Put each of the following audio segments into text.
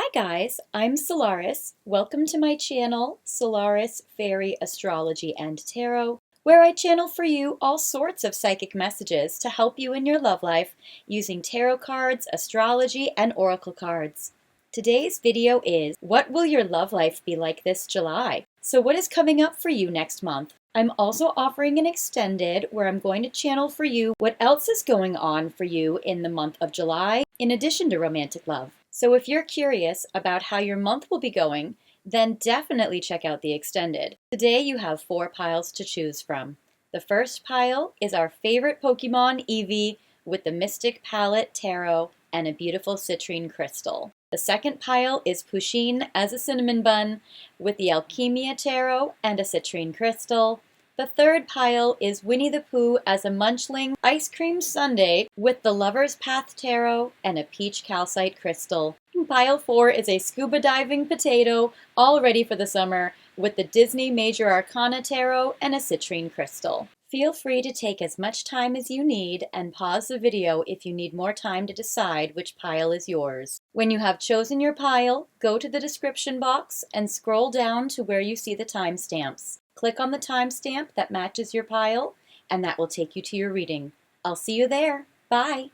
Hi guys, I'm Solaris. Welcome to my channel, Solaris Fairy Astrology and Tarot, where I channel for you all sorts of psychic messages to help you in your love life using tarot cards, astrology, and oracle cards. Today's video is, what will your love life be like this July? So what is coming up for you next month? I'm also offering an extended where I'm going to channel for you what else is going on for you in the month of July, in addition to romantic love. So if you're curious about how your month will be going, then definitely check out the extended. Today you have 4 piles to choose from. The first pile is our favorite Pokemon, Eevee, with the Mystic Palette Tarot and a beautiful citrine crystal. The second pile is Pusheen as a cinnamon bun with the Alchemia Tarot and a citrine crystal. The third pile is Winnie the Pooh as a munchling ice cream sundae with the Lover's Path Tarot and a peach calcite crystal. And pile 4 is a scuba diving potato, all ready for the summer, with the Disney Major Arcana Tarot and a citrine crystal. Feel free to take as much time as you need and pause the video if you need more time to decide which pile is yours. When you have chosen your pile, go to the description box and scroll down to where you see the timestamps. Click on the timestamp that matches your pile, and that will take you to your reading. I'll see you there. Bye!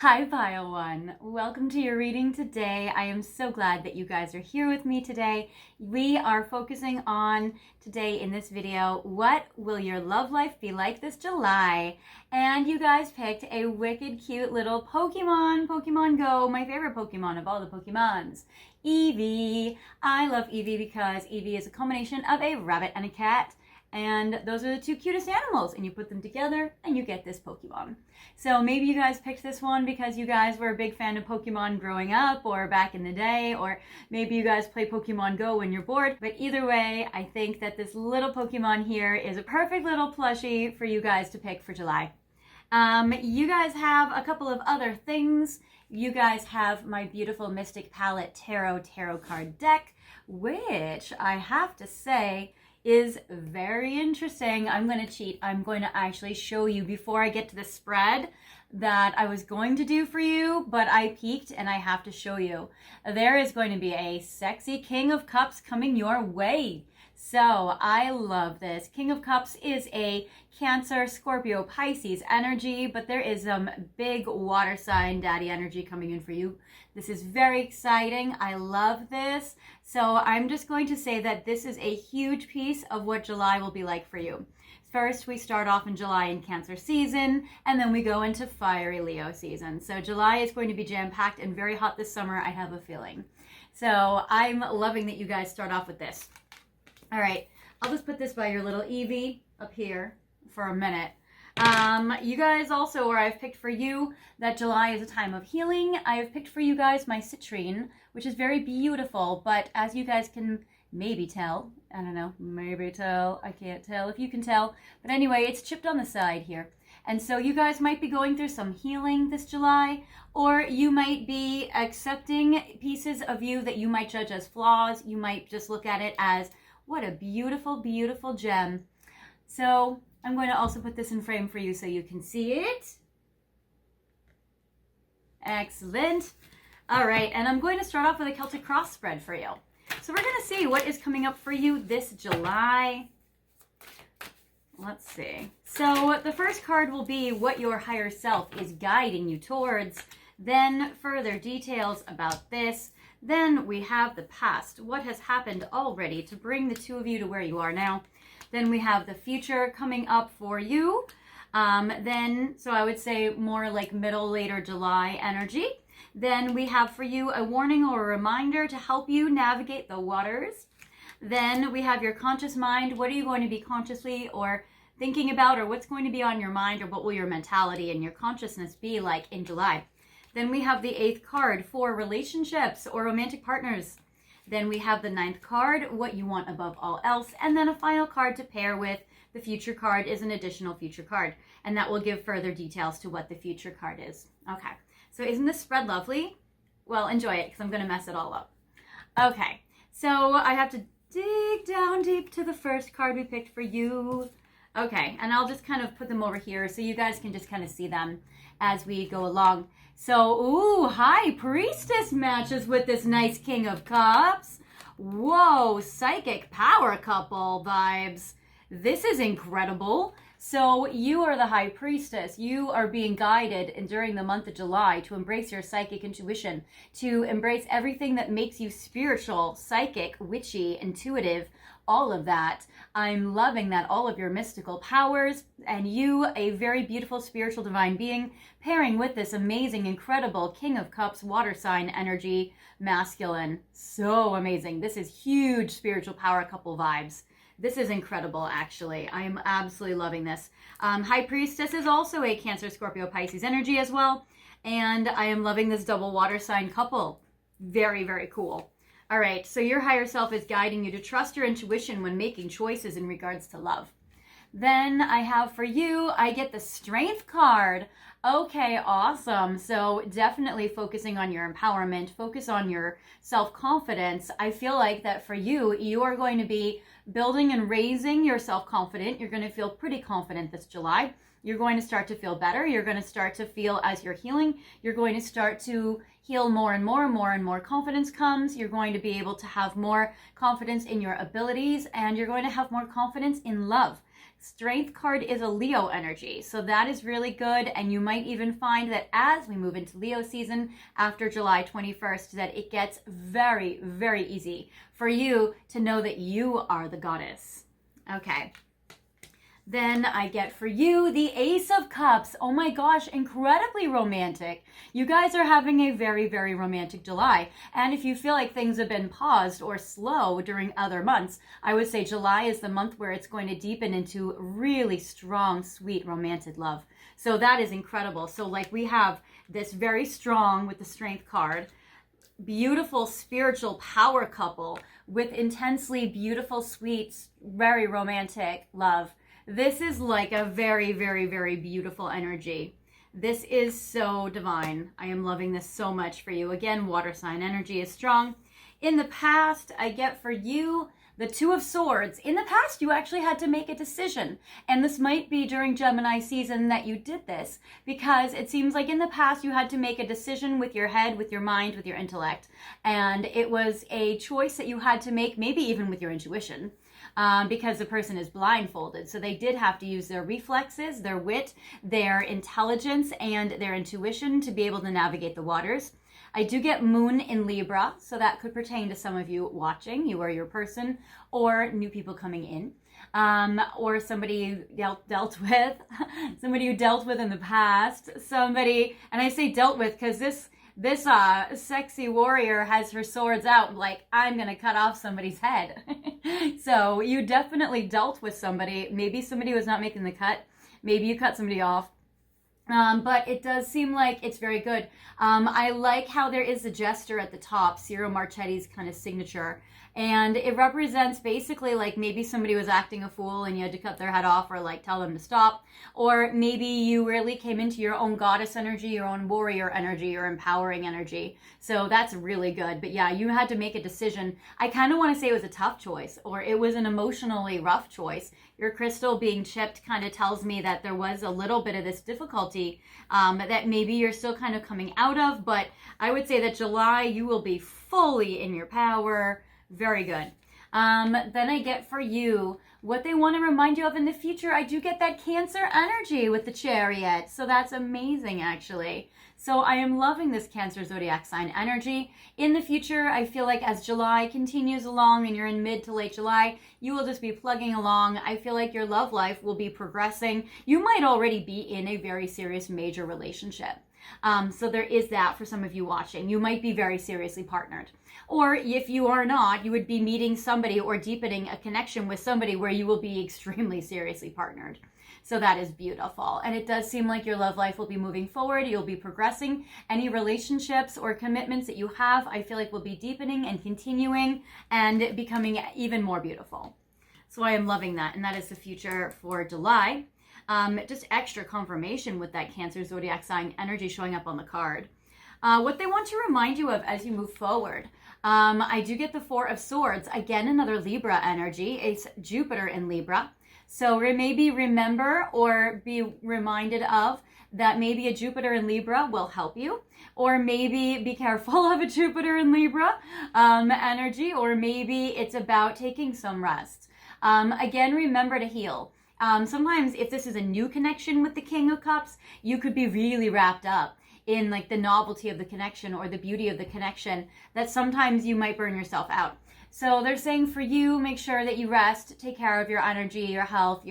Hi Pile 1, welcome to your reading today. I am so glad that you guys are here with me today. We are focusing on today in this video, what will your love life be like this July? And you guys picked a wicked cute little Pokemon Go, my favorite Pokemon of all the Pokemons, Eevee. I love Eevee because Eevee is a combination of a rabbit and a cat. And those are the 2 cutest animals, and you put them together and you get this Pokemon. So maybe you guys picked this one because you guys were a big fan of Pokemon growing up or back in the day, or maybe you guys play Pokemon Go when you're bored. But either way, I think that this little Pokemon here is a perfect little plushie for you guys to pick for July. You guys have a couple of other things. You guys have my beautiful Mystic Palette Tarot card deck, which I have to say is very interesting. I'm going to cheat. I'm going to actually show you before I get to the spread that I was going to do for you, but I peeked and I have to show you. There is going to be a sexy King of Cups coming your way. So I love this. King of Cups is a Cancer, Scorpio, Pisces energy, but there is some big water sign daddy energy coming in for you. This is very exciting. I love this. So I'm just going to say that this is a huge piece of what July will be like for you. First, we start off in July in Cancer season, and then we go into fiery Leo season. So July is going to be jam-packed and very hot this summer, I have a feeling. So I'm loving that you guys start off with this. All right, I'll just put this by your little Eevee up here for a minute. You guys also, or I've picked for you that July is a time of healing. I have picked for you guys my citrine, which is very beautiful, but as you guys can maybe tell, I don't know, maybe tell, I can't tell if you can tell, but anyway, it's chipped on the side here. And so you guys might be going through some healing this July, or you might be accepting pieces of you that you might judge as flaws. You might just look at it as, what a beautiful, beautiful gem. So I'm going to also put this in frame for you so you can see it. Excellent. All right, and I'm going to start off with a Celtic cross spread for you. So we're going to see what is coming up for you this July. Let's see. So the first card will be what your higher self is guiding you towards. Then further details about this. Then we have the past, what has happened already to bring the 2 of you to where you are now. Then we have the future coming up for you. So I would say more like middle, later July energy. Then we have for you a warning or a reminder to help you navigate the waters. Then we have your conscious mind. What are you going to be consciously or thinking about, or what's going to be on your mind, or what will your mentality and your consciousness be like in July? Then we have the 8th card for relationships or romantic partners. Then we have the 9th card, what you want above all else. And then a final card to pair with the future card is an additional future card. And that will give further details to what the future card is. Okay, so isn't this spread lovely? Well, enjoy it because I'm going to mess it all up. Okay, so I have to dig down deep to the first card we picked for you. Okay, and I'll just kind of put them over here so you guys can just kind of see them as we go along. So, ooh, High Priestess matches with this nice King of Cups. Whoa, psychic power couple vibes. This is incredible. So you are the High Priestess. You are being guided during the month of July to embrace your psychic intuition, to embrace everything that makes you spiritual, psychic, witchy, intuitive, all of that. I'm loving that all of your mystical powers and you, a very beautiful spiritual divine being, pairing with this amazing, incredible King of Cups water sign energy, masculine. So amazing. This is huge spiritual power couple vibes. This is incredible, actually. I am absolutely loving this. High Priestess is also a Cancer, Scorpio, Pisces energy as well. And I am loving this double water sign couple. Very, very cool. All right, so your higher self is guiding you to trust your intuition when making choices in regards to love. Then I have for you, I get the Strength card. Okay, awesome. So definitely focusing on your empowerment, focus on your self-confidence. I feel like that for you, you are going to be building and raising your self-confidence. You're going to feel pretty confident this July. You're going to start to feel better. You're going to start to feel as you're healing. You're going to start to heal more and more and more and more confidence comes. You're going to be able to have more confidence in your abilities and you're going to have more confidence in love. Strength card is a Leo energy, so that is really good, and you might even find that as we move into Leo season after July 21st, that it gets very, very easy for you to know that you are the goddess. Okay. Then I get for you the Ace of Cups. Oh my gosh, incredibly romantic. You guys are having a very, very romantic July. And if you feel like things have been paused or slow during other months, I would say July is the month where it's going to deepen into really strong, sweet, romantic love. So that is incredible. So like we have this very strong with the Strength card, beautiful spiritual power couple with intensely beautiful, sweet, very romantic love. This is like a very, very, very beautiful energy. This is so divine. I am loving this so much for you. Again, water sign energy is strong. In the past, I get for you the Two of Swords. In the past, you actually had to make a decision. And this might be during Gemini season that you did this, because it seems like in the past you had to make a decision with your head, with your mind, with your intellect. And it was a choice that you had to make, maybe even with your intuition. Because the person is blindfolded. So they did have to use their reflexes, their wit, their intelligence, and their intuition to be able to navigate the waters. I do get Moon in Libra, so that could pertain to some of you watching, you or your person, or new people coming in, or somebody you dealt with, somebody you dealt with in the past, somebody, and I say dealt with because this sexy warrior has her swords out like, I'm going to cut off somebody's head. So you definitely dealt with somebody. Maybe somebody was not making the cut. Maybe you cut somebody off. But it does seem like it's very good. I like how there is a gesture at the top, Ciro Marchetti's kind of signature. And it represents basically like maybe somebody was acting a fool and you had to cut their head off or like tell them to stop. Or maybe you really came into your own goddess energy, your own warrior energy, your empowering energy. So that's really good. But yeah, you had to make a decision. I kind of want to say it was a tough choice or it was an emotionally rough choice. Your crystal being chipped kind of tells me that there was a little bit of this difficulty that maybe you're still kind of coming out of. But I would say that July, you will be fully in your power. Very good. Then I get for you what they want to remind you of in the future. I do get that Cancer energy with the Chariot. So that's amazing, actually. So I am loving this Cancer zodiac sign energy. In the future, I feel like as July continues along and you're in mid to late July, you will just be plugging along. I feel like your love life will be progressing. You might already be in a very serious major relationship. So there is that for some of you watching. You might be very seriously partnered. Or if you are not, you would be meeting somebody or deepening a connection with somebody where you will be extremely seriously partnered. So that is beautiful. And it does seem like your love life will be moving forward. You'll be progressing. Any relationships or commitments that you have, I feel like will be deepening and continuing and becoming even more beautiful. So I am loving that. And that is the future for July. Just extra confirmation with that Cancer zodiac sign energy showing up on the card. What they want to remind you of as you move forward. I do get the Four of Swords. Again, another Libra energy. It's Jupiter in Libra. So maybe remember or be reminded of that maybe a Jupiter in Libra will help you, or maybe be careful of a Jupiter in Libra energy, or maybe it's about taking some rest. Again, remember to heal. Sometimes if this is a new connection with the King of Cups, you could be really wrapped up in like the novelty of the connection or the beauty of the connection that sometimes you might burn yourself out. So they're saying for you, make sure that you rest, take care of your energy, your health,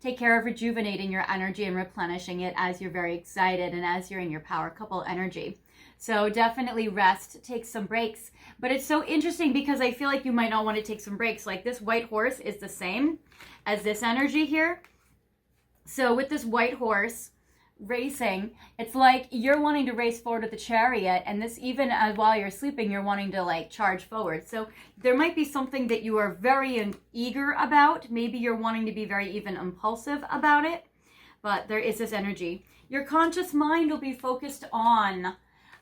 take care of rejuvenating your energy and replenishing it as you're very excited and as you're in your power couple energy. So definitely rest, take some breaks. But it's so interesting because I feel like you might not want to take some breaks. Like this white horse is the same as this energy here. So with this white horse racing, it's like you're wanting to race forward with the chariot, and this even while you're sleeping, you're wanting to like charge forward. So there might be something that you are very eager about. Maybe you're wanting to be very even impulsive about it, but there is this energy. Your conscious mind will be focused on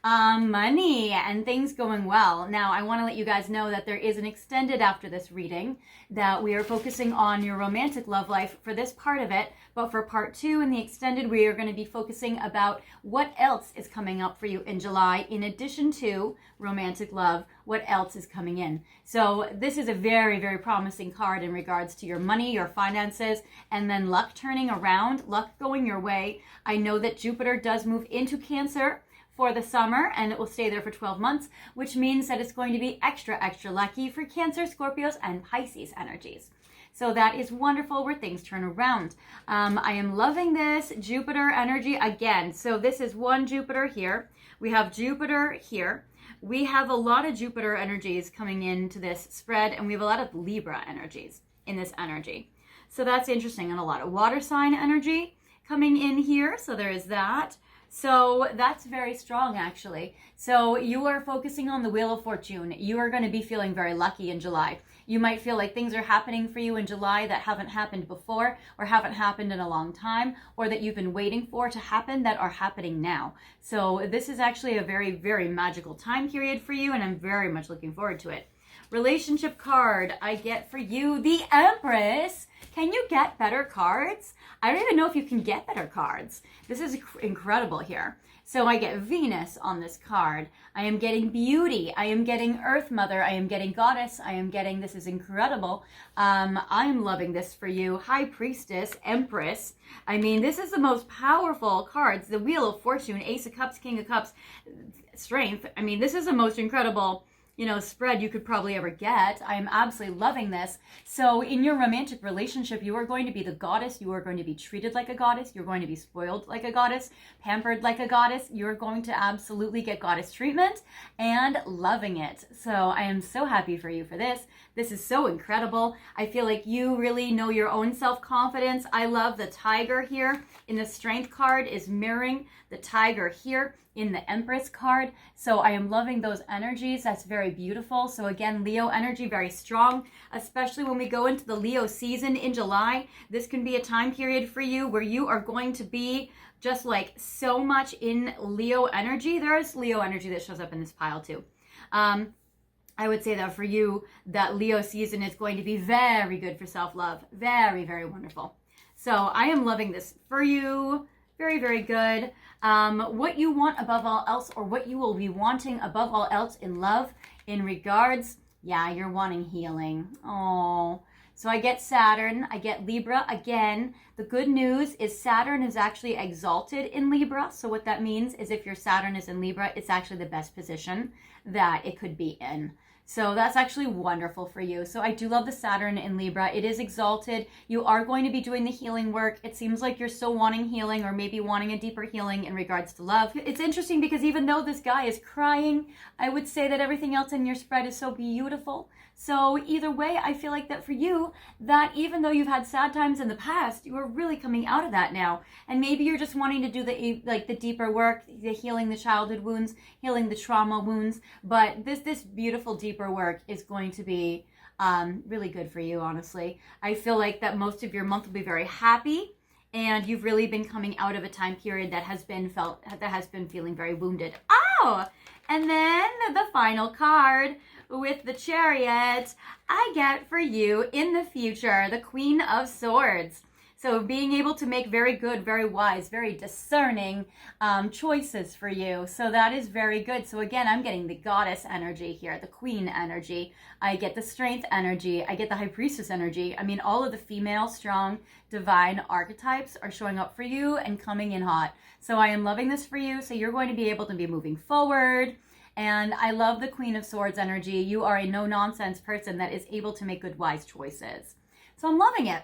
money and things going well. Now, I want to let you guys know that there is an extended after this reading that we are focusing on your romantic love life for this part of it. But for part 2 in the extended, we are going to be focusing about what else is coming up for you in July, in addition to romantic love, what else is coming in. So this is a very, very promising card in regards to your money, your finances, and then luck turning around, luck going your way. I know that Jupiter does move into Cancer for the summer, and it will stay there for 12 months, which means that it's going to be extra, extra lucky for Cancer, Scorpios, and Pisces energies. So that is wonderful where things turn around. I am loving this Jupiter energy again. So this is one Jupiter here. We have Jupiter here. We have a lot of Jupiter energies coming into this spread, and we have a lot of Libra energies in this energy. So that's interesting, and a lot of water sign energy coming in here. So there is that. So that's very strong, actually. So you are focusing on the Wheel of Fortune. You are going to be feeling very lucky in July. You might feel like things are happening for you in July that haven't happened before, or haven't happened in a long time, or that you've been waiting for to happen that are happening now. So this is actually a very, very magical time period for you, and I'm very much looking forward to it. Relationship card I get for you, the Empress. Can you get better cards? I don't even know if you can get better cards. This is incredible here. So I get Venus on this card. I am getting beauty. I am getting Earth Mother. I am getting Goddess. I am getting, this is incredible. I am loving this for you. High Priestess, Empress. I mean, this is the most powerful cards. The Wheel of Fortune, Ace of Cups, King of Cups, Strength. I mean, this is the most incredible spread you could probably ever get. I am absolutely loving this. So in your romantic relationship, you are going to be the goddess. You are going to be treated like a goddess. You're going to be spoiled like a goddess, pampered like a goddess. You're going to absolutely get goddess treatment and loving it. So I am so happy for you for this. This is so incredible. I feel like you really know your own self-confidence. I love the tiger here in the Strength card is mirroring the tiger here in the Empress card. So I am loving those energies. That's very beautiful. So again, Leo energy, very strong, especially when we go into the Leo season in July. This can be a time period for you where you are going to be just like so much in Leo energy. There is Leo energy that shows up in this pile too. I would say that for you, that Leo season is going to be very good for self-love. Very, very wonderful. So I am loving this for you. Very, very good. What you want above all else, or what you will be wanting above all else in love, in regards, yeah, you're wanting healing. Oh, so I get Saturn, I get Libra. Again, the good news is Saturn is actually exalted in Libra. So what that means is if your Saturn is in Libra, it's actually the best position that it could be in. So that's actually wonderful for you. So I do love the Saturn in Libra. It is exalted. You are going to be doing the healing work. It seems like you're still wanting healing, or maybe wanting a deeper healing in regards to love. It's interesting because even though this guy is crying, I would say that everything else in your spread is so beautiful. So either way, I feel like that for you, that even though you've had sad times in the past, you are really coming out of that now. And maybe you're just wanting to do the deeper work, the healing the childhood wounds, healing the trauma wounds. But this beautiful deeper work is going to be really good for you, honestly. I feel like that most of your month will be very happy, and you've really been coming out of a time period that has been feeling very wounded. Oh, and then the final card with the Chariot I get for you in the future, the Queen of Swords. So being able to make very good, very wise, very discerning choices for you. So that is very good. So again, I'm getting the goddess energy here, the queen energy. I get the strength energy. I get the high priestess energy. I mean, all of the female, strong, divine archetypes are showing up for you and coming in hot. So I am loving this for you. So you're going to be able to be moving forward. And I love the Queen of Swords energy. You are a no-nonsense person that is able to make good, wise choices. So I'm loving it.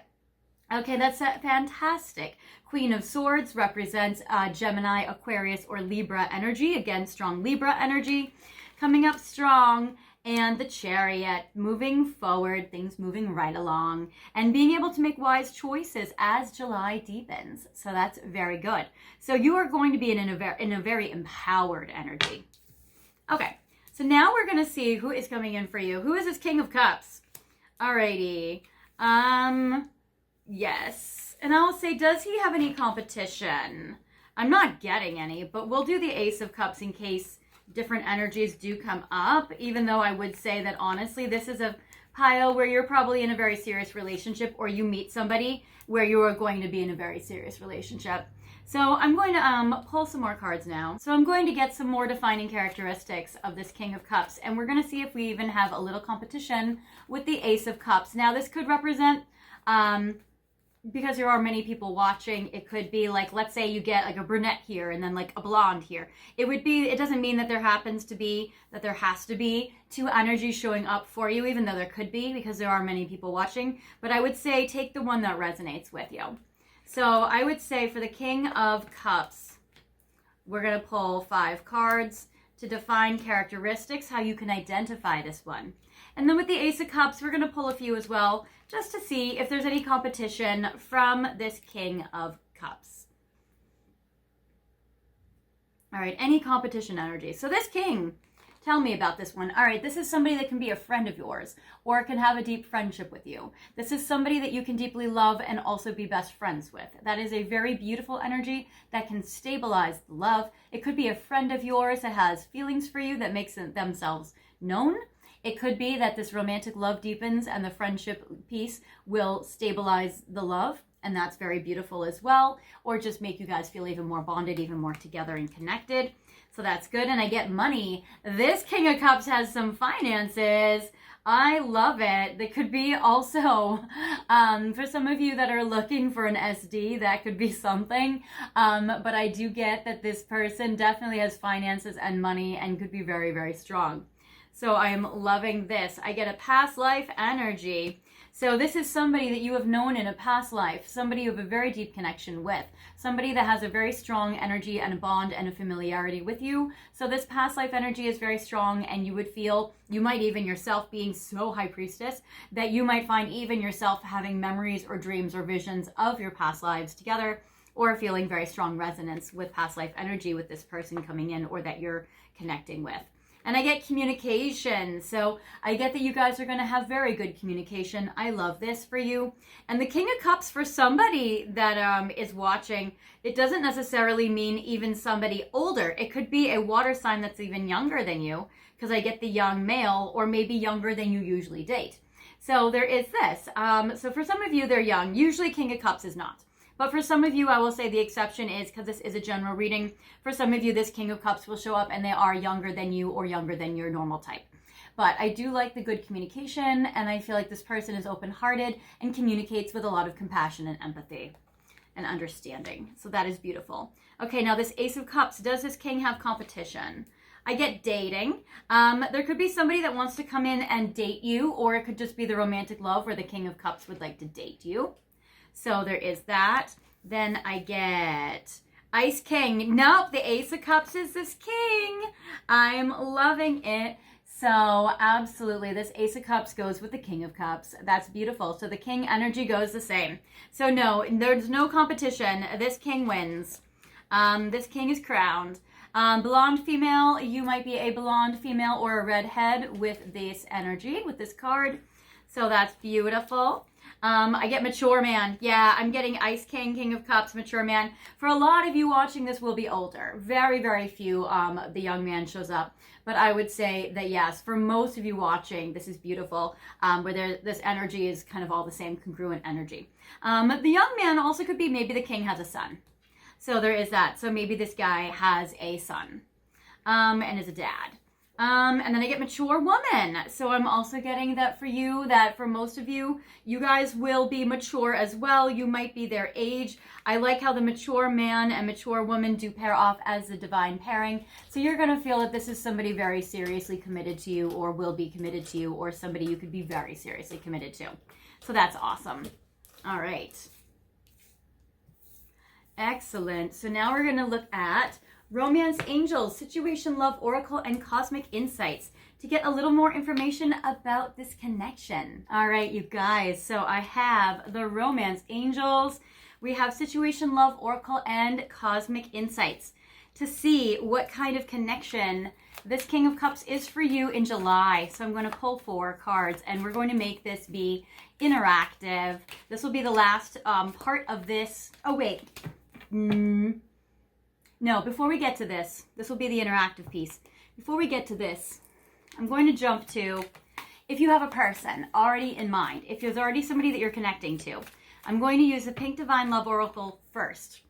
Okay, that's fantastic. Queen of Swords represents Gemini, Aquarius, or Libra energy. Again, strong Libra energy. Coming up strong. And the Chariot, moving forward, things moving right along. And being able to make wise choices as July deepens. So that's very good. So you are going to be in a very empowered energy. Okay, so now we're going to see who is coming in for you. Who is this King of Cups? Alrighty. Yes. And I'll say, does he have any competition? I'm not getting any, but we'll do the Ace of Cups in case different energies do come up, even though I would say that honestly, this is a pile where you're probably in a very serious relationship, or you meet somebody where you are going to be in a very serious relationship. So I'm going to pull some more cards now. So I'm going to get some more defining characteristics of this King of Cups, and we're going to see if we even have a little competition with the Ace of Cups. Now this could represent, because there are many people watching, it could be like, let's say you get like a brunette here and then like a blonde here. It doesn't mean that there has to be two energies showing up for you, even though there could be, because there are many people watching. But I would say take the one that resonates with you. So I would say for the King of Cups, we're going to pull 5 cards to define characteristics, how you can identify this one. And then with the Ace of Cups, we're going to pull a few as well, just to see if there's any competition from this King of Cups. All right, any competition energy. So this King, tell me about this one. All right, this is somebody that can be a friend of yours or can have a deep friendship with you. This is somebody that you can deeply love and also be best friends with. That is a very beautiful energy that can stabilize the love. It could be a friend of yours that has feelings for you, that makes themselves known. It could be that this romantic love deepens and the friendship piece will stabilize the love, and that's very beautiful as well, or just make you guys feel even more bonded, even more together and connected. So that's good. And I get money. This King of Cups has some finances. I love it. That could be also, for some of you that are looking for an SD, that could be something. But I do get that this person definitely has finances and money and could be very, very strong. So I'm loving this. I get a past life energy. So this is somebody that you have known in a past life, somebody you have a very deep connection with, somebody that has a very strong energy and a bond and a familiarity with you. So this past life energy is very strong, and you would feel, you might even yourself being so high priestess, that you might find even yourself having memories or dreams or visions of your past lives together, or feeling very strong resonance with past life energy with this person coming in or that you're connecting with. And I get communication. So I get that you guys are going to have very good communication. I love this for you. And the King of Cups, for somebody that is watching, it doesn't necessarily mean even somebody older. It could be a water sign that's even younger than you, because I get the young male, or maybe younger than you usually date. So there is this. So for some of you, they're young. Usually King of Cups is not. But for some of you, I will say the exception is, because this is a general reading, for some of you, this King of Cups will show up and they are younger than you or younger than your normal type. But I do like the good communication, and I feel like this person is open-hearted and communicates with a lot of compassion and empathy and understanding. So that is beautiful. Okay, now this Ace of Cups, does this King have competition? I get dating. There could be somebody that wants to come in and date you, or it could just be the romantic love where the King of Cups would like to date you. So there is that. Then I get Ice King. Nope, the Ace of Cups is this King. I'm loving it. So absolutely, this Ace of Cups goes with the King of Cups. That's beautiful. So the King energy goes the same. So no, there's no competition. This King wins. This King is crowned. Blonde female, you might be a blonde female or a redhead with this energy, with this card. So that's beautiful. I get mature man. Yeah, I'm getting Ice King, King of Cups, mature man. For a lot of you watching this will be older. Very, very few the young man shows up. But I would say that yes, for most of you watching, this is beautiful, where this energy is kind of all the same congruent energy. The young man also could be maybe the king has a son. So there is that. So maybe this guy has a son and is a dad. And then I get mature woman. So I'm also getting that for you, that for most of you, you guys will be mature as well. You might be their age. I like how the mature man and mature woman do pair off as a divine pairing. So you're going to feel that this is somebody very seriously committed to you or will be committed to you, or somebody you could be very seriously committed to. So that's awesome. All right. Excellent. So now we're going to look at Romance Angels, Situation, Love, Oracle, and Cosmic Insights to get a little more information about this connection. All right, you guys. So I have the Romance Angels. We have Situation, Love, Oracle, and Cosmic Insights to see what kind of connection this King of Cups is for you in July. So I'm going to pull 4 cards, and we're going to make this be interactive. This will be the last part of this. Oh, wait. No, before we get to this will be the interactive piece. Before we get to this, I'm going to jump to, if you have a person already in mind, if there's already somebody that you're connecting to, I'm going to use the Pink Divine Love Oracle first.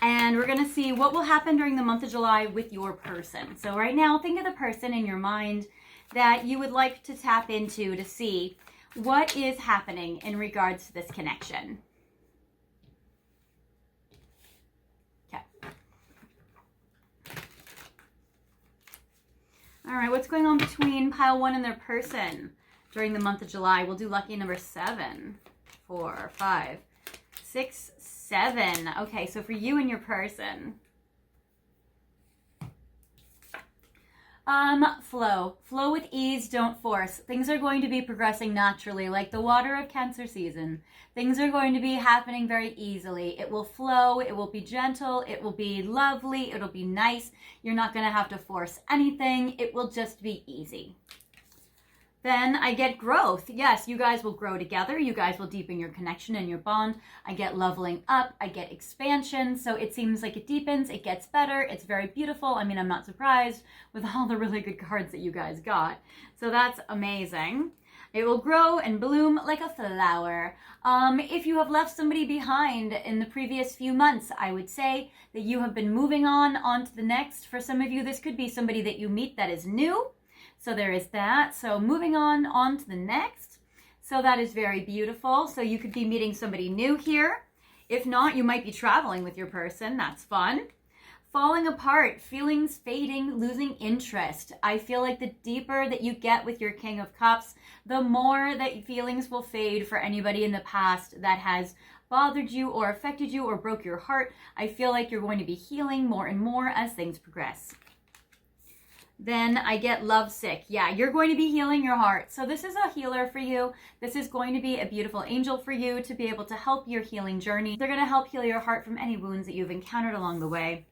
And we're going to see what will happen during the month of July with your person. So right now, think of the person in your mind that you would like to tap into to see what is happening in regards to this connection. All right, what's going on between pile 1 and their person during the month of July? We'll do lucky number 7, 4, 5, 6, 7. Okay, so for you and your person. Flow. Flow with ease, don't force. Things are going to be progressing naturally, like the water of Cancer season. Things are going to be happening very easily. It will flow, it will be gentle, it will be lovely, it'll be nice. You're not going to have to force anything. It will just be easy. Then I get growth. Yes, you guys will grow together. You guys will deepen your connection and your bond. I get leveling up. I get expansion. So it seems like it deepens. It gets better. It's very beautiful. I mean, I'm not surprised with all the really good cards that you guys got. So that's amazing. It will grow and bloom like a flower. If you have left somebody behind in the previous few months, I would say that you have been moving on to the next. For some of you, this could be somebody that you meet that is new. So there is that. So moving on to the next. So that is very beautiful. So you could be meeting somebody new here. If not, you might be traveling with your person. That's fun. Falling apart, feelings fading, losing interest. I feel like the deeper that you get with your King of Cups, the more that feelings will fade for anybody in the past that has bothered you or affected you or broke your heart. I feel like you're going to be healing more and more as things progress. Then I get lovesick. Yeah, you're going to be healing your heart. So this is a healer for you. This is going to be a beautiful angel for you to be able to help your healing journey. They're going to help heal your heart from any wounds that you've encountered along the way.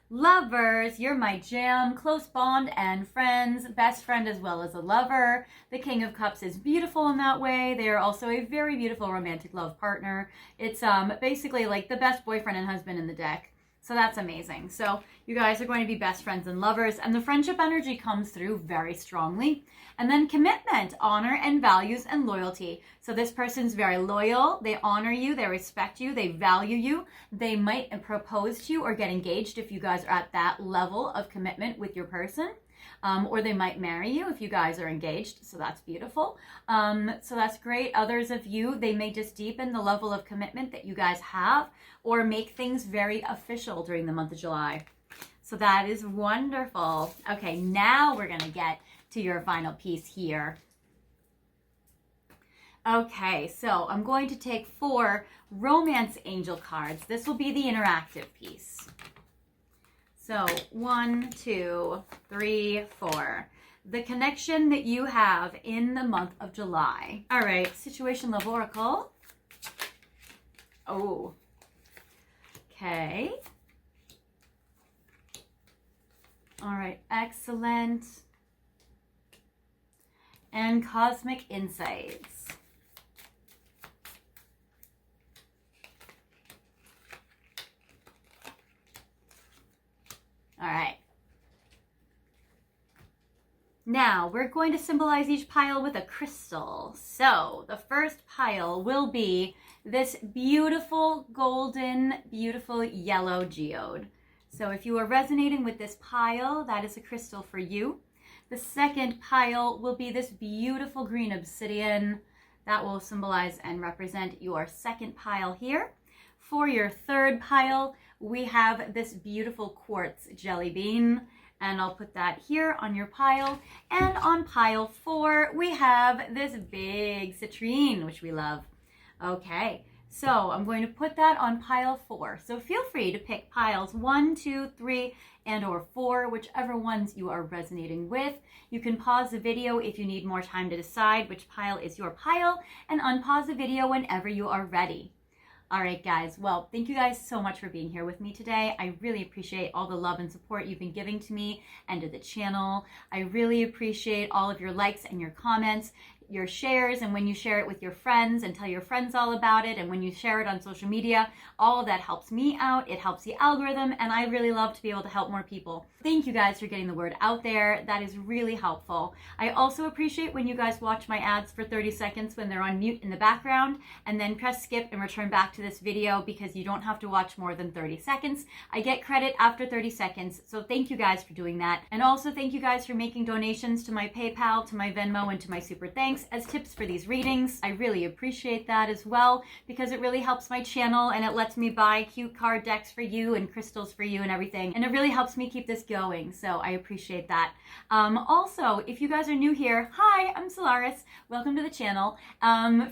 Lovers, you're my jam, close bond and friends, best friend as well as a lover. The King of Cups is beautiful in that way. They are also a very beautiful romantic love partner. It's basically like the best boyfriend and husband in the deck. So that's amazing. So you guys are going to be best friends and lovers, and the friendship energy comes through very strongly. And then commitment, honor, and values and loyalty. So this person's very loyal. They honor you. They respect you. They value you. They might propose to you or get engaged if you guys are at that level of commitment with your person. Or they might marry you if you guys are engaged. So that's beautiful. So that's great. Others of you, they may just deepen the level of commitment that you guys have or make things very official during the month of July. So that is wonderful. Okay, now we're going to get to your final piece here. Okay, so I'm going to take 4 Romance Angel cards. This will be the interactive piece. So 1, 2, 3, 4. The connection that you have in the month of July. All right, Situation, Love, Oracle. Oh, okay. All right, excellent. And Cosmic Insights. All right. Now, we're going to symbolize each pile with a crystal. So, the first pile will be this beautiful golden, beautiful yellow geode. So, if you are resonating with this pile, that is a crystal for you. The second pile will be this beautiful green obsidian. That will symbolize and represent your second pile here. For your third pile, we have this beautiful quartz jelly bean. And I'll put that here on your pile. And on pile 4, we have this big citrine, which we love. Okay, so I'm going to put that on pile 4. So feel free to pick piles 1, 2, 3, and or 4, whichever ones you are resonating with. You can pause the video if you need more time to decide which pile is your pile, and unpause the video whenever you are ready. All right, guys. Well, thank you guys so much for being here with me today. I really appreciate all the love and support you've been giving to me and to the channel. I really appreciate all of your likes and your comments, your shares, and when you share it with your friends and tell your friends all about it, and when you share it on social media, all of that helps me out. It helps the algorithm, and I really love to be able to help more people. Thank you guys for getting the word out there. That is really helpful. I also appreciate when you guys watch my ads for 30 seconds when they're on mute in the background, and then press skip and return back to this video, because you don't have to watch more than 30 seconds. I get credit after 30 seconds, so thank you guys for doing that. And also thank you guys for making donations to my PayPal, to my Venmo, and to my Super Thanks as tips for these readings. I really appreciate that as well, because it really helps my channel and it lets me buy cute card decks for you and crystals for you and everything, and it really helps me keep this going, so I appreciate that. Also, if you guys are new here, hi, I'm Solaris. Welcome to the channel.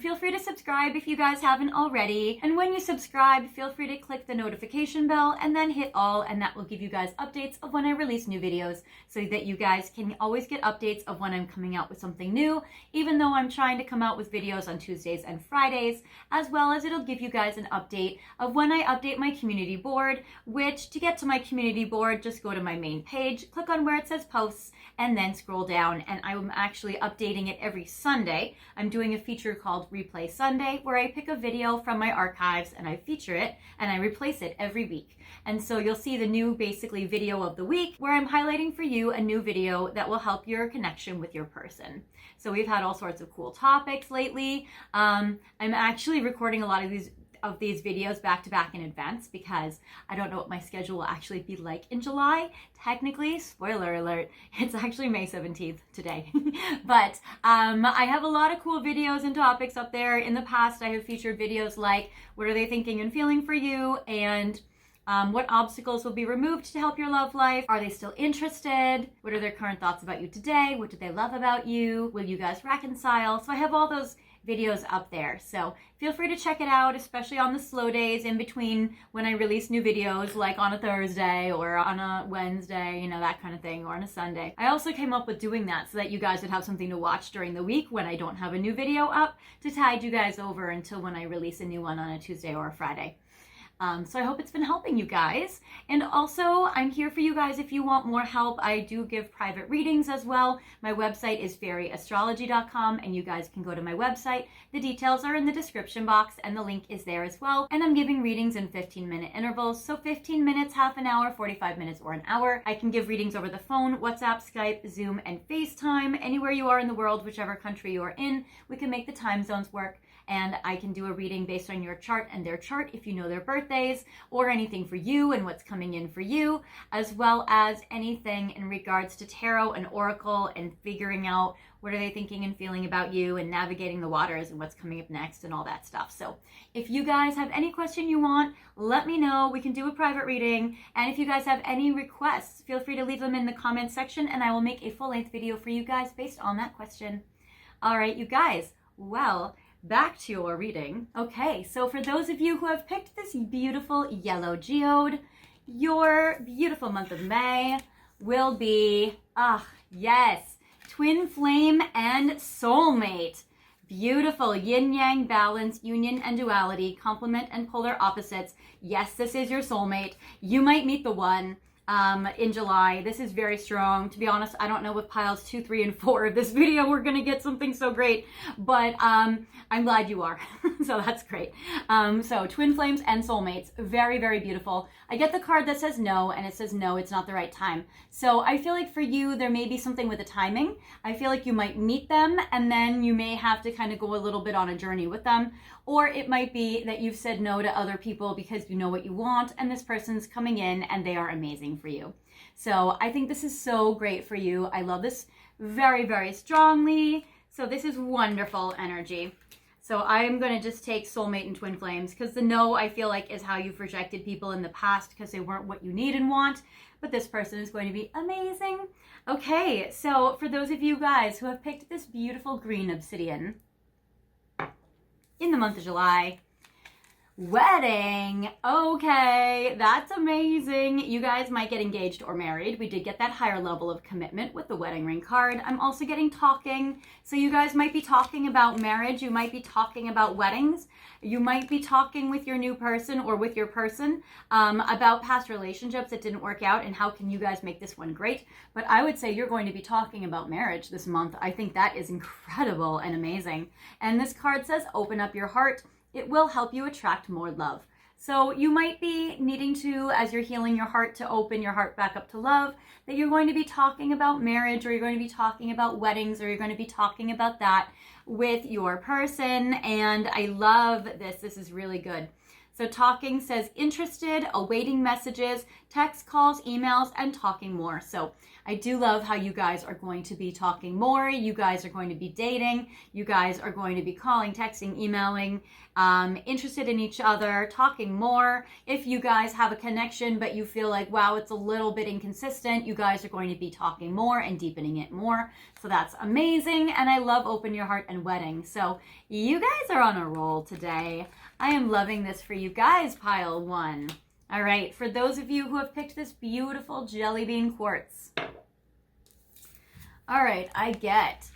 Feel free to subscribe if you guys haven't already, and when you subscribe, feel free to click the notification bell and then hit all, and that will give you guys updates of when I release new videos, so that you guys can always get updates of when I'm coming out with something new, even though I'm trying to come out with videos on Tuesdays and Fridays, as well as it'll give you guys an update of when I update my community board, which, to get to my community board, just go to my main page, click on where it says posts, and then scroll down, and I'm actually updating it every Sunday. I'm doing a feature called Replay Sunday, where I pick a video from my archives and I feature it and I replace it every week. And so you'll see the new, basically, video of the week, where I'm highlighting for you a new video that will help your connection with your person. So we've had all sorts of cool topics lately. I'm actually recording a lot of these videos back to back in advance, because I don't know what my schedule will actually be like in July. Technically, spoiler alert, it's actually May 17th today. But I have a lot of cool videos and topics up there. In the past, I have featured videos like, what are they thinking and feeling for you? And what obstacles will be removed to help your love life? Are they still interested? What are their current thoughts about you today? What do they love about you? Will you guys reconcile? So I have all those videos up there, so feel free to check it out, especially on the slow days in between when I release new videos, like on a Thursday or on a Wednesday, you know, that kind of thing, or on a Sunday. I also came up with doing that so that you guys would have something to watch during the week when I don't have a new video up, to tide you guys over until when I release a new one on a Tuesday or a Friday. So I hope it's been helping you guys. And also, I'm here for you guys if you want more help. I do give private readings as well. My website is fairyastrology.com, and you guys can go to my website. The details are in the description box, and the link is there as well. And I'm giving readings in 15-minute intervals, so 15 minutes, half an hour, 45 minutes, or an hour. I can give readings over the phone, WhatsApp, Skype, Zoom, and FaceTime. Anywhere you are in the world, whichever country you are in, we can make the time zones work. And I can do a reading based on your chart and their chart if you know their birthdays, or anything for you and what's coming in for you, as well as anything in regards to tarot and oracle and figuring out what are they thinking and feeling about you, and navigating the waters and what's coming up next and all that stuff. So if you guys have any question you want, let me know. We can do a private reading. And if you guys have any requests, feel free to leave them in the comments section, and I will make a full-length video for you guys based on that question. All right, you guys. Well, back to your reading. Okay, so for those of you who have picked this beautiful yellow geode, your beautiful month of May will be, yes, twin flame and soulmate. Beautiful yin-yang balance, union and duality, complement and polar opposites. Yes, this is your soulmate. You might meet the one. in July. This is very strong. To be honest, I don't know with piles 2, 3, and 4 of this video we're gonna get something so great, but I'm glad you are. So that's great. So twin flames and soulmates, very, very beautiful. I get the card that says no, and it says no, it's not the right time. So I feel like for you, there may be something with the timing. I feel like you might meet them, and then you may have to kind of go a little bit on a journey with them. Or it might be that you've said no to other people because you know what you want, and this person's coming in and they are amazing for you. So I think this is so great for you. I love this very, very strongly. So this is wonderful energy. So I'm going to just take soulmate and twin flames, because the no, I feel like, is how you've rejected people in the past because they weren't what you need and want. But this person is going to be amazing. Okay, so for those of you guys who have picked this beautiful green obsidian in the month of July, wedding. Okay, that's amazing. You guys might get engaged or married. We did get that higher level of commitment with the wedding ring card. I'm also getting talking. So you guys might be talking about marriage. You might be talking about weddings. You might be talking with your new person or with your person about past relationships that didn't work out and how can you guys make this one great. But I would say you're going to be talking about marriage this month. I think that is incredible and amazing. And this card says, open up your heart. It will help you attract more love. So you might be needing to, as you're healing your heart, to open your heart back up to love, that you're going to be talking about marriage, or you're going to be talking about weddings, or you're going to be talking about that with your person. And I love this. This is really good. So talking says interested, awaiting messages, text calls, emails, and talking more. So I do love how you guys are going to be talking more. You guys are going to be dating. You guys are going to be calling, texting, emailing, interested in each other, talking more. If you guys have a connection, but you feel like, wow, it's a little bit inconsistent, you guys are going to be talking more and deepening it more. So that's amazing. And I love open your heart and wedding. So you guys are on a roll today. I am loving this for you guys, pile 1. All right, for those of you who have picked this beautiful jelly bean quartz. All right, I get,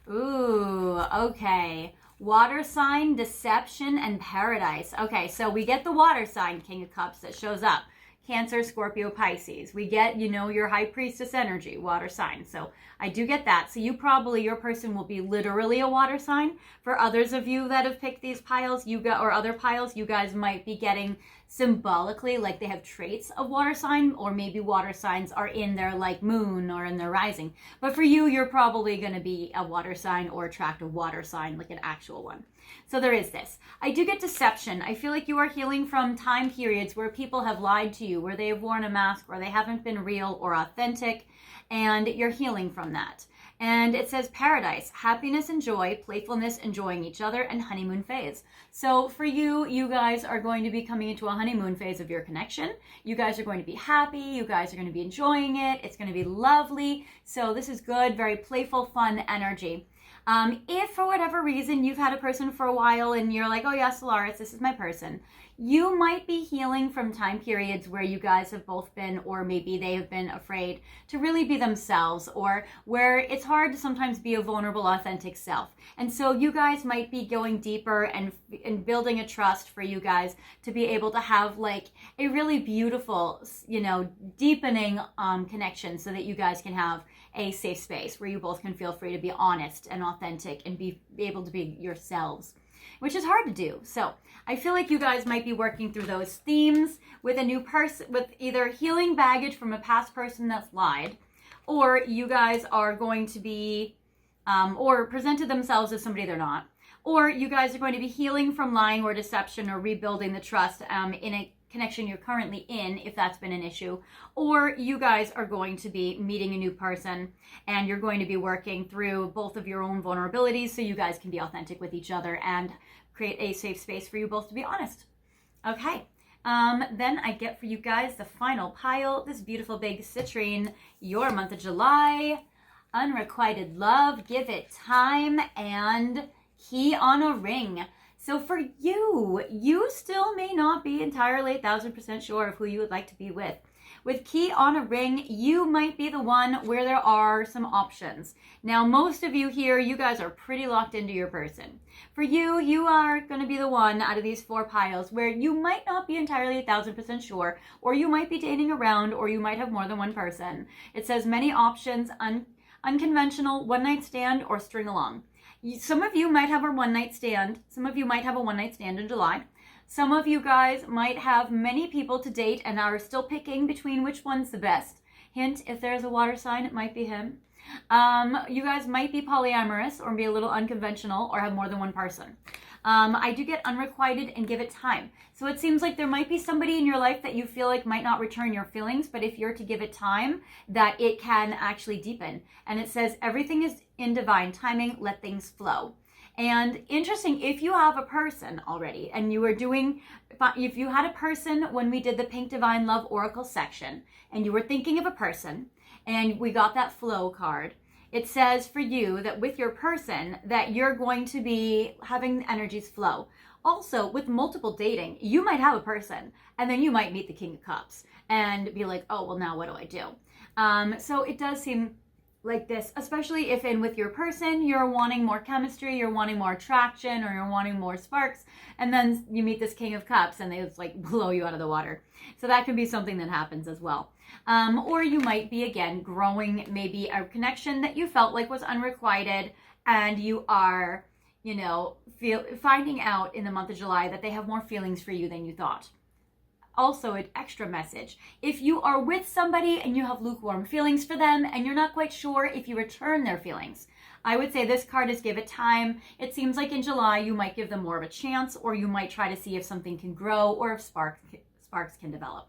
ooh, okay. Water sign, deception, and paradise. Okay, so we get the water sign, King of Cups, that shows up. Cancer, Scorpio, Pisces. We get, you know, your high priestess energy, water sign. So I do get that. So you probably, your person will be literally a water sign. For others of you that have picked these piles, or other piles, you guys might be getting symbolically, like they have traits of water sign, or maybe water signs are in their like moon or in their rising. But for you, you're probably going to be a water sign or attract a water sign, like an actual one. So there is this. I do get deception. I feel like you are healing from time periods where people have lied to you, where they have worn a mask, or they haven't been real or authentic, and you're healing from that. And it says paradise, happiness and joy, playfulness, enjoying each other, and honeymoon phase. So for you, you guys are going to be coming into a honeymoon phase of your connection. You guys are going to be happy. You guys are going to be enjoying it. It's going to be lovely. So this is good, very playful, fun energy. If for whatever reason you've had a person for a while and you're like, oh yeah, Solaris, this is my person, you might be healing from time periods where you guys have both been, or maybe they have been afraid to really be themselves, or where it's hard to sometimes be a vulnerable, authentic self. And so you guys might be going deeper and building a trust for you guys to be able to have like a really beautiful, you know, deepening connection, so that you guys can have a safe space where you both can feel free to be honest and authentic and be able to be yourselves, which is hard to do. So I feel like you guys might be working through those themes with a new person, with either healing baggage from a past person that's lied, or you guys are going to be, or presented themselves as somebody they're not, or you guys are going to be healing from lying or deception, or rebuilding the trust in a connection you're currently in, if that's been an issue, or you guys are going to be meeting a new person and you're going to be working through both of your own vulnerabilities so you guys can be authentic with each other and create a safe space for you both to be honest. Okay, then I get for you guys the final pile, this beautiful big citrine, your month of July, unrequited love, give it time, and key on a ring. So for you, you still may not be entirely 1,000% sure of who you would like to be with. With key on a ring, you might be the one where there are some options. Now, most of you here, you guys are pretty locked into your person. For you, you are going to be the one out of these 4 piles where you might not be entirely 1000% sure, or you might be dating around, or you might have more than one person. It says many options, unconventional, one-night stand, or string along. Some of you might have a one-night stand. Some of you might have a one-night stand in July. Some of you guys might have many people to date and are still picking between which one's the best. Hint, if there's a water sign, it might be him. You guys might be polyamorous or be a little unconventional or have more than one person. I do get unrequited and give it time. So it seems like there might be somebody in your life that you feel like might not return your feelings, but if you're to give it time, that it can actually deepen. And it says everything is in divine timing, let things flow. And interesting, if you have a person already and you were doing, if you had a person when we did the Pink Divine Love Oracle section and you were thinking of a person and we got that flow card, it says for you that with your person that you're going to be having the energies flow. Also, with multiple dating, you might have a person and then you might meet the King of Cups and be like, oh, well, now what do I do? So it does seem like this, especially if with your person, you're wanting more chemistry, you're wanting more attraction, or you're wanting more sparks, and then you meet this King of Cups and they just like blow you out of the water. So that could be something that happens as well. Or you might be, again, growing maybe a connection that you felt like was unrequited and you are, finding out in the month of July that they have more feelings for you than you thought. Also, an extra message. If you are with somebody and you have lukewarm feelings for them and you're not quite sure if you return their feelings, I would say this card is give it time. It seems like in July you might give them more of a chance, or you might try to see if something can grow or if sparks can develop.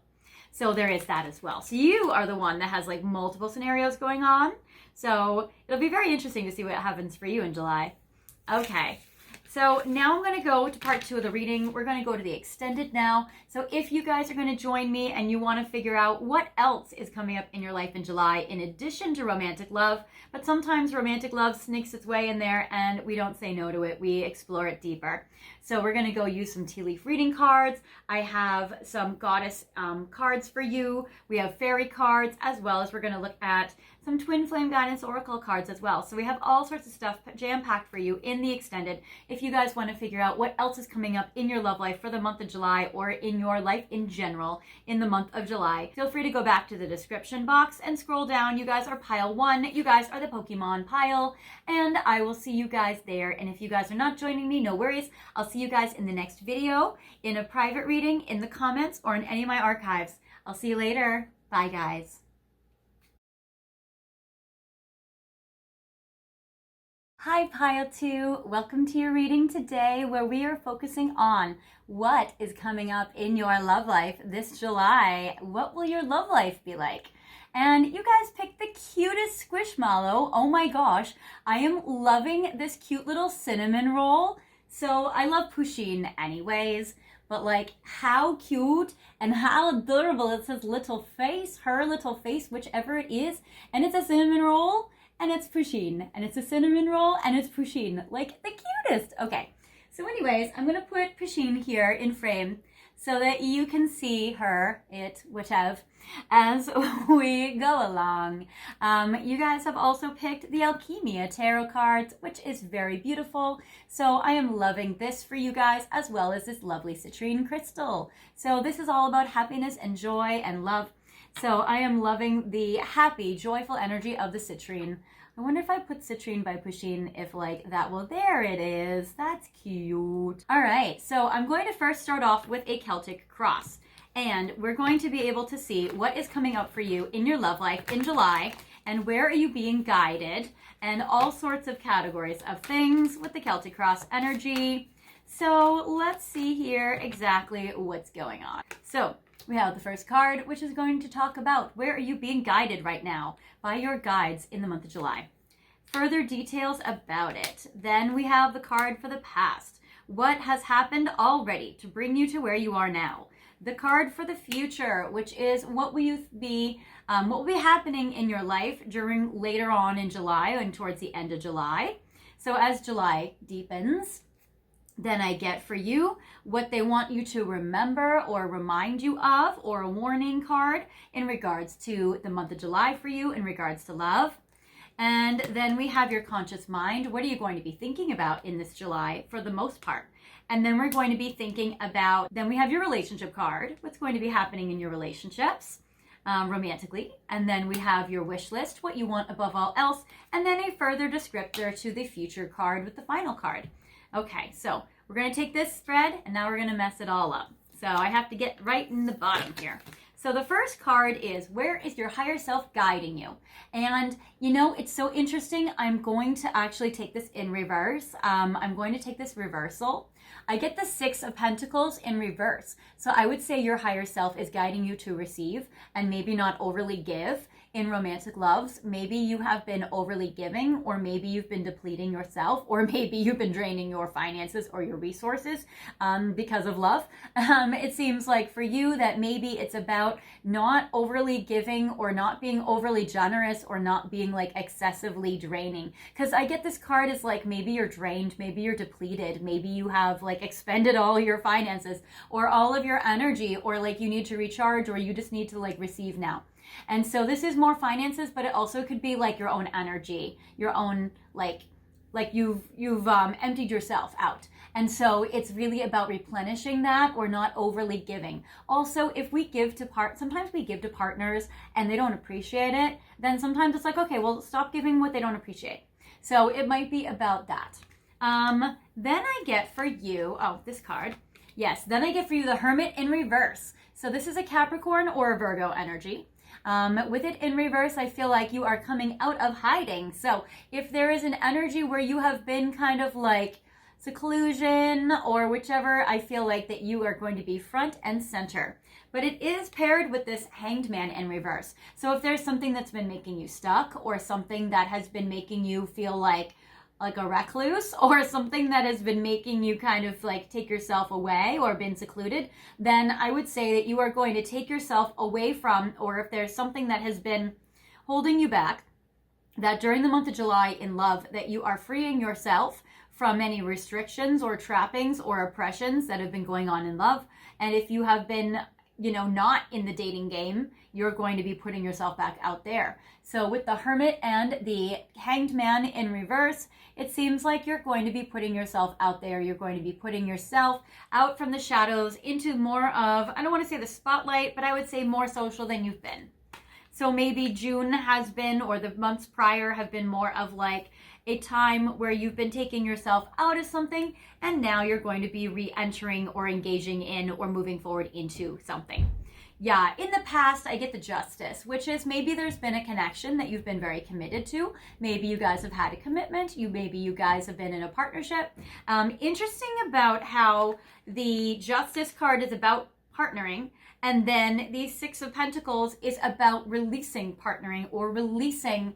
So there is that as well. So you are the one that has like multiple scenarios going on. So it'll be very interesting to see what happens for you in July. Okay. So now I'm going to go to part 2 of the reading. We're going to go to the extended now. So if you guys are going to join me and you want to figure out what else is coming up in your life in July in addition to romantic love, but sometimes romantic love sneaks its way in there and we don't say no to it. We explore it deeper. So we're going to go use some tea leaf reading cards. I have some goddess cards for you. We have fairy cards, as well as we're going to look at some twin flame guidance oracle cards as well. So we have all sorts of stuff jam-packed for you in the extended. If you guys want to figure out what else is coming up in your love life for the month of July, or in your life in general in the month of July, feel free to go back to the description box and scroll down. You guys are pile 1. You guys are the Pokemon pile, and I will see you guys there. And if you guys are not joining me, no worries. I'll see you guys in the next video, in a private reading, in the comments, or in any of my archives. I'll see you later. Bye, guys. Hi, Pile 2. Welcome to your reading today, where we are focusing on what is coming up in your love life this July. What will your love life be like? And you guys picked the cutest squishmallow. Oh my gosh, I am loving this cute little cinnamon roll. So I love Pusheen anyways, but like how cute and how adorable. It's his little face, her little face, whichever it is. And it's a cinnamon roll. And it's Pusheen, and it's a cinnamon roll, and it's Pusheen, like the cutest. Okay, so anyways, I'm going to put Pusheen here in frame so that you can see her, whichever, as we go along. You guys have also picked the Alchemia tarot cards, which is very beautiful. So I am loving this for you guys, as well as this lovely citrine crystal. So this is all about happiness and joy and love. So I am loving the happy, joyful energy of the citrine. I wonder if I put citrine by Pusheen, if like that, well, there it is. That's cute. All right, so I'm going to first start off with a Celtic cross. And we're going to be able to see what is coming up for you in your love life in July, and where are you being guided, and all sorts of categories of things with the Celtic cross energy. So let's see here exactly what's going on. So we have the first card, which is going to talk about where are you being guided right now by your guides in the month of July. Further details about it. Then we have the card for the past. What has happened already to bring you to where you are now. The card for the future, which is what will be happening in your life during later on in July and towards the end of July. So as July deepens, Then I get for you what they want you to remember or remind you of, or a warning card in regards to the month of July for you in regards to love. And then we have your conscious mind. What are you going to be thinking about in this July for the most part? And then we're going to be thinking about, then we have your relationship card, what's going to be happening in your relationships romantically. And then we have your wish list, what you want above all else. And then a further descriptor to the future card with the final card. Okay, so we're going to take this spread and now we're going to mess it all up. So I have to get right in the bottom here. So the first card is, where is your higher self guiding you? And you know, it's so interesting. I'm going to actually take this in reverse. I'm going to take this reversal. I get the Six of Pentacles in reverse. So I would say your higher self is guiding you to receive and maybe not overly give. In romantic loves, maybe you have been overly giving, or maybe you've been depleting yourself, or maybe you've been draining your finances or your resources because of love. It seems like for you that maybe it's about not overly giving, or not being overly generous, or not being like excessively draining. Because I get this card as like, maybe you're drained, maybe you're depleted, maybe you have like expended all your finances or all of your energy, or like you need to recharge, or you just need to like receive now. And so this is more finances, but it also could be like your own energy, your own like you've emptied yourself out. And so it's really about replenishing that, or not overly giving. Also, if we give to sometimes we give to partners and they don't appreciate it, then sometimes it's like, okay, well, stop giving what they don't appreciate. So it might be about that. Then I get for you, this card. Yes, then I get for you the Hermit in reverse. So this is a Capricorn or a Virgo energy. With it in reverse, I feel like you are coming out of hiding. So if there is an energy where you have been kind of like seclusion or whichever, I feel like that you are going to be front and center. But it is paired with this Hanged Man in reverse. So if there's something that's been making you stuck, or something that has been making you feel like a recluse, or something that has been making you kind of like take yourself away or been secluded, then I would say that you are going to take yourself away from, or if there's something that has been holding you back, that during the month of July in love, that you are freeing yourself from any restrictions or trappings or oppressions that have been going on in love. And if you have been, not in the dating game, you're going to be putting yourself back out there. So with the Hermit and the Hanged Man in reverse, it seems like you're going to be putting yourself out there. You're going to be putting yourself out from the shadows into more of, I don't want to say the spotlight, but I would say more social than you've been. So maybe June has been, or the months prior have been more of like a time where you've been taking yourself out of something, and now you're going to be re-entering or engaging in or moving forward into something. Yeah, in the past, I get the Justice, which is maybe there's been a connection that you've been very committed to. Maybe you guys have had a commitment. Maybe you guys have been in a partnership. Interesting about how the Justice card is about partnering, and then the Six of Pentacles is about releasing partnering, or releasing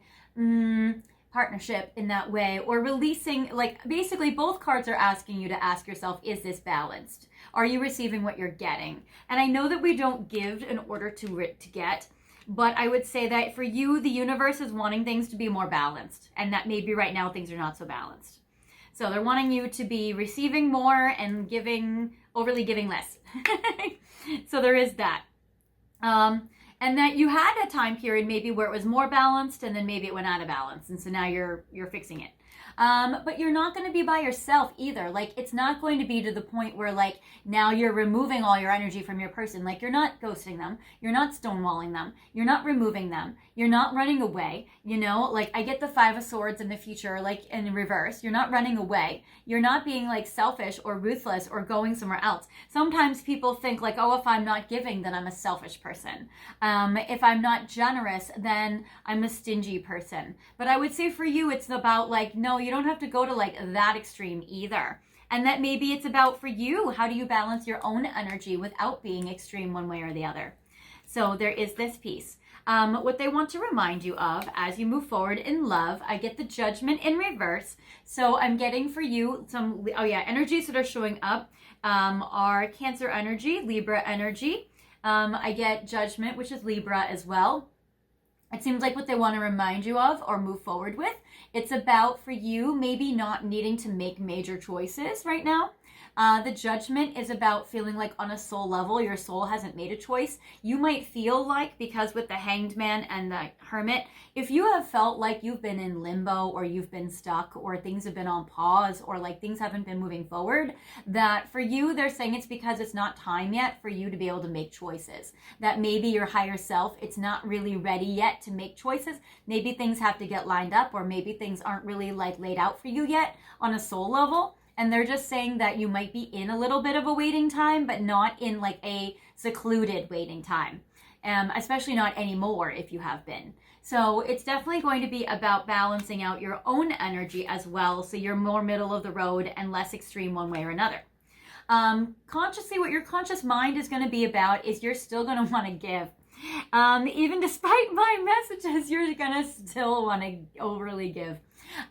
partnership in that way, or releasing, like basically both cards are asking you to ask yourself, is this balanced? Are you receiving what you're getting? And I know that we don't give in order to get, but I would say that for you, the universe is wanting things to be more balanced, and that maybe right now things are not so balanced. So they're wanting you to be receiving more and overly giving less. So there is that. And that you had a time period maybe where it was more balanced, and then maybe it went out of balance, and so now you're fixing it. But you're not going to be by yourself either. Like, it's not going to be to the point where like now you're removing all your energy from your person. Like, you're not ghosting them, you're not stonewalling them, you're not removing them, you're not running away. Like I get the Five of Swords in the future, like in reverse. You're not running away. You're not being like selfish or ruthless or going somewhere else. Sometimes people think like, oh, if I'm not giving, then I'm a selfish person. If I'm not generous, then I'm a stingy person. But I would say for you, it's about like, no, you don't have to go to like that extreme either. And that maybe it's about for you, how do you balance your own energy without being extreme one way or the other? So there is this piece. What they want to remind you of as you move forward in love, I get the Judgment in reverse. So I'm getting for you some, energies that are showing up are Cancer energy, Libra energy. I get Judgment, which is Libra as well. It seems like what they want to remind you of or move forward with. It's about for you maybe not needing to make major choices right now. The Judgment is about feeling like on a soul level, your soul hasn't made a choice. You might feel like, because with the Hanged Man and the Hermit, if you have felt like you've been in limbo or you've been stuck or things have been on pause or like things haven't been moving forward, that for you, they're saying it's because it's not time yet for you to be able to make choices. That maybe your higher self, it's not really ready yet to make choices. Maybe things have to get lined up, or maybe things aren't really like laid out for you yet on a soul level. And they're just saying that you might be in a little bit of a waiting time, but not in like a secluded waiting time. Especially not anymore if you have been. So it's definitely going to be about balancing out your own energy as well, so you're more middle of the road and less extreme one way or another. Consciously, what your conscious mind is going to be about is you're still going to want to give. Even despite my messages, you're going to still want to overly give.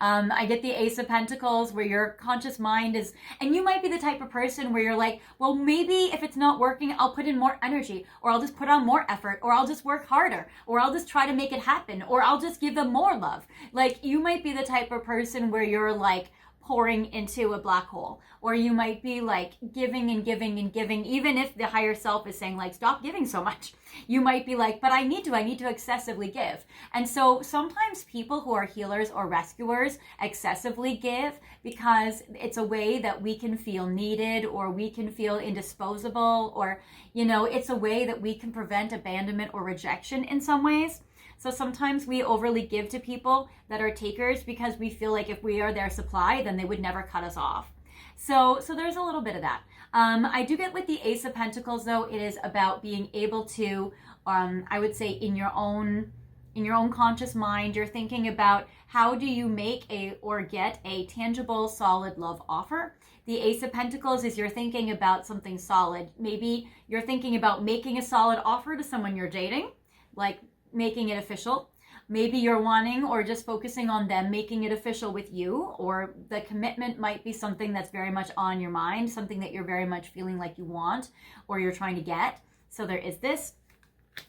I get the Ace of Pentacles where your conscious mind is, and you might be the type of person where you're like, well, maybe if it's not working, I'll put in more energy, or I'll just put on more effort, or I'll just work harder, or I'll just try to make it happen, or I'll just give them more love. Like, you might be the type of person where you're like pouring into a black hole, or you might be like giving and giving and giving, even if the higher self is saying like, stop giving so much. You might be like, but I need to excessively give. And so sometimes people who are healers or rescuers excessively give because it's a way that we can feel needed, or we can feel indisposable, or, you know, it's a way that we can prevent abandonment or rejection in some ways. So sometimes we overly give to people that are takers because we feel like if we are their supply, then they would never cut us off. So there's a little bit of that. I do get with the Ace of Pentacles, though, it is about being able to, I would say in your own conscious mind, you're thinking about how do you make or get a tangible, solid love offer. The Ace of Pentacles is you're thinking about something solid. Maybe you're thinking about making a solid offer to someone you're dating, like making it official. Maybe you're wanting or just focusing on them making it official with you, or the commitment might be something that's very much on your mind, something that you're very much feeling like you want or you're trying to get. So there is this.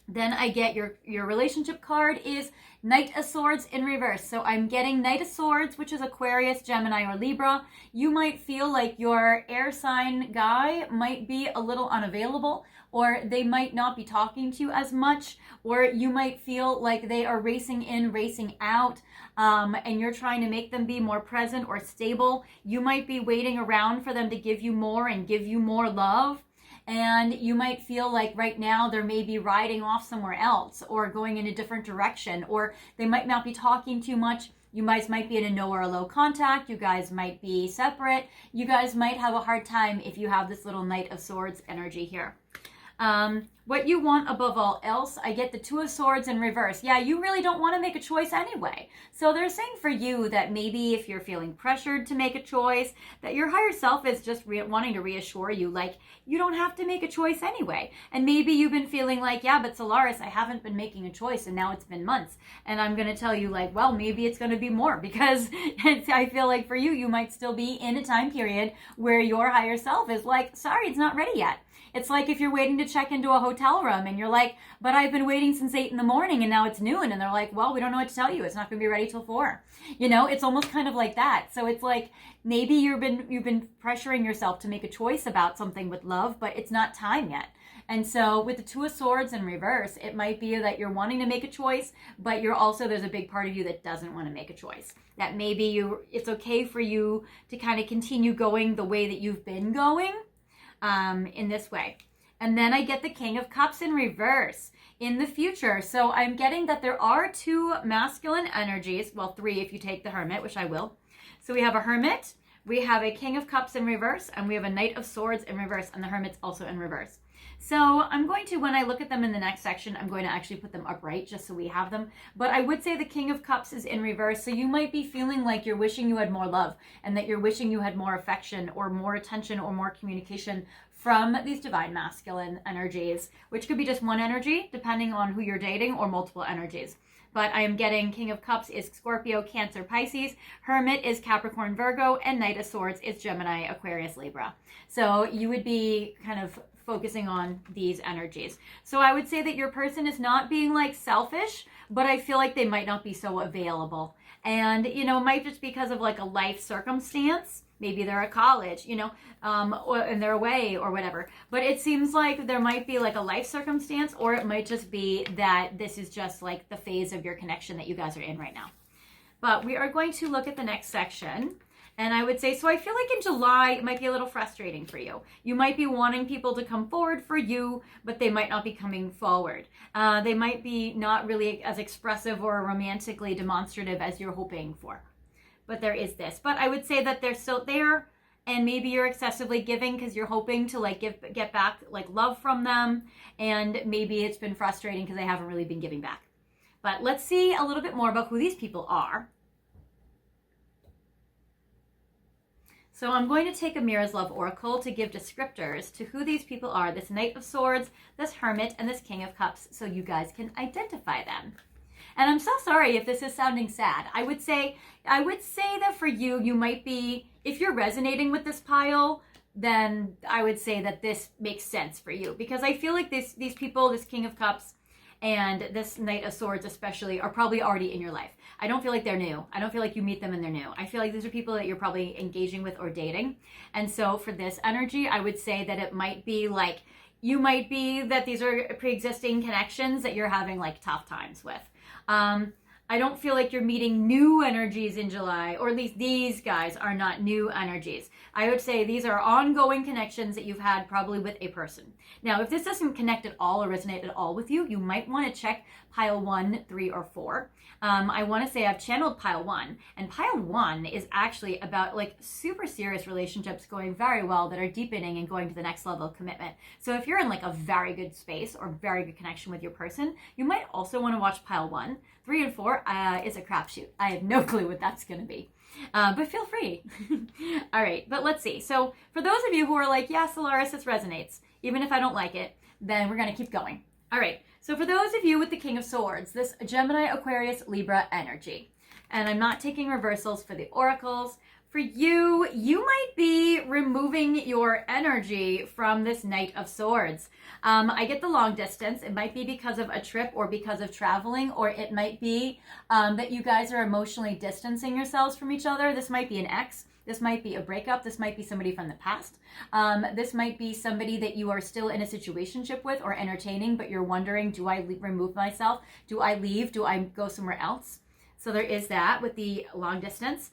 Then I get your relationship card is Knight of Swords in reverse. So I'm getting Knight of Swords, which is Aquarius, Gemini, or Libra. You might feel like your air sign guy might be a little unavailable, or they might not be talking to you as much, or you might feel like they are racing in, racing out, and you're trying to make them be more present or stable. You might be waiting around for them to give you more and give you more love. And you might feel like right now they're maybe riding off somewhere else or going in a different direction, or they might not be talking too much. You guys might be in a no or a low contact. You guys might be separate. You guys might have a hard time if you have this little Knight of Swords energy here. What you want above all else, I get the Two of Swords in reverse. Yeah, you really don't want to make a choice anyway. So they're saying for you that maybe if you're feeling pressured to make a choice, that your higher self is just wanting to reassure you, like, you don't have to make a choice anyway. And maybe you've been feeling like, yeah, but Solaris, I haven't been making a choice and now it's been months. And I'm going to tell you like, well, maybe it's going to be more, because I feel like for you, you might still be in a time period where your higher self is like, sorry, it's not ready yet. It's like if you're waiting to check into a hotel room and you're like, but I've been waiting since 8 a.m. and now it's noon. And they're like, well, we don't know what to tell you. It's not going to be ready till 4. You know, it's almost kind of like that. So it's like maybe you've been pressuring yourself to make a choice about something with love, but it's not time yet. And so with the Two of Swords in reverse, it might be that you're wanting to make a choice, but you're also, there's a big part of you that doesn't want to make a choice. That maybe it's okay for you to kind of continue going the way that you've been going. In this way. And then I get the King of Cups in reverse in the future. So I'm getting that there are 2 masculine energies. Well, 3 if you take the Hermit, which I will. So we have a Hermit, we have a King of Cups in reverse, and we have a Knight of Swords in reverse, and the Hermit's also in reverse. So I'm going to, when I look at them in the next section, I'm going to actually put them upright just so we have them. But I would say the King of Cups is in reverse. So you might be feeling like you're wishing you had more love, and that you're wishing you had more affection or more attention or more communication from these divine masculine energies, which could be just one energy depending on who you're dating, or multiple energies. But I am getting King of Cups is Scorpio, Cancer, Pisces. Hermit is Capricorn, Virgo. And Knight of Swords is Gemini, Aquarius, Libra. So you would be kind of focusing on these energies. So I would say that your person is not being like selfish, but I feel like they might not be so available. And, you know, it might just be because of like a life circumstance. Maybe they're at college, you know, and they're away or whatever. But it seems like there might be like a life circumstance, or it might just be that this is just like the phase of your connection that you guys are in right now. But we are going to look at the next section. And I would say, so I feel like in July, it might be a little frustrating for you. You might be wanting people to come forward for you, but they might not be coming forward. They might be not really as expressive or romantically demonstrative as you're hoping for. But there is this. But I would say that they're still there, and maybe you're excessively giving because you're hoping to like get back like love from them. And maybe it's been frustrating because they haven't really been giving back. But let's see a little bit more about who these people are. So I'm going to take a Mirror's Love Oracle to give descriptors to who these people are, this Knight of Swords, this Hermit, and this King of Cups, so you guys can identify them. And I'm so sorry if this is sounding sad. I would say that for you, you might be, if you're resonating with this pile, then I would say that this makes sense for you. Because I feel like these people, this King of Cups, and this Knight of Swords especially, are probably already in your life. I don't feel like they're new. I don't feel like you meet them and they're new. I feel like these are people that you're probably engaging with or dating. And so for this energy, I would say that it might be like, you might be that these are pre-existing connections that you're having like tough times with. I don't feel like you're meeting new energies in July, or at least these guys are not new energies. I would say these are ongoing connections that you've had probably with a person. Now, if this doesn't connect at all or resonate at all with you, you might want to check pile 1, 3, or 4. I want to say I've channeled pile 1, and pile 1 is actually about like super serious relationships going very well that are deepening and going to the next level of commitment. So if you're in like a very good space or very good connection with your person, you might also want to watch pile 1. 3 and 4 is a crapshoot. I have no clue what that's going to be. But feel free. All right, but let's see. So for those of you who are like, yeah, Solaris, this resonates, even if I don't like it, then we're going to keep going. All right, so for those of you with the King of Swords, this Gemini, Aquarius, Libra energy, and I'm not taking reversals for the oracles. For you, you might be removing your energy from this Knight of Swords. I get the long distance. It might be because of a trip or because of traveling, or it might be that you guys are emotionally distancing yourselves from each other. This might be an ex. This might be a breakup. This might be somebody from the past. This might be somebody that you are still in a situationship with or entertaining, but you're wondering, do I remove myself? Do I leave? Do I go somewhere else? So there is that with the long distance.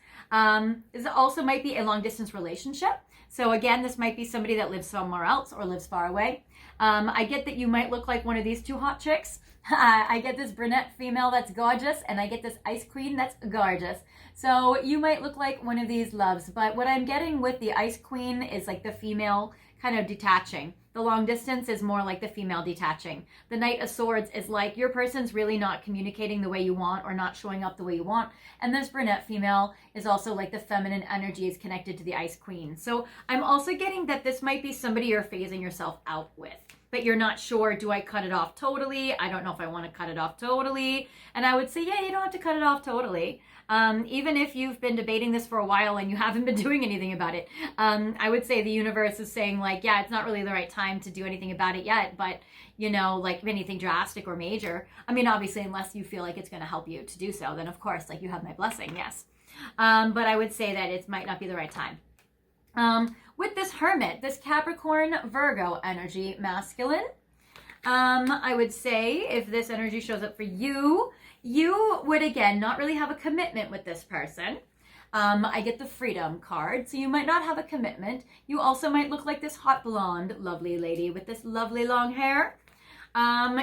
This also might be a long distance relationship. So again, this might be somebody that lives somewhere else or lives far away. I get that you might look like one of these two hot chicks. I get this brunette female that's gorgeous, and I get this ice queen that's gorgeous. So you might look like one of these loves, but what I'm getting with the ice queen is like the female kind of detaching. The long distance is more like the female detaching. The Knight of Swords is like your person's really not communicating the way you want or not showing up the way you want. And this brunette female is also like the feminine energy is connected to the Ice Queen. So I'm also getting that this might be somebody you're phasing yourself out with, but you're not sure, do I cut it off totally? I don't know if I want to cut it off totally. And I would say, yeah, you don't have to cut it off totally. Even if you've been debating this for a while and you haven't been doing anything about it, I would say the universe is saying like, yeah, it's not really the right time to do anything about it yet, but you know, like anything drastic or major. I mean, obviously, unless you feel like it's going to help you to do so, then of course, like you have my blessing, yes. But I would say that it might not be the right time. With this Hermit, this Capricorn, Virgo energy, masculine, I would say if this energy shows up for you, you would, again, not really have a commitment with this person. I get the Freedom card, so you might not have a commitment. You also might look like this hot blonde, lovely lady with this lovely long hair.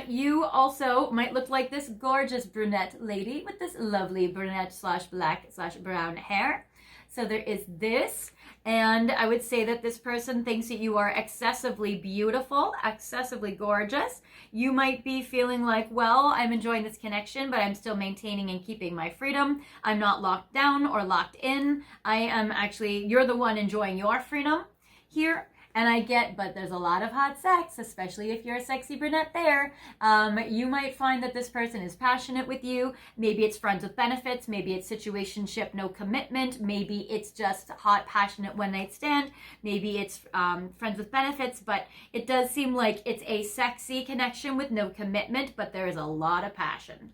You also might look like this gorgeous brunette lady with this lovely brunette / black / brown hair. So there is this, and I would say that this person thinks that you are excessively beautiful, excessively gorgeous. You might be feeling like, well, I'm enjoying this connection, but I'm still maintaining and keeping my freedom. I'm not locked down or locked in. I am actually, you're the one enjoying your freedom here. And I get, but there's a lot of hot sex, especially if you're a sexy brunette there. You might find that this person is passionate with you. Maybe it's friends with benefits. Maybe it's situationship, no commitment. Maybe it's just hot, passionate one-night stand. Maybe it's friends with benefits, but it does seem like it's a sexy connection with no commitment, but there is a lot of passion.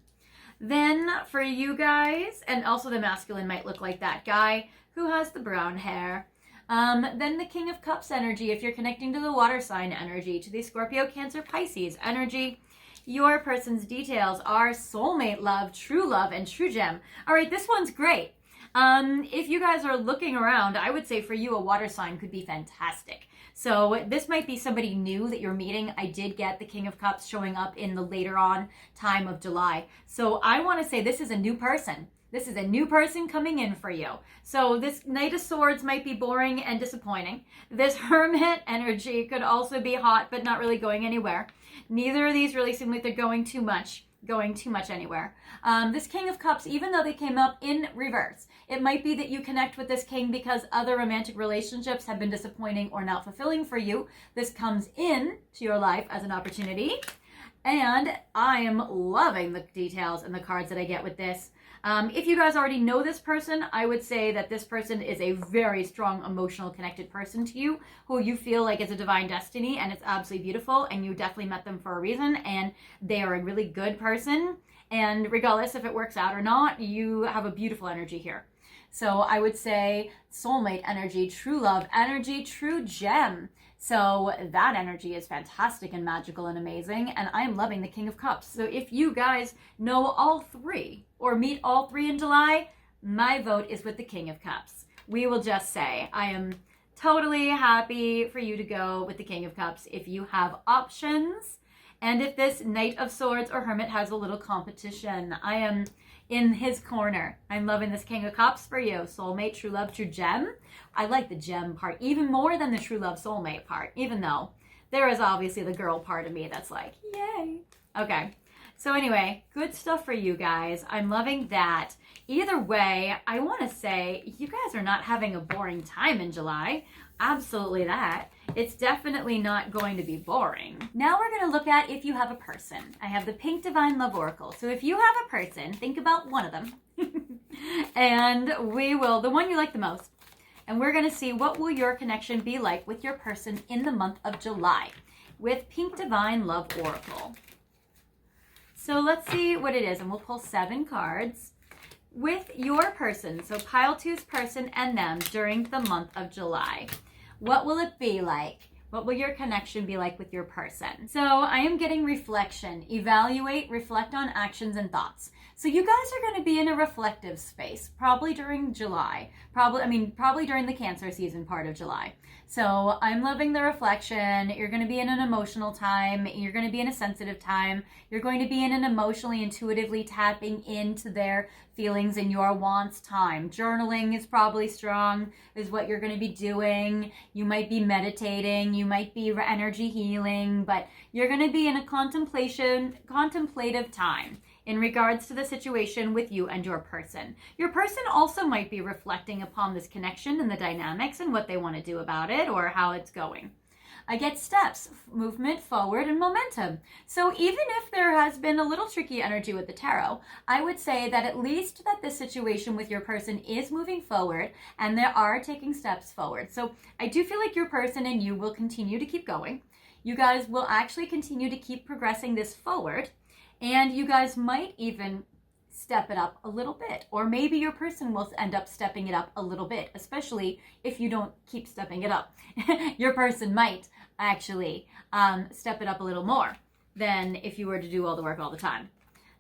Then for you guys, and also the masculine might look like that guy who has the brown hair. Then the King of Cups energy, if you're connecting to the water sign energy, to the Scorpio, Cancer, Pisces energy. Your person's details are soulmate love, true love, and true gem. All right, this one's great. If you guys are looking around, I would say for you, a water sign could be fantastic. So this might be somebody new that you're meeting. I did get the King of Cups showing up in the later on time of July. So I want to say this is a new person. This is a new person coming in for you. So this Knight of Swords might be boring and disappointing. This Hermit energy could also be hot, but not really going anywhere. Neither of these really seem like they're going too much anywhere. This King of Cups, even though they came up in reverse, it might be that you connect with this king because other romantic relationships have been disappointing or not fulfilling for you. This comes in to your life as an opportunity. And I am loving the details and the cards that I get with this. If you guys already know this person, I would say that this person is a very strong, emotional, connected person to you, who you feel like is a divine destiny, and it's absolutely beautiful, and you definitely met them for a reason, and they are a really good person, and regardless if it works out or not, you have a beautiful energy here. So I would say soulmate energy, true love energy, true gem. So that energy is fantastic and magical and amazing, and I'm loving the King of Cups. So if you guys know all three or meet all three in July, my vote is with the King of Cups. We will just say I am totally happy for you to go with the King of Cups if you have options. And if this Knight of Swords or Hermit has a little competition, I am in his corner. I'm loving this King of Cups for you. Soulmate, true love, true gem. I like the gem part even more than the true love soulmate part, even though there is obviously the girl part of me that's like, yay. Okay. So anyway, good stuff for you guys. I'm loving that. Either way, I want to say you guys are not having a boring time in July. Absolutely that. It's definitely not going to be boring. Now we're going to look at if you have a person. I have the Pink Divine Love Oracle. So if you have a person, think about one of them. And we will, the one you like the most. And we're going to see what will your connection be like with your person in the month of July with Pink Divine Love Oracle. So let's see what it is. And we'll pull 7 cards with your person. So pile 2's person and them during the month of July. What will it be like? What will your connection be like with your person? So I am getting reflection, evaluate, reflect on actions and thoughts. So you guys are going to be in a reflective space, probably during July, probably during the Cancer season part of July. So I'm loving the reflection. You're going to be in an emotional time. You're going to be in a sensitive time. You're going to be in an emotionally, intuitively tapping into their feelings and your wants time. Journaling is probably strong, is what you're going to be doing. You might be meditating. You might be energy healing, but you're going to be in a contemplative time in regards to the situation with you and your person. Your person also might be reflecting upon this connection and the dynamics and what they want to do about it or how it's going. I get steps, movement forward, and momentum. So even if there has been a little tricky energy with the tarot, I would say that at least that the situation with your person is moving forward and they are taking steps forward. So I do feel like your person and you will continue to keep going. You guys will actually continue to keep progressing this forward. And you guys might even step it up a little bit. Or maybe your person will end up stepping it up a little bit, especially if you don't keep stepping it up. Your person might actually step it up a little more than if you were to do all the work all the time.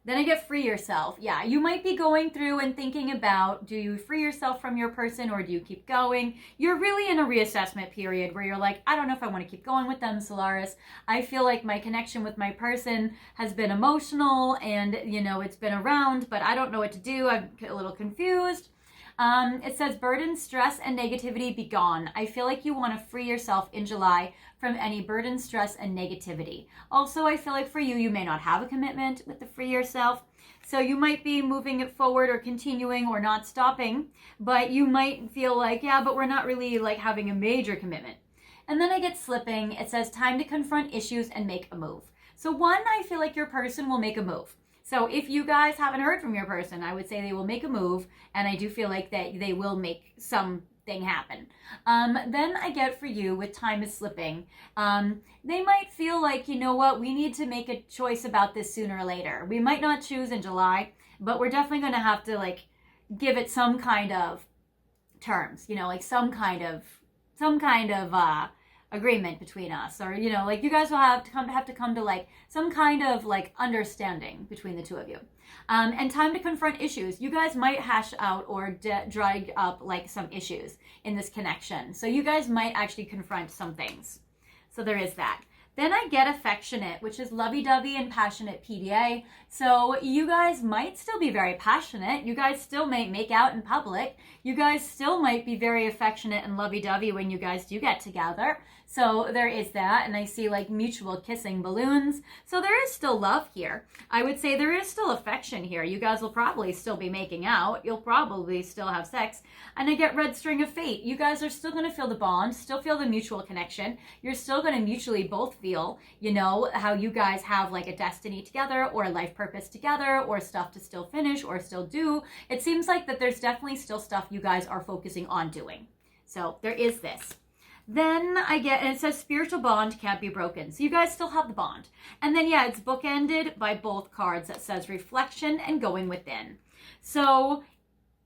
Then I get free yourself. Yeah, you might be going through and thinking about, do you free yourself from your person or do you keep going? You're really in a reassessment period where you're like, I don't know if I want to keep going with them, Solaris. I feel like my connection with my person has been emotional and, it's been around, but I don't know what to do. I'm a little confused. It says burden, stress, and negativity be gone. I feel like you want to free yourself in July from any burden, stress, and negativity. Also, I feel like for you, you may not have a commitment with the free yourself. So you might be moving it forward or continuing or not stopping, but you might feel like, yeah, but we're not really like having a major commitment. And then I get slipping. It says time to confront issues and make a move. So one, I feel like your person will make a move. So if you guys haven't heard from your person, I would say they will make a move, and I do feel like that they will make something happen. Then I get for you with time is slipping. They might feel like, you know what, we need to make a choice about this sooner or later. We might not choose in July, but we're definitely going to have to like give it some kind of terms, you know, like some kind of agreement between us, or you know, like you guys will have to come to like some kind of like understanding between the two of you. And time to confront issues. You guys might hash out or drag up like some issues in this connection, so you guys might actually confront some things. So there is that. Then I get affectionate, which is lovey-dovey and passionate PDA. So you guys might still be very passionate. You guys still might make out in public. You guys still might be very affectionate and lovey-dovey when you guys do get together. So there is that. And I see like mutual kissing balloons. So there is still love here. I would say there is still affection here. You guys will probably still be making out. You'll probably still have sex. And I get red string of fate. You guys are still going to feel the bond, still feel the mutual connection. You're still going to mutually both feel, you know, how you guys have like a destiny together or a life purpose together or stuff to still finish or still do. It seems like that there's definitely still stuff you guys are focusing on doing. So there is this. Then I get, and it says spiritual bond can't be broken. So you guys still have the bond. And then, yeah, it's bookended by both cards that says reflection and going within. So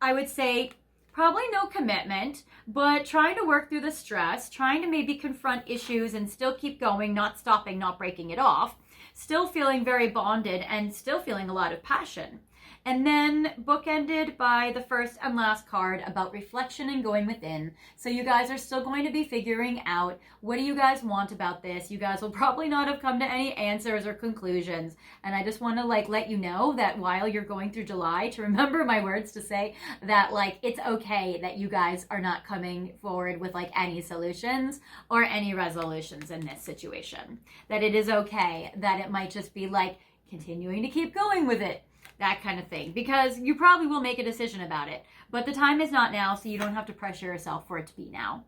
I would say probably no commitment, but trying to work through the stress, trying to maybe confront issues and still keep going, not stopping, not breaking it off, still feeling very bonded and still feeling a lot of passion. And then bookended by the first and last card about reflection and going within. So you guys are still going to be figuring out, what do you guys want about this? You guys will probably not have come to any answers or conclusions. And I just want to like let you know that while you're going through July, to remember my words to say that like it's okay that you guys are not coming forward with like any solutions or any resolutions in this situation. That it is okay, that it might just be like continuing to keep going with it. That kind of thing, because you probably will make a decision about it, but the time is not now, so you don't have to pressure yourself for it to be now.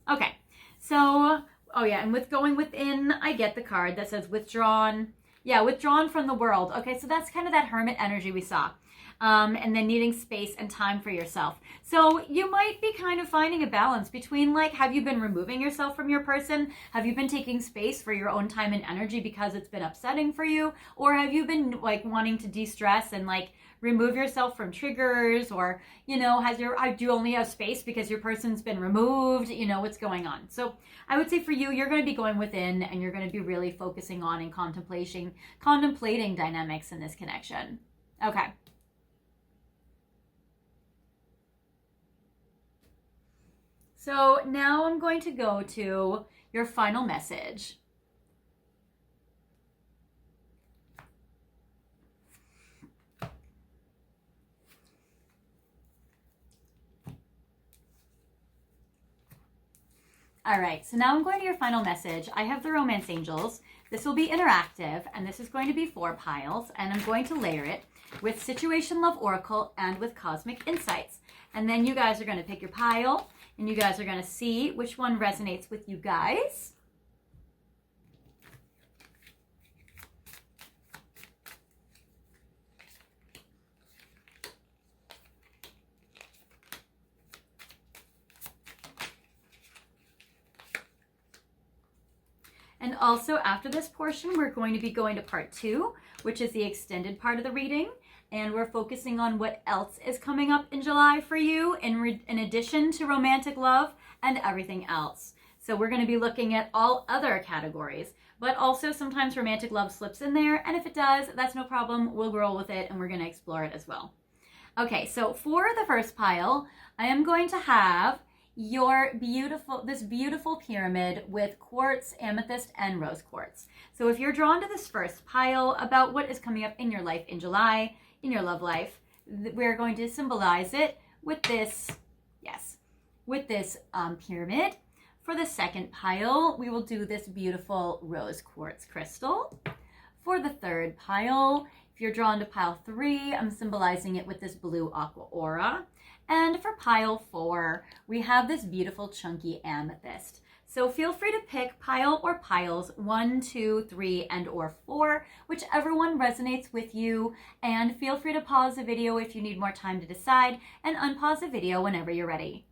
Okay, so, oh yeah, and with going within, I get the card that says withdrawn. Yeah, withdrawn from the world. Okay, so that's kind of that hermit energy we saw. And then needing space and time for yourself. So you might be kind of finding a balance between like, have you been removing yourself from your person? Have you been taking space for your own time and energy because it's been upsetting for you? Or have you been like wanting to de-stress and like remove yourself from triggers? Or, you know, do you only have space because your person's been removed? You know, what's going on? So I would say for you, you're going to be going within and you're going to be really focusing on and contemplating dynamics in this connection. Okay. So now I'm going to go to your final message. All right, so now I'm going to your final message. I have the Romance Angels. This will be interactive, and this is going to be 4 piles, and I'm going to layer it with Situation Love Oracle and with Cosmic Insights. And then you guys are going to pick your pile, and you guys are going to see which one resonates with you guys. And also after this portion, we're going to be going to part 2, which is the extended part of the reading. And we're focusing on what else is coming up in July for you in addition to romantic love and everything else. So we're going to be looking at all other categories, but also sometimes romantic love slips in there. And if it does, that's no problem. We'll roll with it and we're going to explore it as well. Okay, so for the first pile, I am going to have this beautiful pyramid with quartz, amethyst, and rose quartz. So if you're drawn to this first pile about what is coming up in your life in July, in your love life, we're going to symbolize it with this, pyramid. For the second pile, we will do this beautiful rose quartz crystal. For the third pile, if you're drawn to pile 3, I'm symbolizing it with this blue aqua aura. And for pile 4, we have this beautiful chunky amethyst. So feel free to pick pile or piles 1, 2, 3, and or 4, whichever one resonates with you. And feel free to pause the video if you need more time to decide, and unpause the video whenever you're ready.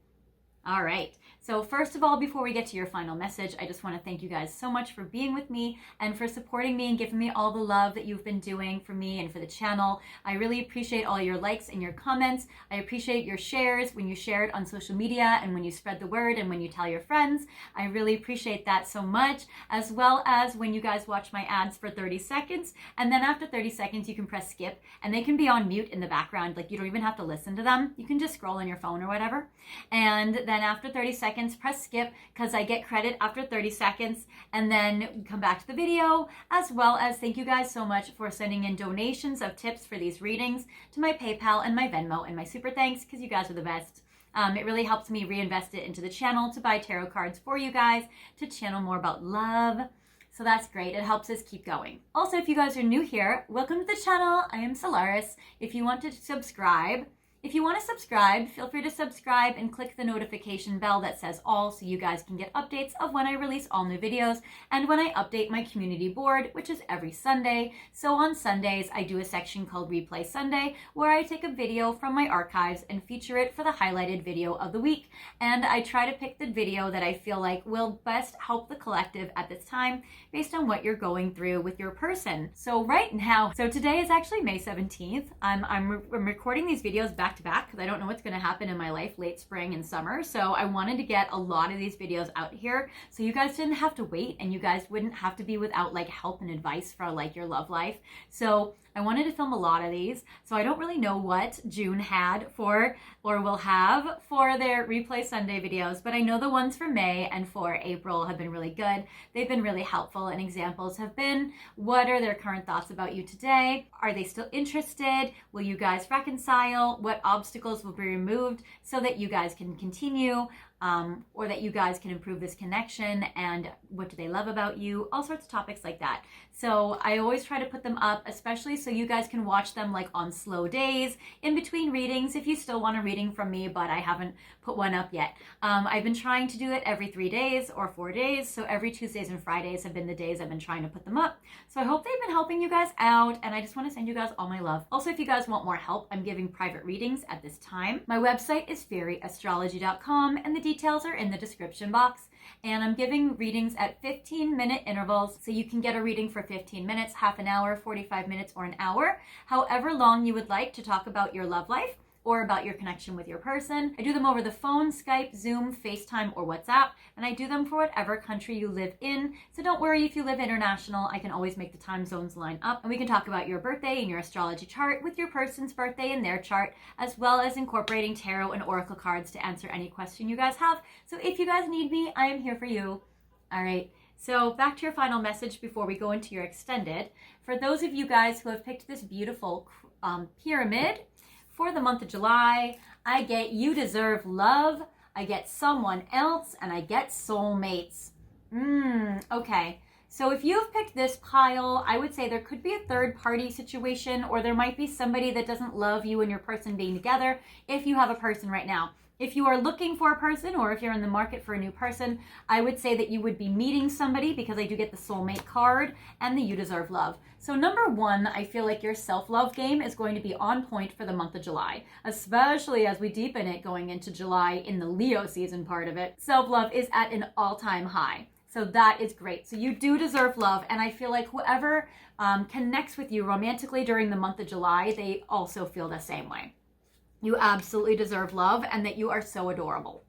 All right. So first of all, before we get to your final message, I just want to thank you guys so much for being with me and for supporting me and giving me all the love that you've been doing for me and for the channel. I really appreciate all your likes and your comments. I appreciate your shares when you share it on social media and when you spread the word and when you tell your friends. I really appreciate that so much, as well as when you guys watch my ads for 30 seconds. And then after 30 seconds, you can press skip and they can be on mute in the background. Like you don't even have to listen to them. You can just scroll on your phone or whatever. And then after 30 seconds, press skip because I get credit after 30 seconds, and then come back to the video, as well as thank you guys so much for sending in donations of tips for these readings to my PayPal and my Venmo and my super thanks, because you guys are the best. It really helps me reinvest it into the channel to buy tarot cards for you guys to channel more about love. So that's great. It helps us keep going. Also, if you guys are new here, welcome to the channel. I am Solaris. If you want to subscribe, feel free to subscribe and click the notification bell that says all so you guys can get updates of when I release all new videos and when I update my community board, which is every Sunday. So on Sundays, I do a section called Replay Sunday where I take a video from my archives and feature it for the highlighted video of the week. And I try to pick the video that I feel like will best help the collective at this time based on what you're going through with your person. So today is actually May 17th. I'm recording these videos back to back because I don't know what's going to happen in my life late spring and summer. So I wanted to get a lot of these videos out here so you guys didn't have to wait and you guys wouldn't have to be without like help and advice for like your love life. So I wanted to film a lot of these. So I don't really know what June had for or will have for their Replay Sunday videos, but I know the ones for May and for April have been really good. They've been really helpful, and examples have been, what are their current thoughts about you today? Are they still interested? Will you guys reconcile? What obstacles will be removed so that you guys can continue? Or that you guys can improve this connection, and what do they love about you? All sorts of topics like that. So I always try to put them up, especially so you guys can watch them like on slow days, in between readings, if you still want a reading from me, but I haven't put one up yet. I've been trying to do it every 3 days or 4 days. So every Tuesdays and Fridays have been the days I've been trying to put them up. So I hope they've been helping you guys out, and I just want to send you guys all my love. Also, if you guys want more help, I'm giving private readings at this time. My website is fairyastrology.com, and the details are in the description box. And I'm giving readings at 15-minute intervals, so you can get a reading for 15 minutes, half an hour, 45 minutes, or an hour, however long you would like to talk about your love life or about your connection with your person. I do them over the phone, Skype, Zoom, FaceTime, or WhatsApp, and I do them for whatever country you live in. So don't worry if you live international, I can always make the time zones line up, and we can talk about your birthday and your astrology chart with your person's birthday and their chart, as well as incorporating tarot and oracle cards to answer any question you guys have. So if you guys need me, I am here for you. All right. So back to your final message before we go into your extended. For those of you guys who have picked this beautiful pyramid, for the month of July, I get you deserve love, I get someone else, and I get soulmates. Okay. So if you've picked this pile, I would say there could be a third party situation, or there might be somebody that doesn't love you and your person being together if you have a person right now. If you are looking for a person, or if you're in the market for a new person, I would say that you would be meeting somebody, because I do get the soulmate card and the you deserve love. So number one, I feel like your self-love game is going to be on point for the month of July, especially as we deepen it going into July in the Leo season part of it. Self-love is at an all-time high. So that is great. So you do deserve love. And I feel like whoever connects with you romantically during the month of July, they also feel the same way. You absolutely deserve love, and that you are so adorable.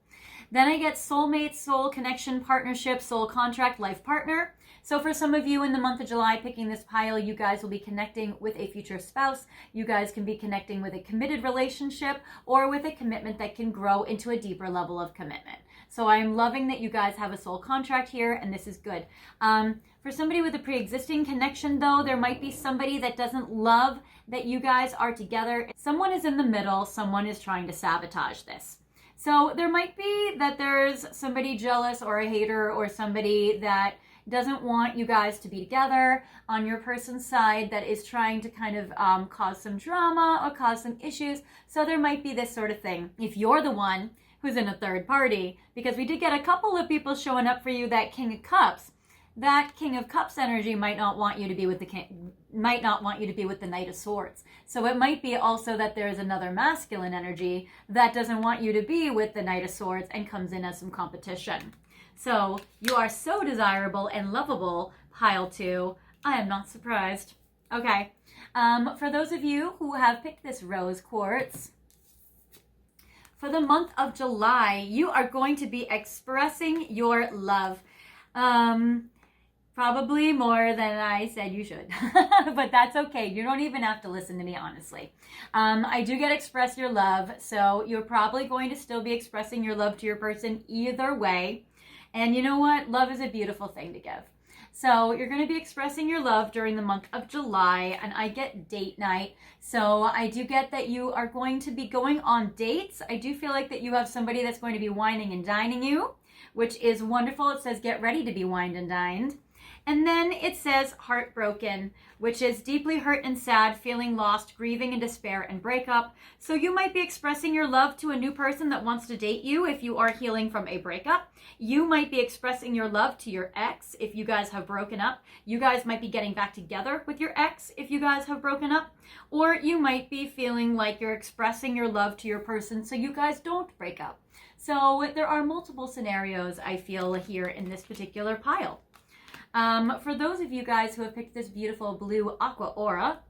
Then I get soulmate, soul connection, partnership, soul contract, life partner. So for some of you in the month of July picking this pile, you guys will be connecting with a future spouse. You guys can be connecting with a committed relationship, or with a commitment that can grow into a deeper level of commitment. So I am loving that you guys have a soul contract here, and this is good. For somebody with a pre-existing connection, though, there might be somebody that doesn't love that you guys are together. Someone is in the middle. Someone is trying to sabotage this. So there might be that there's somebody jealous or a hater, or somebody that doesn't want you guys to be together on your person's side, that is trying to kind of cause some drama or cause some issues. So there might be this sort of thing. If you're the one who's in a third party, because we did get a couple of people showing up for you, that King of Cups. That King of Cups energy might not want you to be with the king, might not want you to be with the Knight of Swords. So it might be also that there's another masculine energy that doesn't want you to be with the Knight of Swords and comes in as some competition. So you are so desirable and lovable, pile 2. I am not surprised. Okay. For those of you who have picked this rose quartz, for the month of July, you are going to be expressing your love. Probably more than I said you should, but that's okay. You don't even have to listen to me, honestly. I do get express your love, so you're probably going to still be expressing your love to your person either way. And you know what? Love is a beautiful thing to give. So you're going to be expressing your love during the month of July, and I get date night. So I do get that you are going to be going on dates. I do feel like that you have somebody that's going to be wining and dining you, which is wonderful. It says get ready to be wined and dined. And then it says heartbroken, which is deeply hurt and sad, feeling lost, grieving and despair and breakup. So you might be expressing your love to a new person that wants to date you if you are healing from a breakup. You might be expressing your love to your ex if you guys have broken up. You guys might be getting back together with your ex if you guys have broken up. Or you might be feeling like you're expressing your love to your person so you guys don't break up. So there are multiple scenarios I feel here in this particular pile. For those of you guys who have picked this beautiful blue aqua aura,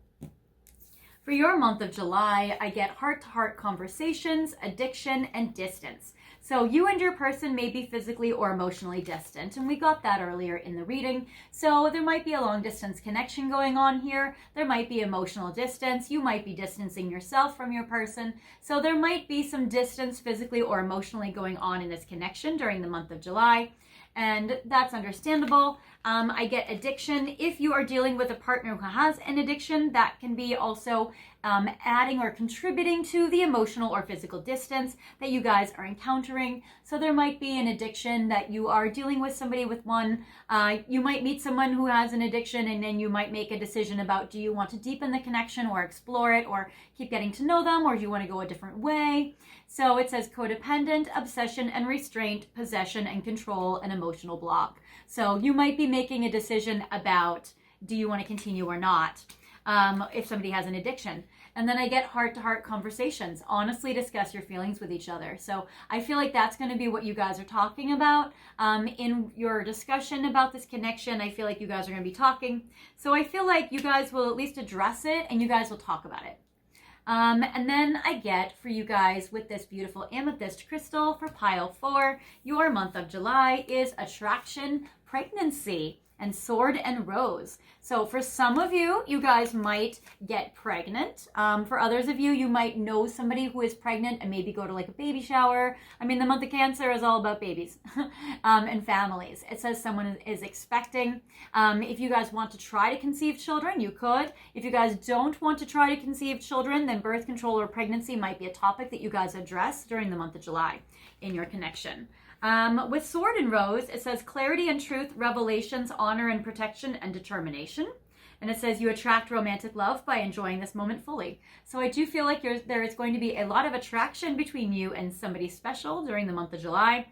for your month of July, I get heart-to-heart conversations, addiction, and distance. So you and your person may be physically or emotionally distant, and we got that earlier in the reading. So there might be a long-distance connection going on here. There might be emotional distance. You might be distancing yourself from your person. So there might be some distance physically or emotionally going on in this connection during the month of July. And that's understandable. I get addiction. If you are dealing with a partner who has an addiction, that can be also adding or contributing to the emotional or physical distance that you guys are encountering. So there might be an addiction that you are dealing with somebody with one. You might meet someone who has an addiction, and then you might make a decision about, do you want to deepen the connection or explore it or keep getting to know them, or do you want to go a different way? So it says codependent, obsession and restraint, possession and control, and emotional block. So you might be making a decision about, do you want to continue or not, if somebody has an addiction. And then I get heart-to-heart conversations. Honestly discuss your feelings with each other. So I feel like that's going to be what you guys are talking about in your discussion about this connection. I feel like you guys are going to be talking. So I feel like you guys will at least address it and you guys will talk about it. And then I get for you guys with this beautiful amethyst crystal for pile 4, your month of July is attraction, pregnancy, and sword and rose. So for some of you, you guys might get pregnant. For others of you, you might know somebody who is pregnant and maybe go to like a baby shower. I mean, the month of Cancer is all about babies and families. It says someone is expecting. If you guys want to try to conceive children, you could. If you guys don't want to try to conceive children, then birth control or pregnancy might be a topic that you guys address during the month of July in your connection. With sword and rose, it says clarity and truth, revelations, honor and protection, and determination. And it says you attract romantic love by enjoying this moment fully. So I do feel like there is going to be a lot of attraction between you and somebody special during the month of July.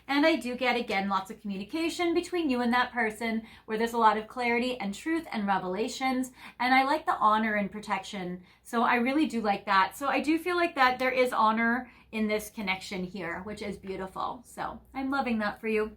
And I do get, again, lots of communication between you and that person where there's a lot of clarity and truth and revelations. And I like the honor and protection. So I really do like that. So I do feel like that there is honor in this connection here, which is beautiful. So I'm loving that for you.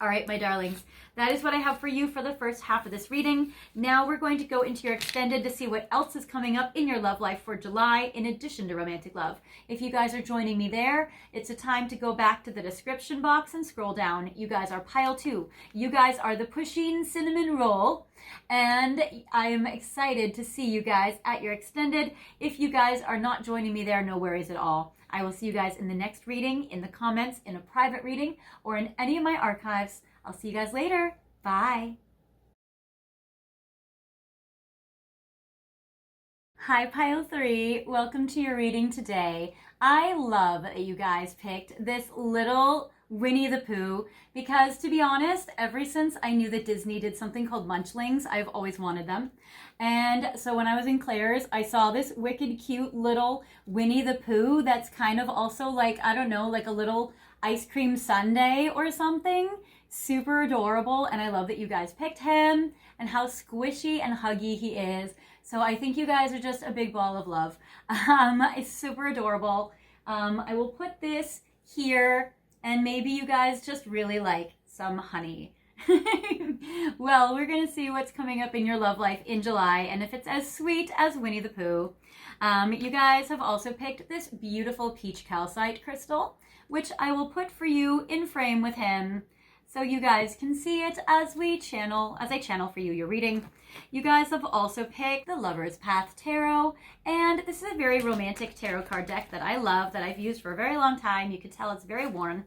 All right, my darlings, that is what I have for you for the first half of this reading. Now we're going to go into your extended to see what else is coming up in your love life for July in addition to romantic love. If you guys are joining me there, it's a time to go back to the description box and scroll down. You guys are pile 2. You guys are the Pusheen cinnamon roll. And I am excited to see you guys at your extended. If you guys are not joining me there, no worries at all. I will see you guys in the next reading, in the comments, in a private reading, or in any of my archives. I'll see you guys later. Bye. Hi, pile 3. Welcome to your reading today. I love that you guys picked this little Winnie the Pooh because, to be honest, ever since I knew that Disney did something called Munchlings, I've always wanted them. And so when I was in Claire's, I saw this wicked cute little Winnie the Pooh that's kind of also like, I don't know, like a little ice cream sundae or something. super adorable, and I love that you guys picked him and how squishy and huggy he is. So I think you guys are just a big ball of love. It's super adorable. I will put this here, and maybe you guys just really like some honey. Well, we're gonna see what's coming up in your love life in July, and if it's as sweet as Winnie the Pooh. You guys have also picked this beautiful peach calcite crystal, which I will put for you in frame with him, so you guys can see it as I channel for you your reading. You guys have also picked the Lover's Path Tarot, and this is a very romantic tarot card deck that I love, that I've used for a very long time. You can tell it's very worn.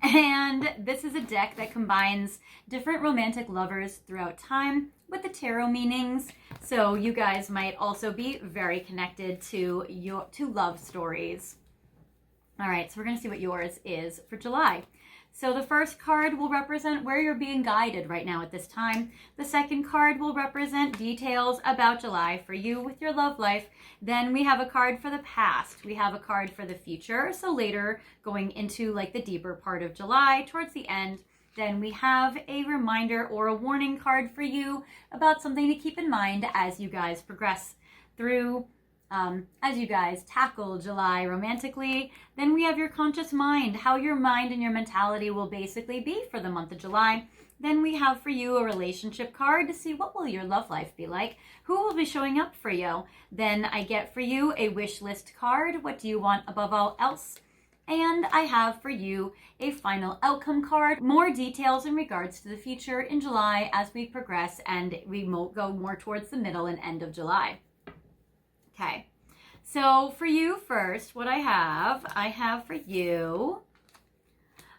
And this is a deck that combines different romantic lovers throughout time with the tarot meanings. So you guys might also be very connected to love stories. All right, so we're going to see what yours is for July. So the first card will represent where you're being guided right now at this time. The second card will represent details about July for you with your love life. Then we have a card for the past. We have a card for the future. So later, going into like the deeper part of July, towards the end, then we have a reminder or a warning card for you about something to keep in mind as you guys progress through as you guys tackle July romantically. Then we have your conscious mind, how your mind and your mentality will basically be for the month of July. Then we have for you a relationship card to see what will your love life be like, who will be showing up for you. Then I get for you a wish list card, what do you want above all else? And I have for you a final outcome card, more details in regards to the future in July as we progress and we go more towards the middle and end of July. Okay, so for you first, what I have for you,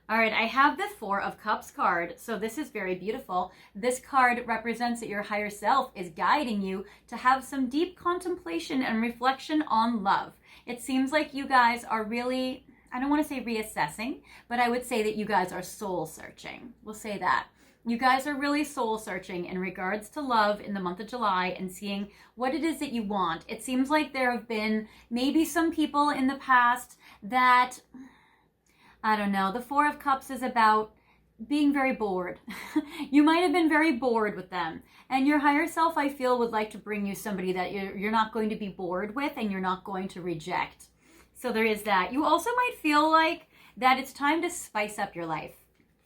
all right, I have the Four of Cups card. So this is very beautiful. This card represents that your higher self is guiding you to have some deep contemplation and reflection on love. It seems like you guys are really, I don't want to say reassessing, but I would say that you guys are soul searching. We'll say that. You guys are really soul searching in regards to love in the month of July and seeing what it is that you want. It seems like there have been maybe some people in the past that, I don't know, the Four of Cups is about being very bored. You might have been very bored with them. And your higher self, I feel, would like to bring you somebody that you're not going to be bored with and you're not going to reject. So there is that. You also might feel like that it's time to spice up your life.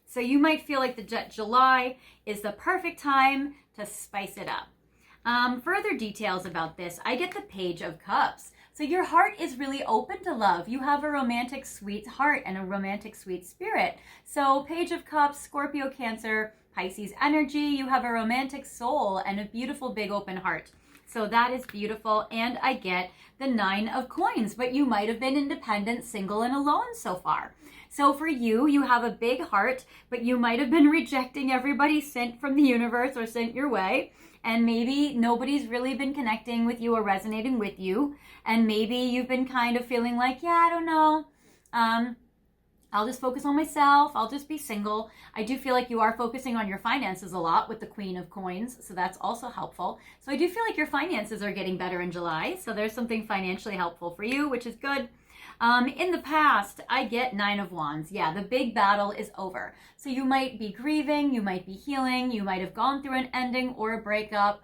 So you might feel like the July is the perfect time to spice it up. Further details about this, I get the Page of Cups. So your heart is really open to love. You have a romantic, sweet heart and a romantic, sweet spirit. So Page of Cups, Scorpio, Cancer, Pisces energy, you have a romantic soul and a beautiful, big, open heart. So that is beautiful. And I get the Nine of Coins, but you might have been independent, single, and alone so far. So for you, you have a big heart, but you might have been rejecting everybody sent from the universe or sent your way. And maybe nobody's really been connecting with you or resonating with you. And maybe you've been kind of feeling like, yeah, I don't know. I'll just focus on myself. I'll just be single. I do feel like you are focusing on your finances a lot with the Queen of Coins. So that's also helpful. So I do feel like your finances are getting better in July. So there's something financially helpful for you, which is good. In the past, I get Nine of Wands. Yeah, the big battle is over. So you might be grieving, you might be healing, you might have gone through an ending or a breakup.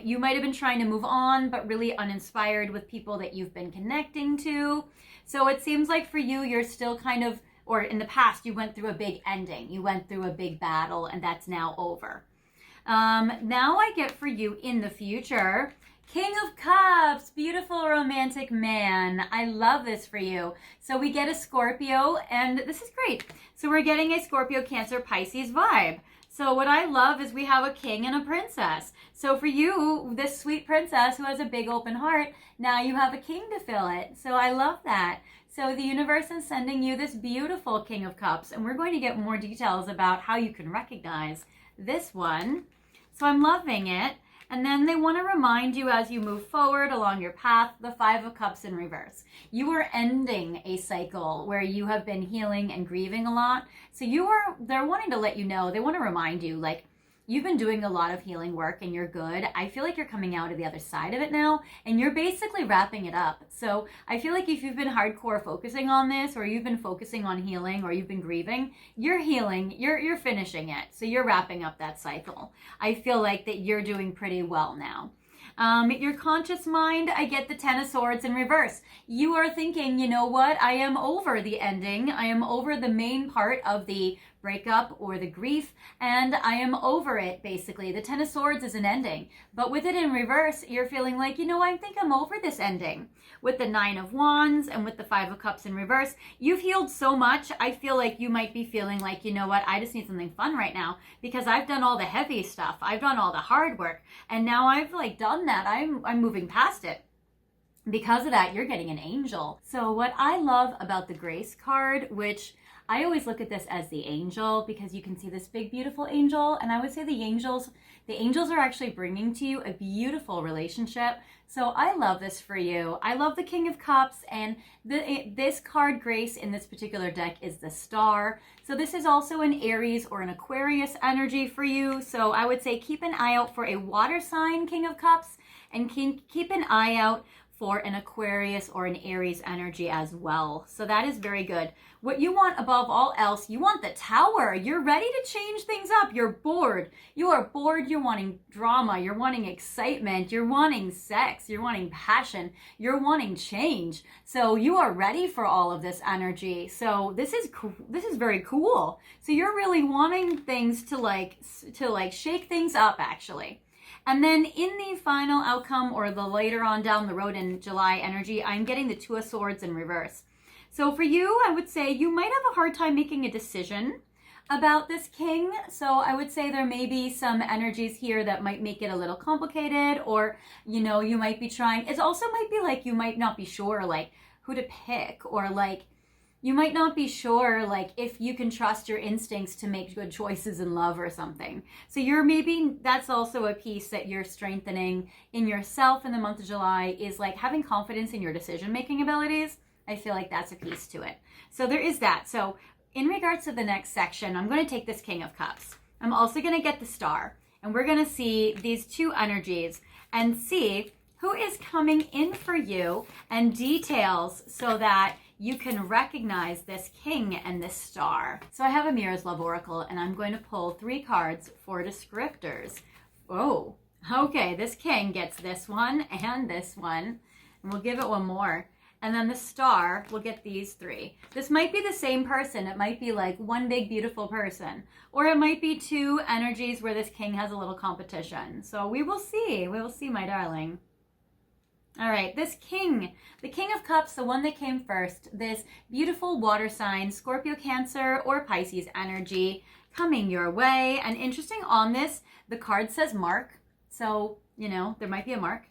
You might have been trying to move on, but really uninspired with people that you've been connecting to. So it seems like for you, you're still kind of, or in the past, you went through a big ending. You went through a big battle, and that's now over. Now I get for you in the future, King of Cups, beautiful romantic man. I love this for you. So we get a Scorpio, and this is great. So we're getting a Scorpio, Cancer, Pisces vibe. So what I love is we have a king and a princess. So for you, this sweet princess who has a big open heart, now you have a king to fill it. So I love that. So the universe is sending you this beautiful King of Cups, and we're going to get more details about how you can recognize this one. So I'm loving it. And then they want to remind you as you move forward along your path, the Five of Cups in reverse. You are ending a cycle where you have been healing and grieving a lot. So they're wanting to let you know, they want to remind you, like, you've been doing a lot of healing work and you're good. I feel like you're coming out of the other side of it now and you're basically wrapping it up. So I feel like if you've been hardcore focusing on this, or you've been focusing on healing, or you've been grieving, you're healing, you're finishing it. So you're wrapping up that cycle. I feel like that you're doing pretty well now. Your conscious mind, I get the Ten of Swords in reverse. You are thinking, you know what? I am over the ending. I am over the main part of the breakup or the grief, and I am over it, basically. The Ten of Swords is an ending. But with it in reverse, you're feeling like, you know, I think I'm over this ending. With the Nine of Wands and with the Five of Cups in reverse, you've healed so much. I feel like you might be feeling like, you know what, I just need something fun right now because I've done all the heavy stuff. I've done all the hard work. And now I've done that. I'm moving past it. Because of that, you're getting an angel. So what I love about the Grace card, which I always look at this as the angel, because you can see this big, beautiful angel. And I would say the angels are actually bringing to you a beautiful relationship. So I love this for you. I love the King of Cups, and this card, Grace, in this particular deck is the Star. So this is also an Aries or an Aquarius energy for you. So I would say keep an eye out for a water sign, King of Cups, and keep an eye out for an Aquarius or an Aries energy as well. So that is very good. What you want above all else, you want the Tower. You're ready to change things up. You're bored. You are bored. You're wanting drama. You're wanting excitement. You're wanting sex. You're wanting passion. You're wanting change. So you are ready for all of this energy. So this is very cool. So you're really wanting things to shake things up, actually. And then in the final outcome, or the later on down the road in July energy, I'm getting the Two of Swords in reverse. So for you, I would say you might have a hard time making a decision about this king. So I would say there may be some energies here that might make it a little complicated, or, you know, you might be trying. It also might be like you might not be sure like who to pick, or like you might not be sure like if you can trust your instincts to make good choices in love or something. So that's also a piece that you're strengthening in yourself in the month of July, is like having confidence in your decision-making abilities. I feel like that's a piece to it. So there is that. So in regards to the next section, I'm going to take this King of Cups. I'm also going to get the Star, and we're going to see these two energies and see who is coming in for you and details so that you can recognize this king and this star. So I have a Mirror's Love Oracle, and I'm going to pull 3 cards for descriptors. Oh, okay, this king gets this one and this one, and we'll give it one more. And then the star will get these 3. This might be the same person. It might be like one big, beautiful person. Or it might be 2 energies where this king has a little competition. So we will see. We will see, my darling. All right, this king, the King of Cups, the one that came first, this beautiful water sign, Scorpio, Cancer, or Pisces energy coming your way. And interesting on this, the card says mark. So, you know, there might be a mark.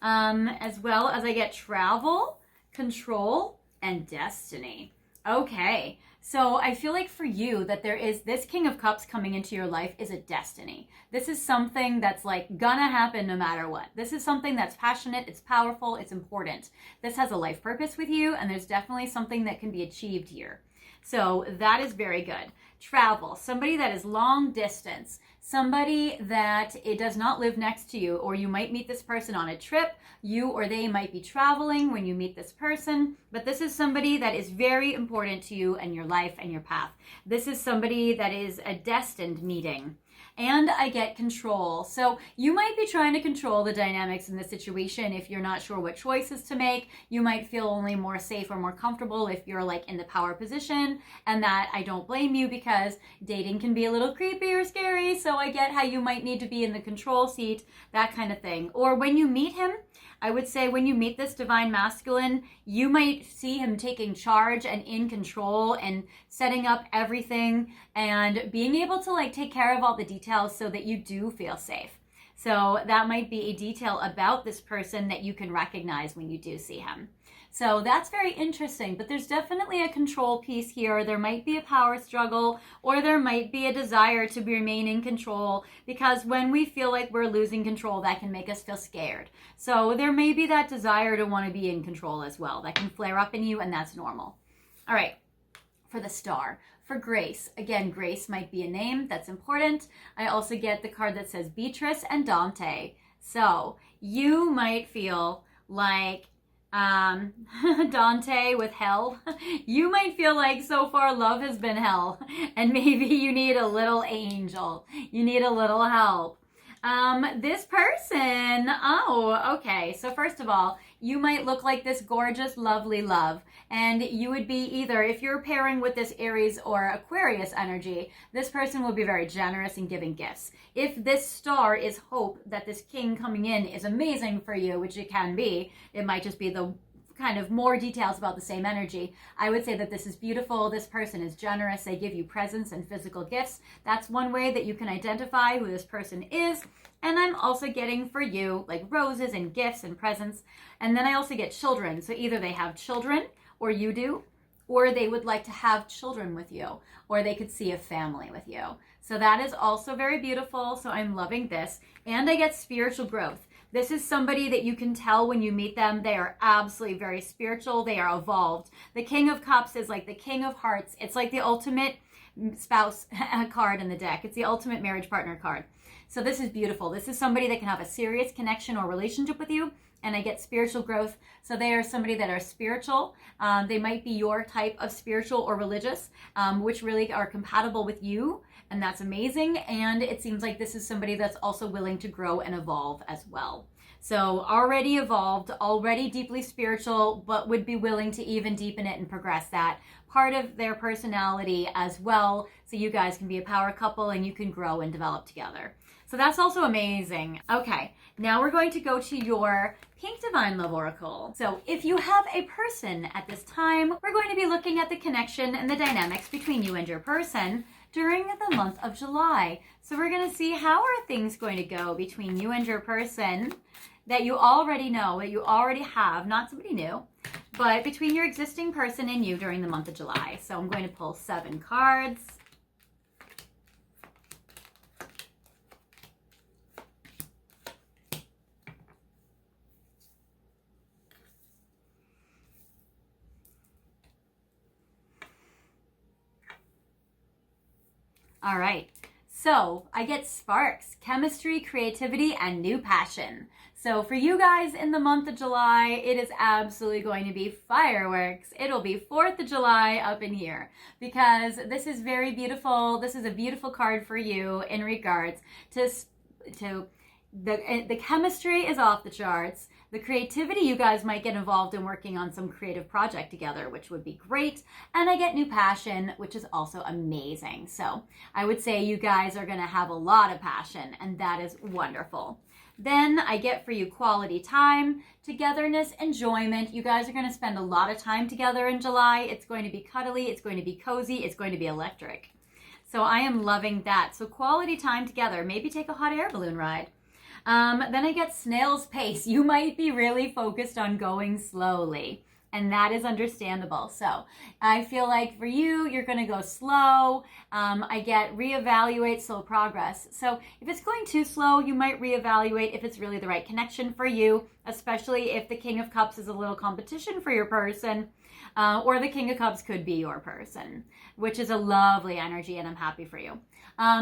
As well as I get travel, control, and destiny. Okay, so I feel like for you that there is this King of Cups coming into your life is a destiny. This is something that's like gonna happen no matter what. This is something that's passionate, it's powerful, it's important. This has a life purpose with you, and there's definitely something that can be achieved here. So that is very good. Travel, somebody that is long distance, somebody that it does not live next to you, or you might meet this person on a trip, you or they might be traveling when you meet this person, but this is somebody that is very important to you and your life and your path. This is somebody that is a destined meeting. And I get control. So you might be trying to control the dynamics in the situation if you're not sure what choices to make. You might feel only more safe or more comfortable if you're like in the power position, and that I don't blame you, because dating can be a little creepy or scary. So I get how you might need to be in the control seat, that kind of thing. Or when you meet him, I would say when you meet this divine masculine, you might see him taking charge and in control and setting up everything and being able to like take care of all the details so that you do feel safe. So that might be a detail about this person that you can recognize when you do see him. So that's very interesting, but there's definitely a control piece here. There might be a power struggle, or there might be a desire to remain in control, because when we feel like we're losing control, that can make us feel scared. So there may be that desire to want to be in control as well. That can flare up in you, and that's normal. All right. for the star. For Grace, again, Grace might be a name that's important. I also get the card that says Beatrice and Dante. So you might feel like Dante with hell. You might feel like so far love has been hell, and maybe you need a little angel. You need a little help. This person, oh, okay. So first of all, you might look like this gorgeous, lovely love. And you would be either, if you're pairing with this Aries or Aquarius energy, this person will be very generous in giving gifts. If this star is hope that this king coming in is amazing for you, which it can be, it might just be the kind of more details about the same energy. I would say that this is beautiful. This person is generous. They give you presents and physical gifts. That's one way that you can identify who this person is. And I'm also getting for you like roses and gifts and presents. And then I also get children. So either they have children or you do, or they would like to have children with you, or they could see a family with you. So that is also very beautiful. So I'm loving this. And I get spiritual growth. This is somebody that you can tell when you meet them. They are absolutely very spiritual. They are evolved. The King of Cups is like the King of Hearts. It's like the ultimate spouse card in the deck. It's the ultimate marriage partner card. So this is beautiful. This is somebody that can have a serious connection or relationship with you. And I get spiritual growth. So they are somebody that are spiritual. They might be your type of spiritual or religious, which really are compatible with you. And that's amazing. And it seems like this is somebody that's also willing to grow and evolve as well. So already evolved, already deeply spiritual, but would be willing to even deepen it and progress that part of their personality as well. So you guys can be a power couple and you can grow and develop together. So that's also amazing. Okay, now we're going to go to your Pink Divine Love Oracle. So if you have a person at this time, we're going to be looking at the connection and the dynamics between you and your person during the month of July. So we're going to see how are things going to go between you and your person that you already know, that you already have, not somebody new, but between your existing person and you during the month of July. So I'm going to pull 7 cards. All right, so I get sparks, chemistry, creativity, and new passion. So for you guys in the month of July, it is absolutely going to be fireworks. It'll be 4th of July up in here because this is very beautiful. This is a beautiful card for you in regards to the chemistry is off the charts. The creativity, you guys might get involved in working on some creative project together, which would be great. And I get new passion, which is also amazing. So I would say you guys are going to have a lot of passion, and that is wonderful. Then I get for you quality time, togetherness, enjoyment. You guys are going to spend a lot of time together in July. It's going to be cuddly. It's going to be cozy. It's going to be electric. So I am loving that. So quality time together. Maybe take a hot air balloon ride. Then I get snail's pace. You might be really focused on going slowly, and that is understandable. So I feel like for you, you're going to go slow. I get reevaluate, slow progress. So if it's going too slow, you might reevaluate if it's really the right connection for you, especially if the King of Cups is a little competition for your person, or the King of Cups could be your person, which is a lovely energy, and I'm happy for you.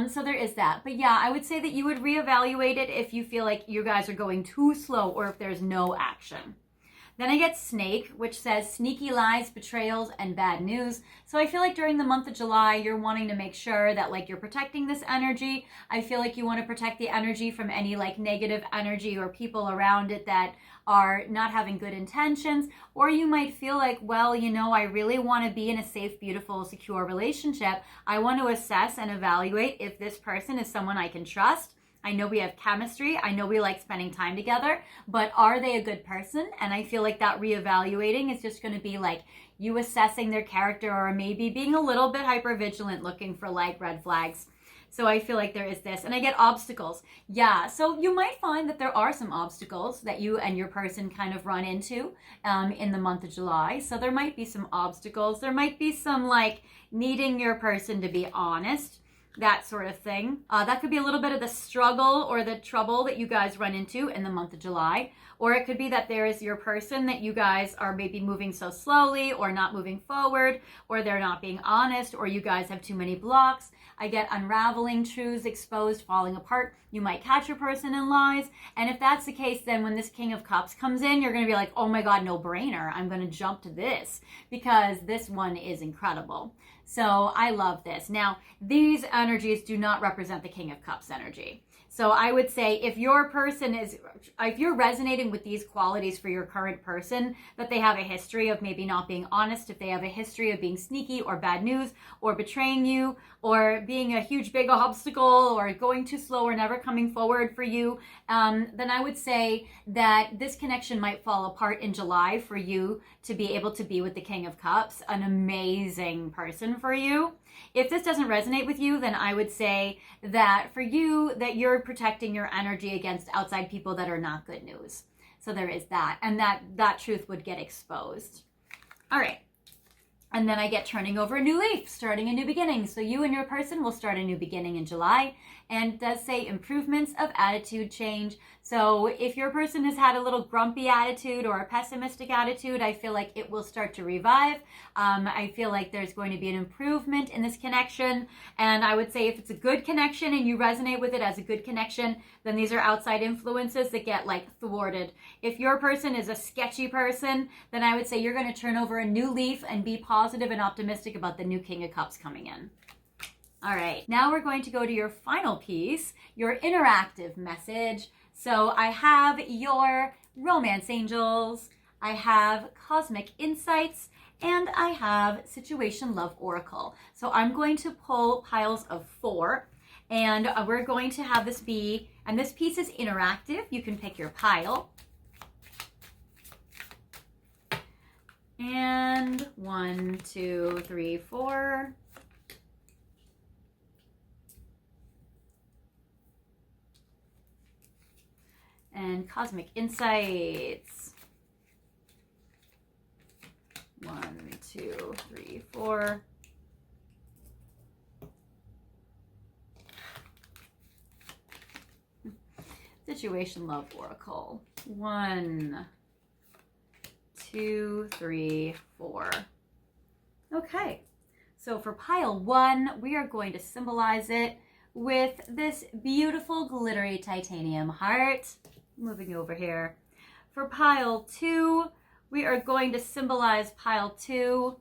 So there is that. But yeah, I would say that you would reevaluate it if you feel like you guys are going too slow or if there's no action. Then I get snake, which says sneaky lies, betrayals, and bad news. So I feel like during the month of July, you're wanting to make sure that like you're protecting this energy. I feel like you want to protect the energy from any like negative energy or people around it that are not having good intentions. Or you might feel like, well, you know, I really want to be in a safe, beautiful, secure relationship. I want to assess and evaluate if this person is someone I can trust. I know we have chemistry. I know we like spending time together, but are they a good person? And I feel like that reevaluating is just going to be like you assessing their character or maybe being a little bit hypervigilant looking for like red flags. So I feel like there is this. And I get obstacles. Yeah, so you might find that there are some obstacles that you and your person kind of run into in the month of July. So there might be some obstacles. There might be some like needing your person to be honest. that sort of thing. That could be a little bit of the struggle or the trouble that you guys run into in the month of July. Or it could be that there is your person that you guys are maybe moving so slowly or not moving forward, or they're not being honest, or you guys have too many blocks. I get unraveling, truths exposed, falling apart. You might catch your person in lies. And if that's the case, then when this King of Cups comes in, you're going to be like, oh my God, no brainer. I'm going to jump to this because this one is incredible. So I love this. Now, these energies do not represent the King of Cups energy. So I would say if your person if you're resonating with these qualities for your current person, that they have a history of maybe not being honest, if they have a history of being sneaky or bad news or betraying you or being a huge big obstacle or going too slow or never coming forward for you, then I would say that this connection might fall apart in July for you to be able to be with the King of Cups, an amazing person for you. If this doesn't resonate with you, then I would say that for you, that you're protecting your energy against outside people that are not good news. So there is that, and that truth would get exposed. All right. And then I get turning over a new leaf, starting a new beginning. So you and your person will start a new beginning in July. And it does say improvements of attitude change. So if your person has had a little grumpy attitude or a pessimistic attitude, I feel like it will start to revive. I feel like there's going to be an improvement in this connection. And I would say if it's a good connection and you resonate with it as a good connection, then these are outside influences that get like thwarted. If your person is a sketchy person, then I would say you're going to turn over a new leaf and be positive and optimistic about the new King of Cups coming in. All right, now we're going to go to your final piece, your interactive message. So I have your romance angels, I have cosmic insights, and I have situation love oracle. So I'm going to pull piles of 4, and we're going to have this be, and this piece is interactive. You can pick your pile. And 1, 2, 3, 4. And cosmic insights. 1, 2, 3, 4. Situation love oracle. 1, 2, 3, 4. Okay, so for pile 1, we are going to symbolize it with this beautiful glittery titanium heart. Moving over here. For pile 2, we are going to symbolize pile 2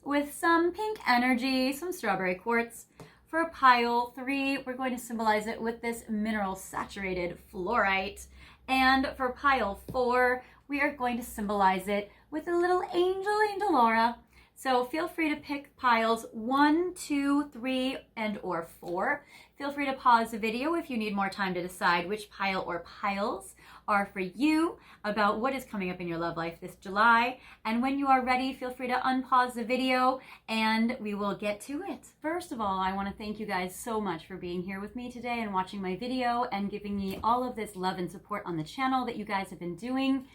with some pink energy, some strawberry quartz. For pile 3, we're going to symbolize it with this mineral saturated fluorite. And for pile 4, we are going to symbolize it with a little angel aura. So feel free to pick piles 1, 2, 3, and or 4. Feel free to pause the video if you need more time to decide which pile or piles are for you about what is coming up in your love life this July. And when you are ready, feel free to unpause the video and we will get to it. First of all, I want to thank you guys so much for being here with me today and watching my video and giving me all of this love and support on the channel that you guys have been doing.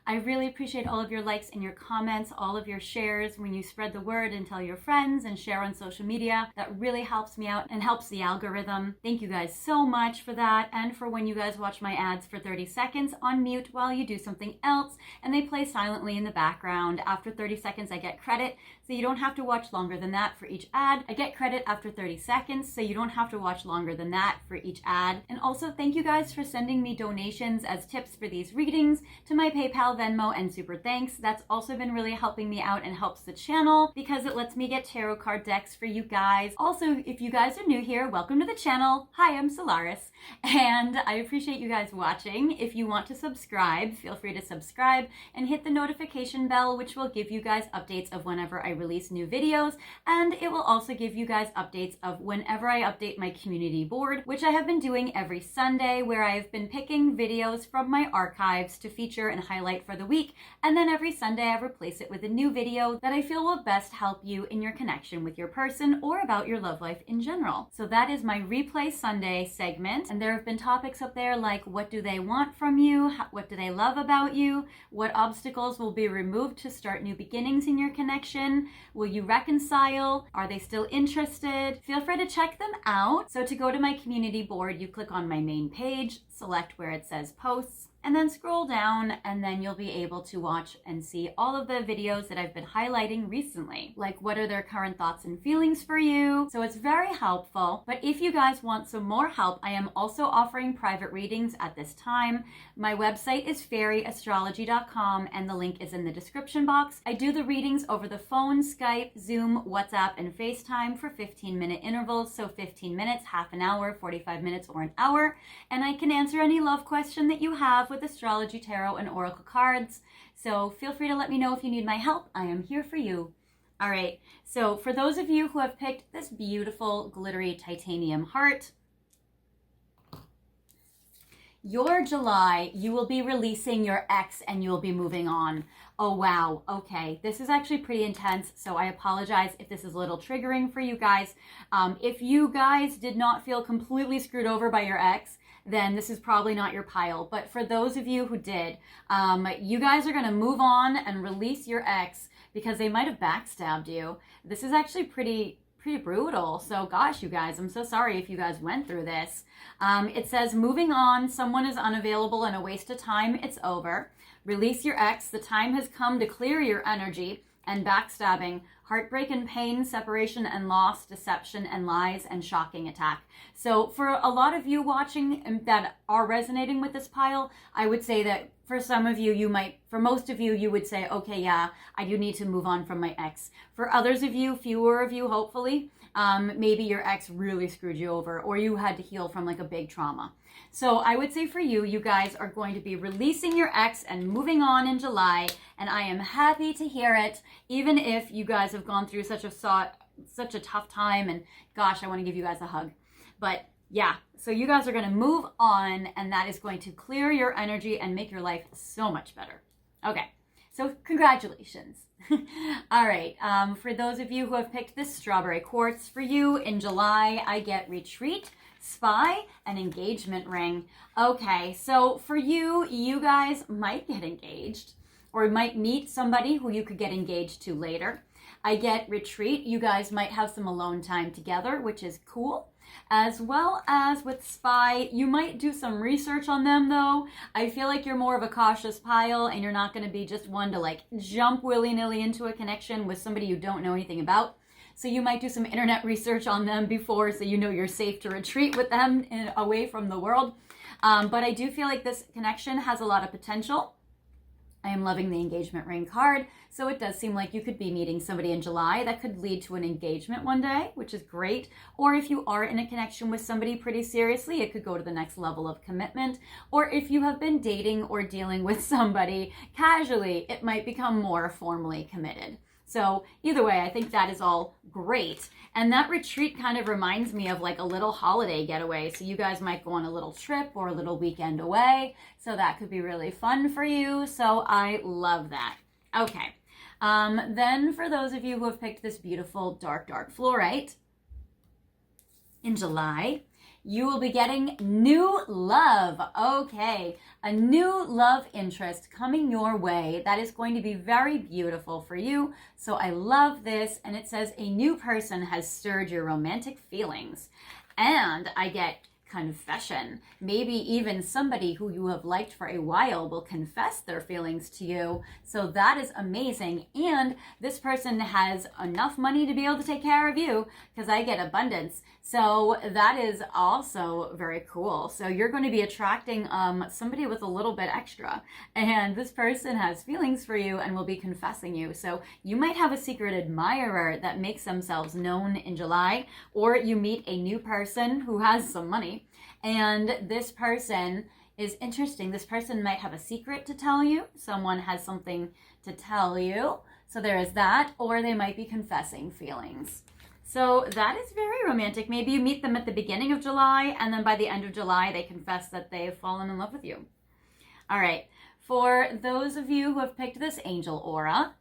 I really appreciate all of your likes and your comments, all of your shares when you spread the word and tell your friends and share on social media. That really helps me out and helps the algorithm. Thank you guys so much for that, and for when you guys watch my ads for 30 seconds on mute while you do something else and they play silently in the background. After 30 seconds I get credit, so you don't have to watch longer than that for each ad. I get credit after 30 seconds, so you don't have to watch longer than that for each ad. And also thank you guys for sending me donations as tips for these readings to my PayPal, Venmo, and Super Thanks. That's also been really helping me out and helps the channel because it lets me get tarot card decks for you guys. Also, if you guys are new here, welcome to the channel. Hi, I'm Solaris, and I appreciate you guys watching. If you want to subscribe, feel free to subscribe and hit the notification bell, which will give you guys updates of whenever I release new videos, and it will also give you guys updates of whenever I update my community board, which I have been doing every Sunday, where I have been picking videos from my archives to feature and highlight highlight for the week, and then every Sunday I replace it with a new video that I feel will best help you in your connection with your person or about your love life in general. So that is my Replay Sunday segment, and there have been topics up there like what do they want from you, what do they love about you, what obstacles will be removed to start new beginnings in your connection, will you reconcile, are they still interested? Feel free to check them out. So to go to my community board, you click on my main page, select where it says posts, and then scroll down, and then you'll be able to watch and see all of the videos that I've been highlighting recently. Like, what are their current thoughts and feelings for you? So it's very helpful. But if you guys want some more help, I am also offering private readings at this time. My website is fairyastrology.com, and the link is in the description box. I do the readings over the phone, Skype, Zoom, WhatsApp, and FaceTime for 15-minute intervals. So 15 minutes, half an hour, 45 minutes, or an hour. And I can answer any love question that you have with astrology, tarot, and oracle cards. So feel free to let me know if you need my help. I am here for you. All right, so for those of you who have picked this beautiful glittery titanium heart, your July, you will be releasing your ex and you'll be moving on. Oh, wow. Okay. This is actually pretty intense, so I apologize if this is a little triggering for you guys. If you guys did not feel completely screwed over by your ex, then this is probably not your pile. But for those of you who did, you guys are going to move on and release your ex because they might have backstabbed you. This is actually pretty brutal. So gosh, you guys, I'm so sorry if you guys went through this. It says, moving on, someone is unavailable and a waste of time. It's over. Release your ex. The time has come to clear your energy and backstabbing, heartbreak and pain, separation and loss, deception and lies, and shocking attack. So for a lot of you watching that are resonating with this pile, I would say that for some of you, for most of you, you would say, okay, yeah, I do need to move on from my ex. For others of you, fewer of you, hopefully, maybe your ex really screwed you over, or you had to heal from like a big trauma. So I would say for you, you guys are going to be releasing your ex and moving on in July, and I am happy to hear it, even if you guys have gone through such a tough time, and gosh, I want to give you guys a hug. But yeah, so you guys are going to move on, and that is going to clear your energy and make your life so much better. Okay, so congratulations. All right, for those of you who have picked this strawberry quartz, for you in July, I get retreat, spy, and engagement ring. Okay, so for you, you guys might get engaged or might meet somebody who you could get engaged to later. I get retreat. You guys might have some alone time together, which is cool. As well as with spy, you might do some research on them though. I feel like you're more of a cautious pile and you're not going to be just one to like jump willy-nilly into a connection with somebody you don't know anything about. So you might do some internet research on them before, so you know you're safe to retreat with them away from the world. But I do feel like this connection has a lot of potential. I am loving the engagement ring card. So it does seem like you could be meeting somebody in July that could lead to an engagement one day, which is great. Or if you are in a connection with somebody pretty seriously, it could go to the next level of commitment. Or if you have been dating or dealing with somebody casually, it might become more formally committed. So either way, I think that is all great. And that retreat kind of reminds me of like a little holiday getaway. So you guys might go on a little trip or a little weekend away. So that could be really fun for you. So I love that. Okay. Then for those of you who have picked this beautiful dark fluorite in July, you will be getting new love. Okay, a new love interest coming your way. That is going to be very beautiful for you. So I love this. And it says a new person has stirred your romantic feelings. And I get confession. Maybe even somebody who you have liked for a while will confess their feelings to you. So that is amazing. And this person has enough money to be able to take care of you, because I get abundance. So that is also very cool. So you're going to be attracting somebody with a little bit extra, and this person has feelings for you and will be confessing you. So you might have a secret admirer that makes themselves known in July, or you meet a new person who has some money. And this person is interesting. This person might have a secret to tell you. Someone has something to tell you. So there is that. Or they might be confessing feelings. So that is very romantic. Maybe you meet them at the beginning of July, and then by the end of July, they confess that they have fallen in love with you. All right. For those of you who have picked this angel aura,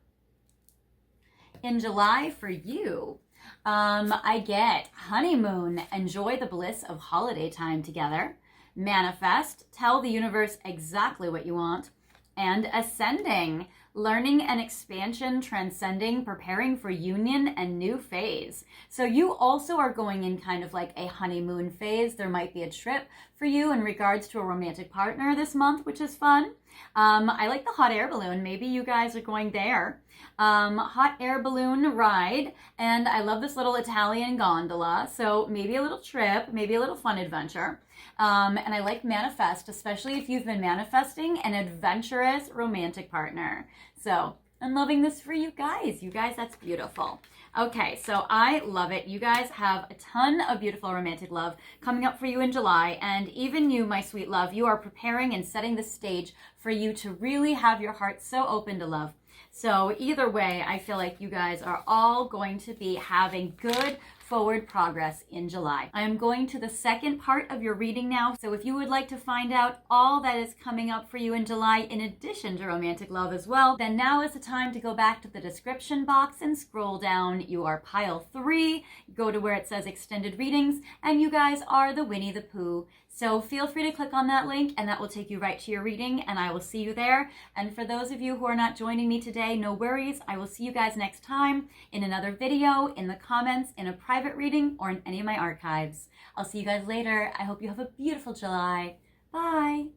in July for you, I get honeymoon, enjoy the bliss of holiday time together, manifest, tell the universe exactly what you want, and ascending, learning and expansion, transcending, preparing for union and new phase. So you also are going in kind of like a honeymoon phase. There might be a trip for you in regards to a romantic partner this month, which is fun. I like the hot air balloon. Maybe you guys are going there. Hot air balloon ride. And I love this little Italian gondola. So maybe a little trip, maybe a little fun adventure. And I like manifest, especially if you've been manifesting an adventurous romantic partner. So I'm loving this for you guys. You guys, that's beautiful. Okay, so I love it. You guys have a ton of beautiful romantic love coming up for you in July. And even you, my sweet love, you are preparing and setting the stage for you to really have your heart so open to love. So either way, I feel like you guys are all going to be having good forward progress in July. I am going to the second part of your reading now. So if you would like to find out all that is coming up for you in July, in addition to romantic love as well, then now is the time to go back to the description box and scroll down. You are pile 3, go to where it says extended readings, and you guys are the Winnie the Pooh. So feel free to click on that link and that will take you right to your reading, and I will see you there. And for those of you who are not joining me today, no worries. I will see you guys next time in another video, in the comments, in a private reading, or in any of my archives. I'll see you guys later. I hope you have a beautiful July. Bye.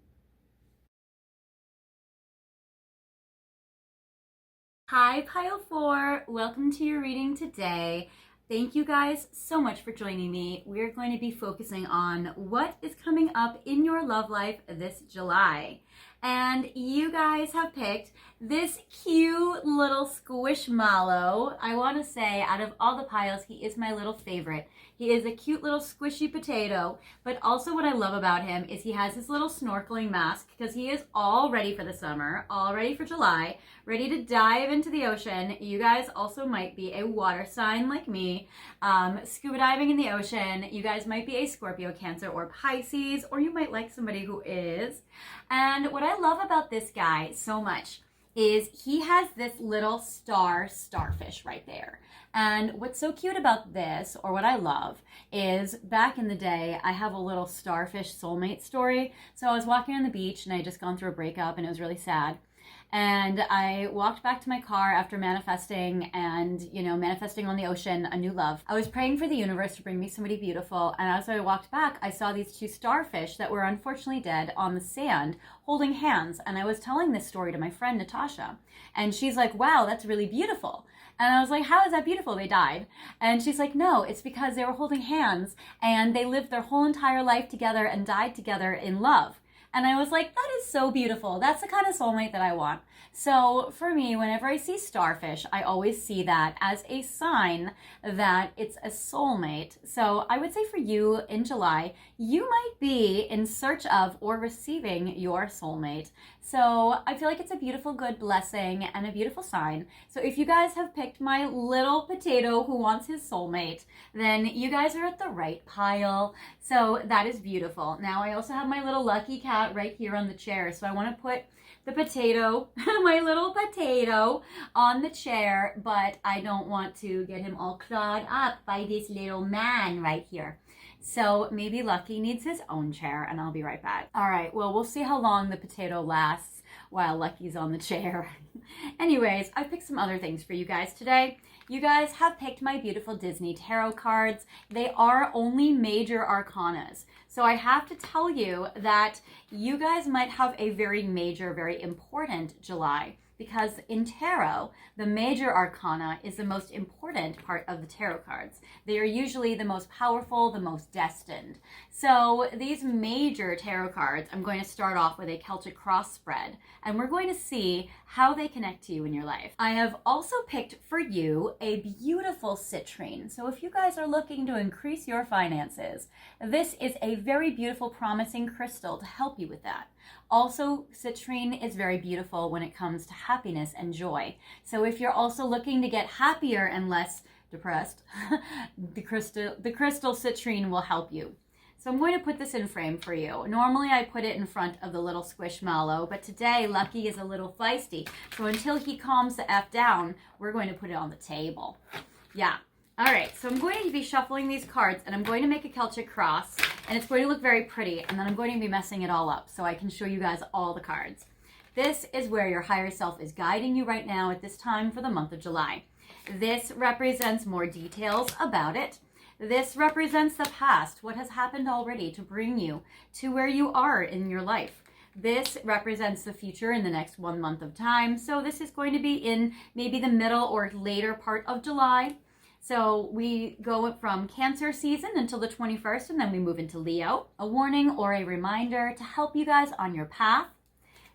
Hi, pile 4. Welcome to your reading today. Thank you guys so much for joining me. We're going to be focusing on what is coming up in your love life this July. And you guys have picked this cute little squishmallow. I want to say out of all the piles, he is my little favorite. He is a cute little squishy potato, but also what I love about him is he has his little snorkeling mask because he is all ready for the summer, all ready for July, ready to dive into the ocean. You guys also might be a water sign like me, scuba diving in the ocean. You guys might be a Scorpio, Cancer, or Pisces, or you might like somebody who is. And what I love about this guy so much is he has this little starfish right there. And what's so cute about this, or what I love, is back in the day, I have a little starfish soulmate story. So I was walking on the beach and I had just gone through a breakup and it was really sad. And I walked back to my car after manifesting and, manifesting on the ocean, a new love. I was praying for the universe to bring me somebody beautiful. And as I walked back, I saw these 2 starfish that were unfortunately dead on the sand holding hands. And I was telling this story to my friend, Natasha. And she's like, wow, that's really beautiful. And I was like, how is that beautiful? They died. And she's like, no, it's because they were holding hands and they lived their whole entire life together and died together in love. And I was like, that is so beautiful. That's the kind of soulmate that I want. So for me, whenever I see starfish, I always see that as a sign that it's a soulmate. So I would say for you in July, you might be in search of or receiving your soulmate. So I feel like it's a beautiful, good blessing and a beautiful sign. So if you guys have picked my little potato who wants his soulmate, then you guys are at the right pile. So that is beautiful. Now I also have my little lucky cat right here on the chair. So I want to put the potato, my little potato, on the chair, but I don't want to get him all clawed up by this little man right here. So maybe Lucky needs his own chair, and I'll be right back. All right, well, we'll see how long the potato lasts while Lucky's on the chair. Anyways, I picked some other things for you guys today. You guys have picked my beautiful Disney tarot cards. They are only major arcanas. So I have to tell you that you guys might have a very major, very important July, because in tarot, the major arcana is the most important part of the tarot cards. They are usually the most powerful, the most destined. So these major tarot cards, I'm going to start off with a Celtic cross spread, and we're going to see how they connect to you in your life. I have also picked for you a beautiful citrine. So if you guys are looking to increase your finances, this is a very beautiful, promising crystal to help you with that. Also, citrine is very beautiful when it comes to happiness and joy. So if you're also looking to get happier and less depressed, the crystal citrine will help you. So I'm going to put this in frame for you. Normally I put it in front of the little squishmallow, but today Lucky is a little feisty. So until he calms the F down, we're going to put it on the table. Yeah. All right, so I'm going to be shuffling these cards, and I'm going to make a Celtic cross, and it's going to look very pretty, and then I'm going to be messing it all up so I can show you guys all the cards. This is where your higher self is guiding you right now at this time for the month of July. This represents more details about it. This represents the past, what has happened already to bring you to where you are in your life. This represents the future in the next 1 month of time, so this is going to be in maybe the middle or later part of July. So we go from Cancer season until the 21st, and then we move into Leo. A warning or a reminder to help you guys on your path.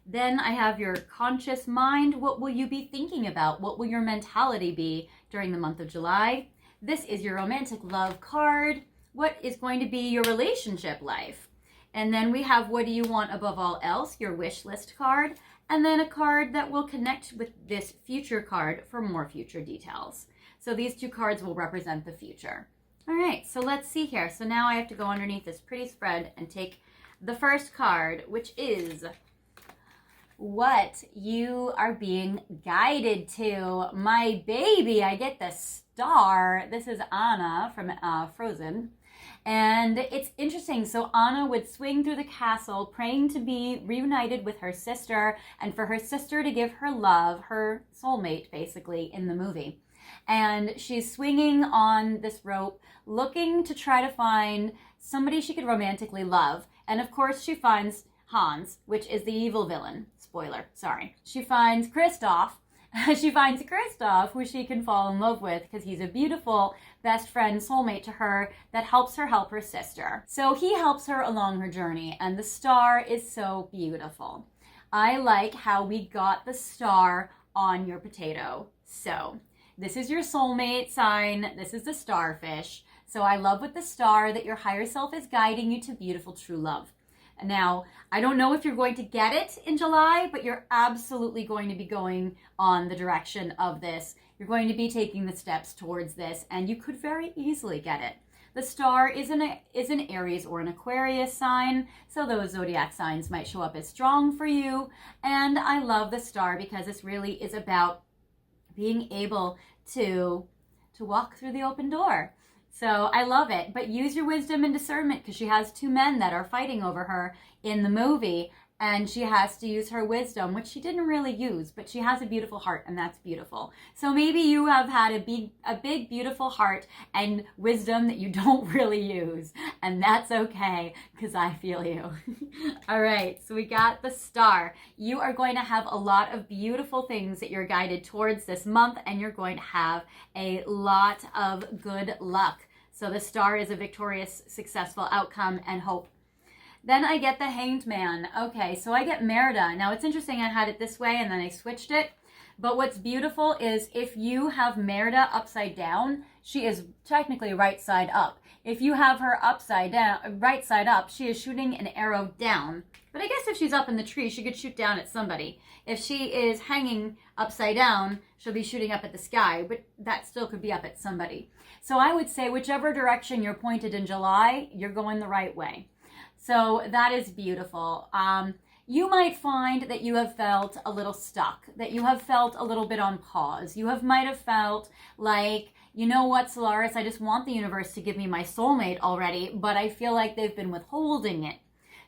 Then I have your conscious mind. What will you be thinking about? What will your mentality be during the month of July? This is your romantic love card. What is going to be your relationship life? And then we have what do you want above all else, your wish list card. And then a card that will connect with this future card for more future details. So these two cards will represent the future. All right, so let's see here. So now I have to go underneath this pretty spread and take the first card, which is what you are being guided to. My baby, I get the star. This is Anna from Frozen. And it's interesting. So Anna would swing through the castle praying to be reunited with her sister and for her sister to give her love, her soulmate basically in the movie. And she's swinging on this rope, looking to try to find somebody she could romantically love. And of course, she finds Hans, which is the evil villain. Spoiler, sorry. She finds Kristoff. She finds Kristoff, who she can fall in love with because he's a beautiful best friend soulmate to her that helps her help her sister. So he helps her along her journey, and the star is so beautiful. I like how we got the star on your potato. So this is your soulmate sign. This is the starfish. So I love with the star that your higher self is guiding you to beautiful true love. Now, I don't know if you're going to get it in July, but you're absolutely going to be going on the direction of this. You're going to be taking the steps towards this, and you could very easily get it. The star is an Aries or an Aquarius sign, so those zodiac signs might show up as strong for you. And I love the star because this really is about being able to walk through the open door. So I love it, but use your wisdom and discernment because she has two men that are fighting over her in the movie, and she has to use her wisdom, which she didn't really use, but she has a beautiful heart, and that's beautiful. So maybe you have had a big, beautiful heart and wisdom that you don't really use, and that's okay because I feel you. All right, so we got the star. You are going to have a lot of beautiful things that you're guided towards this month, and you're going to have a lot of good luck. So the star is a victorious, successful outcome and hope. Then I get the Hanged Man. Okay, so I get Merida. Now it's interesting, I had it this way and then I switched it. But what's beautiful is if you have Merida upside down, she is technically right side up. If you have her upside down, right side up, she is shooting an arrow down. But I guess if she's up in the tree, she could shoot down at somebody. If she is hanging upside down, she'll be shooting up at the sky, but that still could be up at somebody. So I would say whichever direction you're pointed in July, you're going the right way. So that is beautiful. You might find that you have felt a little stuck, that you have felt a little bit on pause. Might have felt like, you know what, Solaris, I just want the universe to give me my soulmate already, but I feel like they've been withholding it.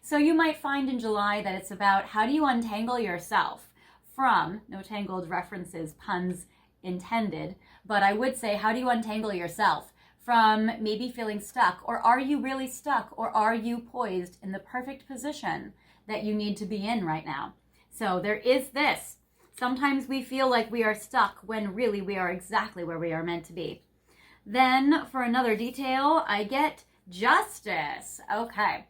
So you might find in July that it's about how do you untangle yourself from, no tangled references, puns intended, but I would say how do you untangle yourself from maybe feeling stuck, or are you really stuck, or are you poised in the perfect position that you need to be in right now? So there is this. Sometimes we feel like we are stuck when really we are exactly where we are meant to be. Then for another detail, I get Justice. Okay.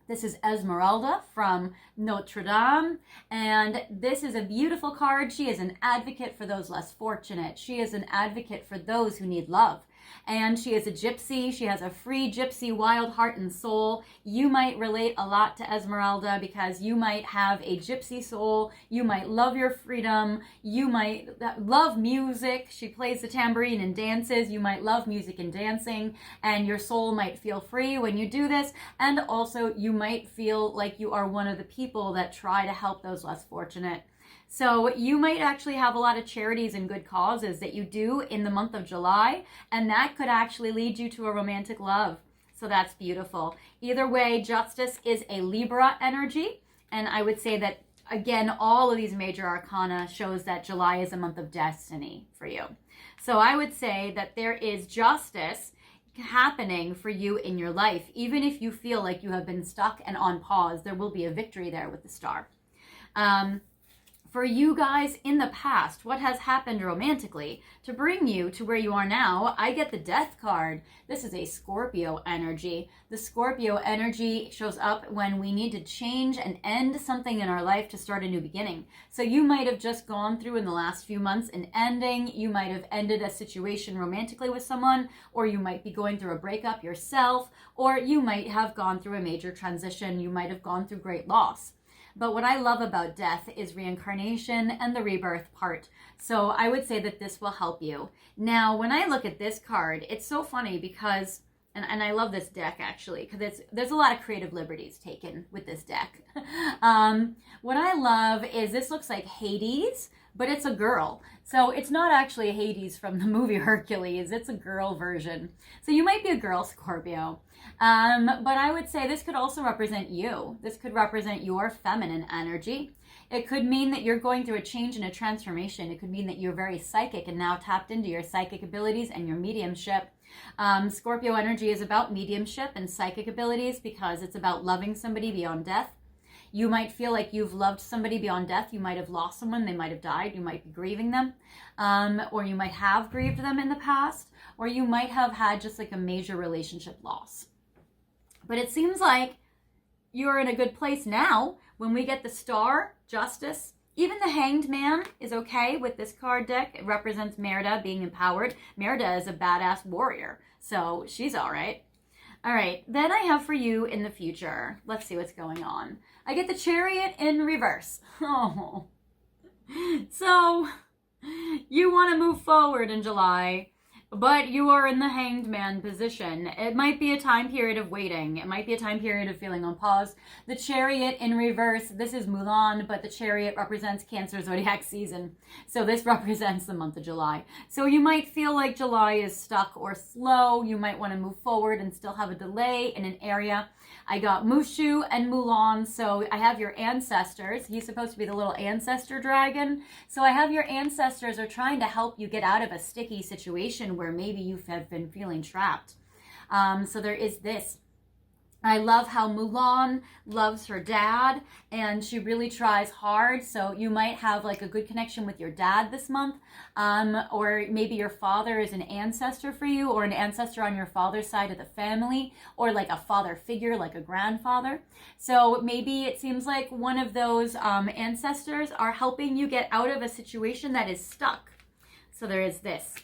This is Esmeralda from Notre Dame, and this is a beautiful card. She is an advocate for those less fortunate. She is an advocate for those who need love. and she is a gypsy. She has a free gypsy wild heart and soul. You might relate a lot to Esmeralda because you might have a gypsy soul. You might love your freedom. You might love music. She plays the tambourine and dances. You might love music and dancing, and your soul might feel free when you do this. And also you might feel like you are one of the people that try to help those less fortunate. So you might actually have a lot of charities and good causes that you do in the month of July, and that could actually lead you to a romantic love. So that's beautiful. Either way, Justice is a Libra energy, and I would say that, again, all of these major arcana shows that July is a month of destiny for you. So I would say that there is justice happening for you in your life. Even if you feel like you have been stuck and on pause, there will be a victory there with the star. For you guys in the past, what has happened romantically to bring you to where you are now? I get the Death card. This is a Scorpio energy. The Scorpio energy shows up when we need to change and end something in our life to start a new beginning. So you might have just gone through in the last few months an ending. You might have ended a situation romantically with someone, or you might be going through a breakup yourself, or you might have gone through a major transition. You might have gone through great loss. But what I love about death is reincarnation and the rebirth part. So I would say that this will help you. Now, when I look at this card, it's so funny because, and I love this deck actually, because there's a lot of creative liberties taken with this deck. What I love is this looks like Hades, but it's a girl. So it's not actually Hades from the movie Hercules. It's a girl version. So you might be a girl Scorpio. But I would say this could also represent you. This could represent your feminine energy. It could mean that you're going through a change and a transformation. It could mean that you're very psychic and now tapped into your psychic abilities and your mediumship. Scorpio energy is about mediumship and psychic abilities because it's about loving somebody beyond death. You might feel like you've loved somebody beyond death. You might have lost someone. They might have died. You might be grieving them. Or you might have grieved them in the past. Or you might have had just like a major relationship loss. But it seems like you're in a good place now. When we get the star, justice, even the hanged man is okay with this card deck. It represents Merida being empowered. Merida is a badass warrior, so she's all right. All right, then I have for you in the future. Let's see what's going on. I get the Chariot in reverse. Oh, so you want to move forward in July, but you are in the hanged man position. It might be a time period of waiting. It might be a time period of feeling on pause. The Chariot in reverse, this is Mulan, but the Chariot represents Cancer zodiac season. So this represents the month of July. So you might feel like July is stuck or slow. You might want to move forward and still have a delay in an area. I got Mushu and Mulan, so I have your ancestors. He's supposed to be the little ancestor dragon. So I have your ancestors are trying to help you get out of a sticky situation where maybe you have been feeling trapped. So there is this. I love how Mulan loves her dad and she really tries hard. So you might have like a good connection with your dad this month. Or maybe your father is an ancestor for you, or an ancestor on your father's side of the family, or like a father figure, like a grandfather. So maybe it seems like one of those ancestors are helping you get out of a situation that is stuck. So there is this.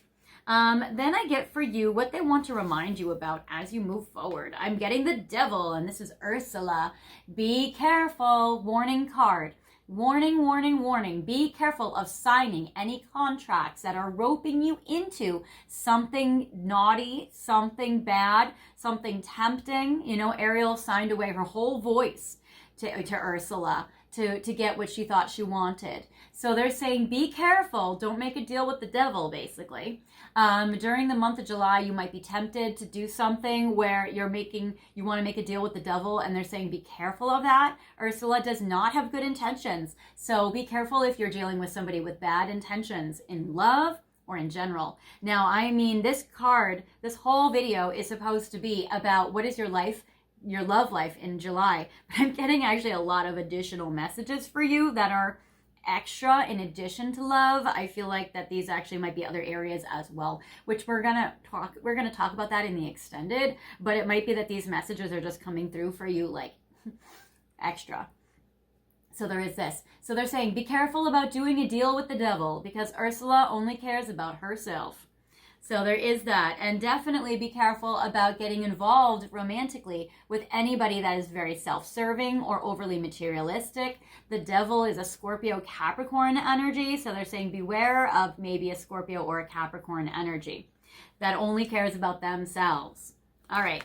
Then I get for you what they want to remind you about as you move forward. I'm getting the Devil, and this is Ursula. Be careful. Warning card. Warning, warning, warning. Be careful of signing any contracts that are roping you into something naughty, something bad, something tempting. You know, Ariel signed away her whole voice to Ursula to get what she thought she wanted. So they're saying, be careful. Don't make a deal with the devil, basically. During the month of July, you might be tempted to do something where you want to make a deal with the devil, and they're saying, be careful of that. Ursula does not have good intentions. So be careful if you're dealing with somebody with bad intentions in love or in general. Now, I mean, this card, this whole video is supposed to be about what is your life, your love life in July. But I'm getting actually a lot of additional messages for you that are extra in addition to love. I feel like that these actually might be other areas as well, which we're gonna talk about that in the extended, but it might be that these messages are just coming through for you like extra. So there is this. So they're saying, be careful about doing a deal with the devil because Ursula only cares about herself. So there is that. And definitely be careful about getting involved romantically with anybody that is very self-serving or overly materialistic. The devil is a Scorpio Capricorn energy. So they're saying beware of maybe a Scorpio or a Capricorn energy that only cares about themselves. All right.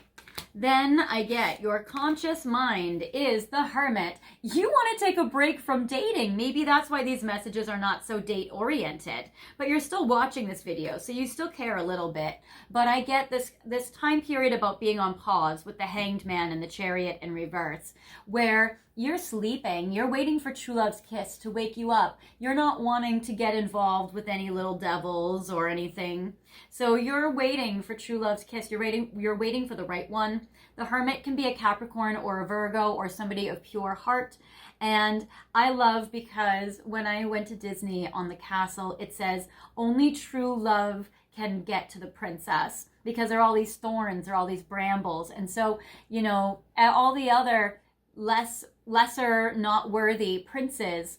Then I get your conscious mind is the Hermit. You want to take a break from dating. Maybe that's why these messages are not so date oriented, but you're still watching this video, so you still care a little bit. But I get this time period about being on pause with the Hanged Man and the Chariot in reverse, where you're sleeping, you're waiting for true love's kiss to wake you up. You're not wanting to get involved with any little devils or anything. So you're waiting for true love's kiss. You're waiting for the right one. The Hermit can be a Capricorn or a Virgo or somebody of pure heart. And I love because when I went to Disney on the castle, it says only true love can get to the princess, because there are all these thorns, there are all these brambles. And so, you know, all the other lesser, not worthy princes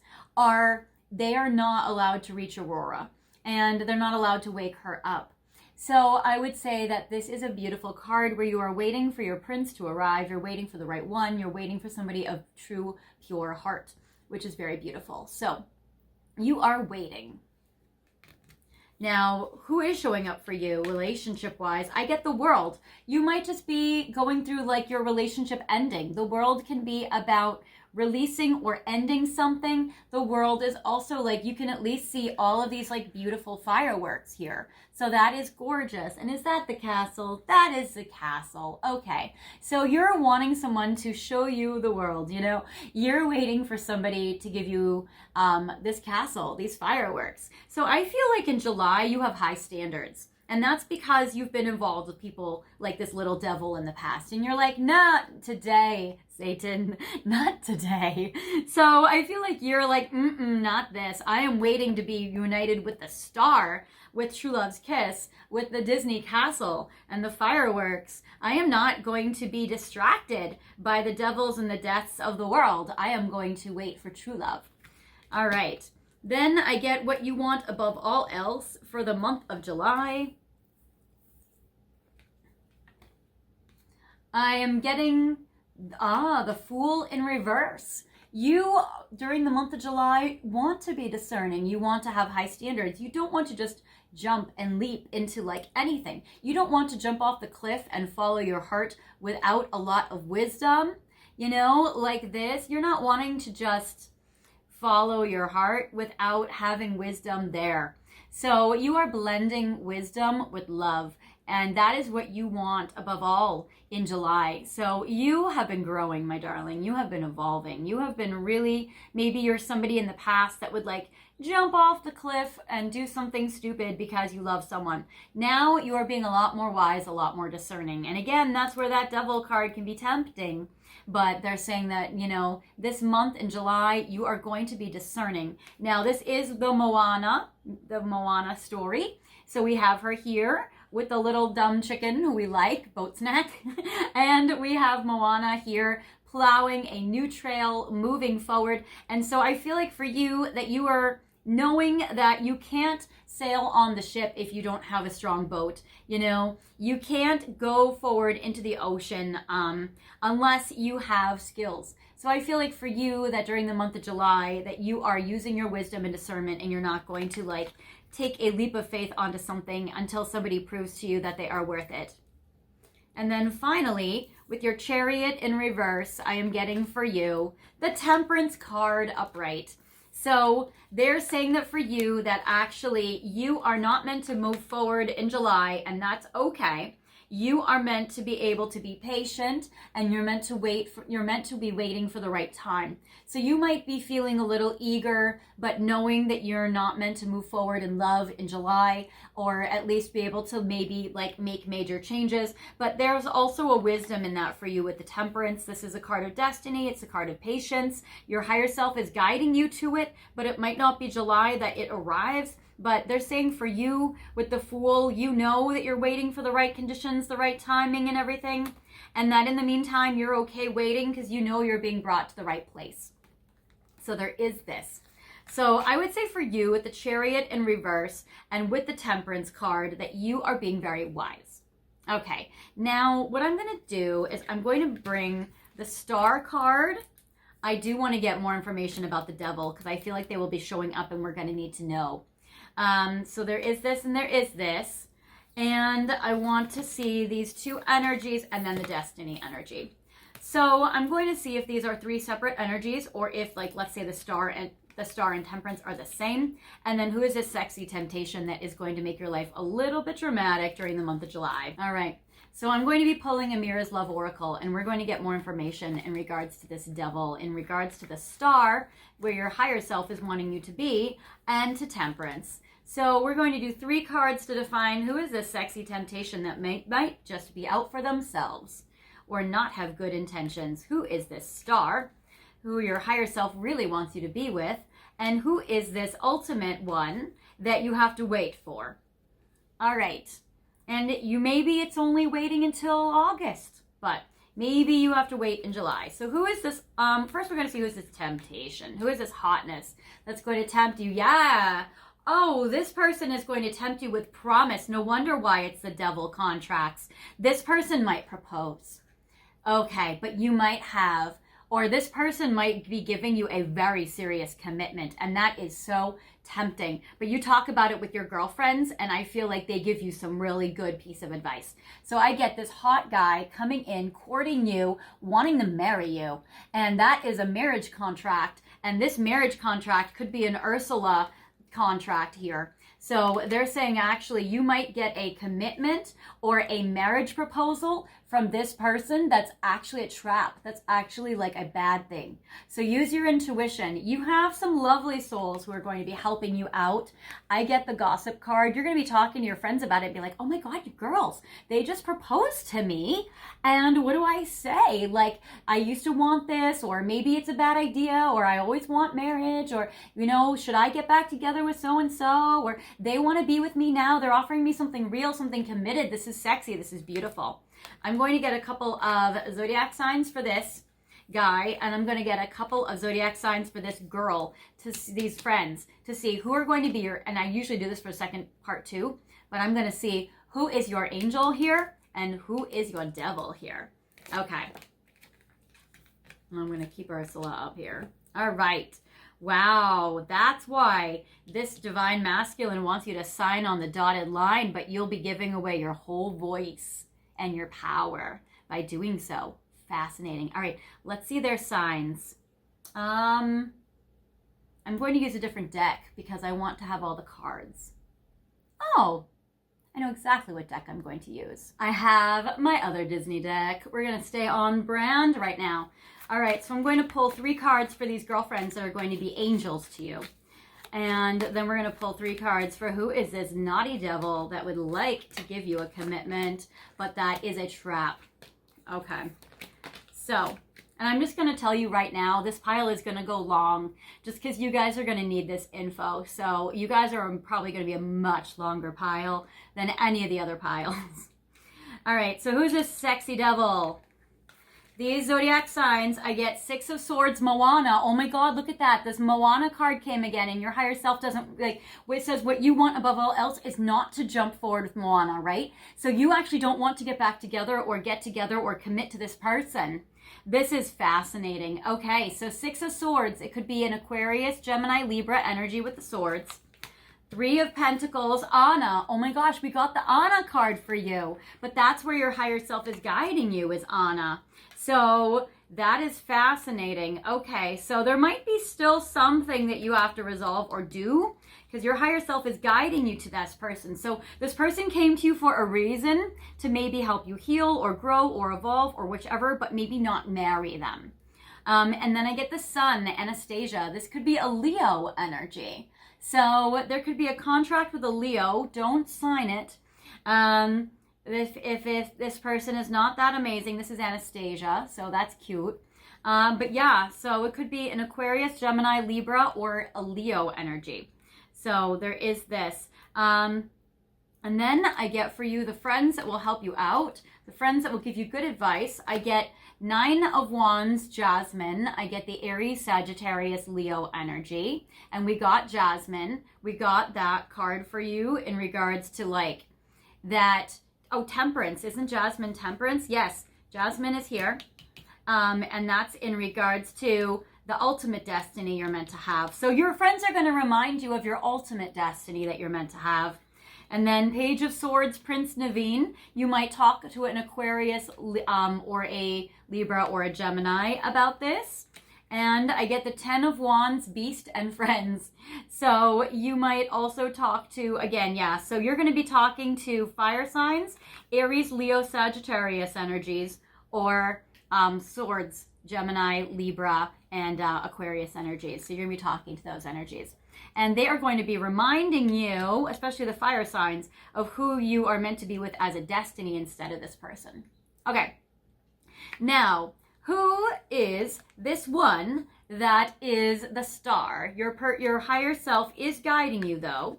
they are not allowed to reach Aurora, and they're not allowed to wake her up. So I would say that this is a beautiful card where you are waiting for your prince to arrive. You're waiting for the right one. You're waiting for somebody of true, pure heart, which is very beautiful. So you are waiting. Now, who is showing up for you relationship-wise? I get the World. You might just be going through like your relationship ending. The World can be about releasing or ending something. The World is also like, you can at least see all of these like beautiful fireworks here. So that is gorgeous. And is that the castle? That is the castle. Okay. So you're wanting someone to show you the world, you know? You're waiting for somebody to give you this castle, these fireworks. So I feel like in July you have high standards. And that's because you've been involved with people like this little devil in the past. And you're like, not today, Satan, not today. So I feel like you're like, not this. I am waiting to be united with the star, with true love's kiss, with the Disney castle and the fireworks. I am not going to be distracted by the devils and the deaths of the world. I am going to wait for true love. All right. Then I get what you want above all else for the month of July. I am getting, the Fool in reverse. You, during the month of July, want to be discerning. You want to have high standards. You don't want to just jump and leap into like anything. You don't want to jump off the cliff and follow your heart without a lot of wisdom. You know, like this. You're not wanting to just follow your heart without having wisdom there. So you are blending wisdom with love, and that is what you want above all in July. So you have been growing, my darling. You have been evolving. You have been really, maybe you're somebody in the past that would like jump off the cliff and do something stupid because you love someone. Now you are being a lot more wise, a lot more discerning. And again, that's where that devil card can be tempting. But they're saying that, you know, this month in July, you are going to be discerning. Now, this is the Moana story. So we have her here with the little dumb chicken who we like, boat snack. And we have Moana here plowing a new trail, moving forward. And so I feel like for you that you are knowing that you can't sail on the ship if you don't have a strong boat. You know, you can't go forward into the ocean unless you have skills. So I feel like for you that during the month of July that you are using your wisdom and discernment, and you're not going to like take a leap of faith onto something until somebody proves to you that they are worth it. And then finally, with your Chariot in reverse, I am getting for you the Temperance card upright. So they're saying that for you that actually you are not meant to move forward in July, and that's okay. You are meant to be able to be patient, and you're meant to be waiting for the right time. So you might be feeling a little eager, but knowing that you're not meant to move forward in love in July, or at least be able to maybe like make major changes. But there's also a wisdom in that for you with the Temperance. This is a card of destiny. It's a card of patience. Your higher self is guiding you to it, but it might not be July that it arrives. But they're saying for you with the Fool, you know that you're waiting for the right conditions, the right timing and everything. And that in the meantime, you're okay waiting because you know you're being brought to the right place. So there is this. So I would say for you with the Chariot in reverse and with the Temperance card that you are being very wise. Okay, now what I'm going to do is I'm going to bring the Star card. I do want to get more information about the Devil because I feel like they will be showing up and we're going to need to know. So there is this and there is this. And I want to see these two energies and then the Destiny energy. So I'm going to see if these are three separate energies or if, like, let's say the Star and Temperance are the same. And then who is this sexy temptation that is going to make your life a little bit dramatic during the month of July? All right. So I'm going to be pulling Amira's Love Oracle, and we're going to get more information in regards to this Devil, in regards to the Star, where your higher self is wanting you to be, and to Temperance. So we're going to do 3 cards to define who is this sexy temptation that might just be out for themselves or not have good intentions. Who is this Star, who your higher self really wants you to be with, and who is this ultimate one that you have to wait for. All right. And maybe it's only waiting until August, but maybe you have to wait in July. So who is this? First, we're going to see who is this temptation. Who is this hotness that's going to tempt you? Yeah. Oh, this person is going to tempt you with promise. No wonder why it's the Devil contracts. This person might propose. Okay, but you might have, or this person might be giving you a very serious commitment, and that is so tempting. But you talk about it with your girlfriends, and I feel like they give you some really good piece of advice. So I get this hot guy coming in, courting you, wanting to marry you, and that is a marriage contract, and this marriage contract could be an Ursula contract here. So they're saying actually you might get a commitment or a marriage proposal from this person that's actually a trap. That's actually like a bad thing. So use your intuition. You have some lovely souls who are going to be helping you out. I get the gossip card. You're going to be talking to your friends about it and be like, oh my God, you girls, they just proposed to me. And what do I say? Like, I used to want this, or maybe it's a bad idea, or I always want marriage, or, you know, should I get back together with so-and-so, or they want to be with me now. They're offering me something real, something committed. This is sexy. This is beautiful. I'm going to get a couple of zodiac signs for this guy, and I'm going to get a couple of zodiac signs for this girl, to see these friends, to see who are going to be your, and I usually do this for second part too, but I'm going to see who is your angel here and who is your devil here. Okay. I'm going to keep Ursula up here. All right. Wow, that's why this divine masculine wants you to sign on the dotted line, but you'll be giving away your whole voice and your power by doing so. Fascinating. All right, let's see their signs. I'm going to use a different deck because I want to have all the cards. Oh, I know exactly what deck I'm going to use. I have my other Disney deck. We're going to stay on brand right now. All right, so I'm going to pull 3 cards for these girlfriends that are going to be angels to you. And then we're going to pull 3 cards for who is this naughty devil that would like to give you a commitment, but that is a trap. Okay. So, and I'm just going to tell you right now, this pile is going to go long just because you guys are going to need this info. So you guys are probably going to be a much longer pile than any of the other piles. All right, so who's this sexy devil? These zodiac signs, I get 6 of Swords, Moana. Oh my God, look at that. This Moana card came again, and your higher self doesn't, like, it says what you want above all else is not to jump forward with Moana, right? So you actually don't want to get back together or get together or commit to this person. This is fascinating. Okay, so 6 of Swords. It could be an Aquarius, Gemini, Libra energy with the swords. 3 of Pentacles, Anna. Oh my gosh, we got the Anna card for you. But that's where your higher self is guiding you, is Anna. So that is fascinating. Okay, so there might be still something that you have to resolve or do because your higher self is guiding you to this person. So this person came to you for a reason, to maybe help you heal or grow or evolve or whichever, but maybe not marry them. And then I get the Sun, Anastasia. This could be a Leo energy. So there could be a contract with a Leo. Don't sign it. If this person is not that amazing, this is Anastasia, so that's cute. But yeah, so it could be an Aquarius, Gemini, Libra, or a Leo energy. So there is this. And then I get for you the friends that will help you out, the friends that will give you good advice. I get 9 of Wands, Jasmine. I get the Aries, Sagittarius, Leo energy. And we got Jasmine. We got that card for you in regards to like that. Oh, Temperance. Isn't Jasmine Temperance? Yes, Jasmine is here. And that's in regards to the ultimate destiny you're meant to have. So your friends are going to remind you of your ultimate destiny that you're meant to have. And then Page of Swords, Prince Naveen. You might talk to an Aquarius or a Libra or a Gemini about this. And I get the 10 of Wands, Beast and Friends. So you might also talk to, again, yeah, so you're going to be talking to fire signs, Aries, Leo, Sagittarius energies, or Swords, Gemini, Libra, and Aquarius energies. So you're going to be talking to those energies. And they are going to be reminding you, especially the fire signs, of who you are meant to be with as a destiny instead of this person. Okay. Now, who is this one that is the star? Your higher self is guiding you, though,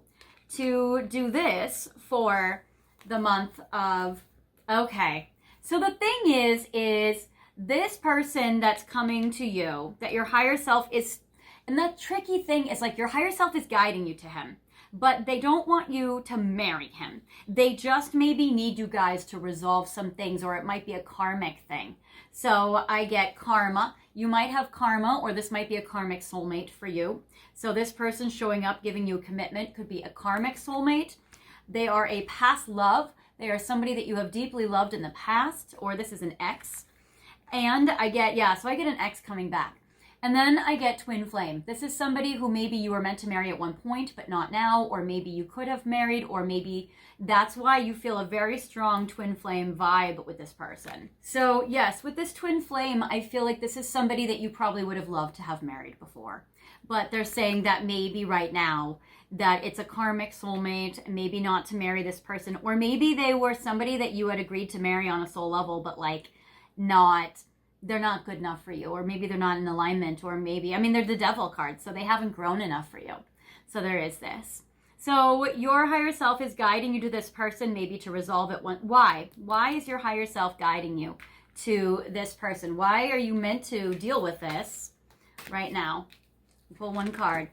to do this for the month of... Okay. So the thing is this person that's coming to you, that your higher self is... And the tricky thing is like your higher self is guiding you to him, but they don't want you to marry him. They just maybe need you guys to resolve some things, or it might be a karmic thing. So I get karma. You might have karma, or this might be a karmic soulmate for you. So this person showing up, giving you a commitment could be a karmic soulmate. They are a past love. They are somebody that you have deeply loved in the past, or this is an ex. And I get, yeah, so I get an ex coming back. And then I get twin flame. This is somebody who maybe you were meant to marry at one point, but not now, or maybe you could have married, or maybe that's why you feel a very strong twin flame vibe with this person. So yes, with this twin flame, I feel like this is somebody that you probably would have loved to have married before. But they're saying that maybe right now, that it's a karmic soulmate, maybe not to marry this person, or maybe they were somebody that you had agreed to marry on a soul level, but like they're not good enough for you, or maybe they're not in alignment, or maybe, I mean, they're the devil card, so they haven't grown enough for you. So there is this. So your higher self is guiding you to this person, maybe to resolve it. Why? Why is your higher self guiding you to this person? Why are you meant to deal with this right now? Pull one card.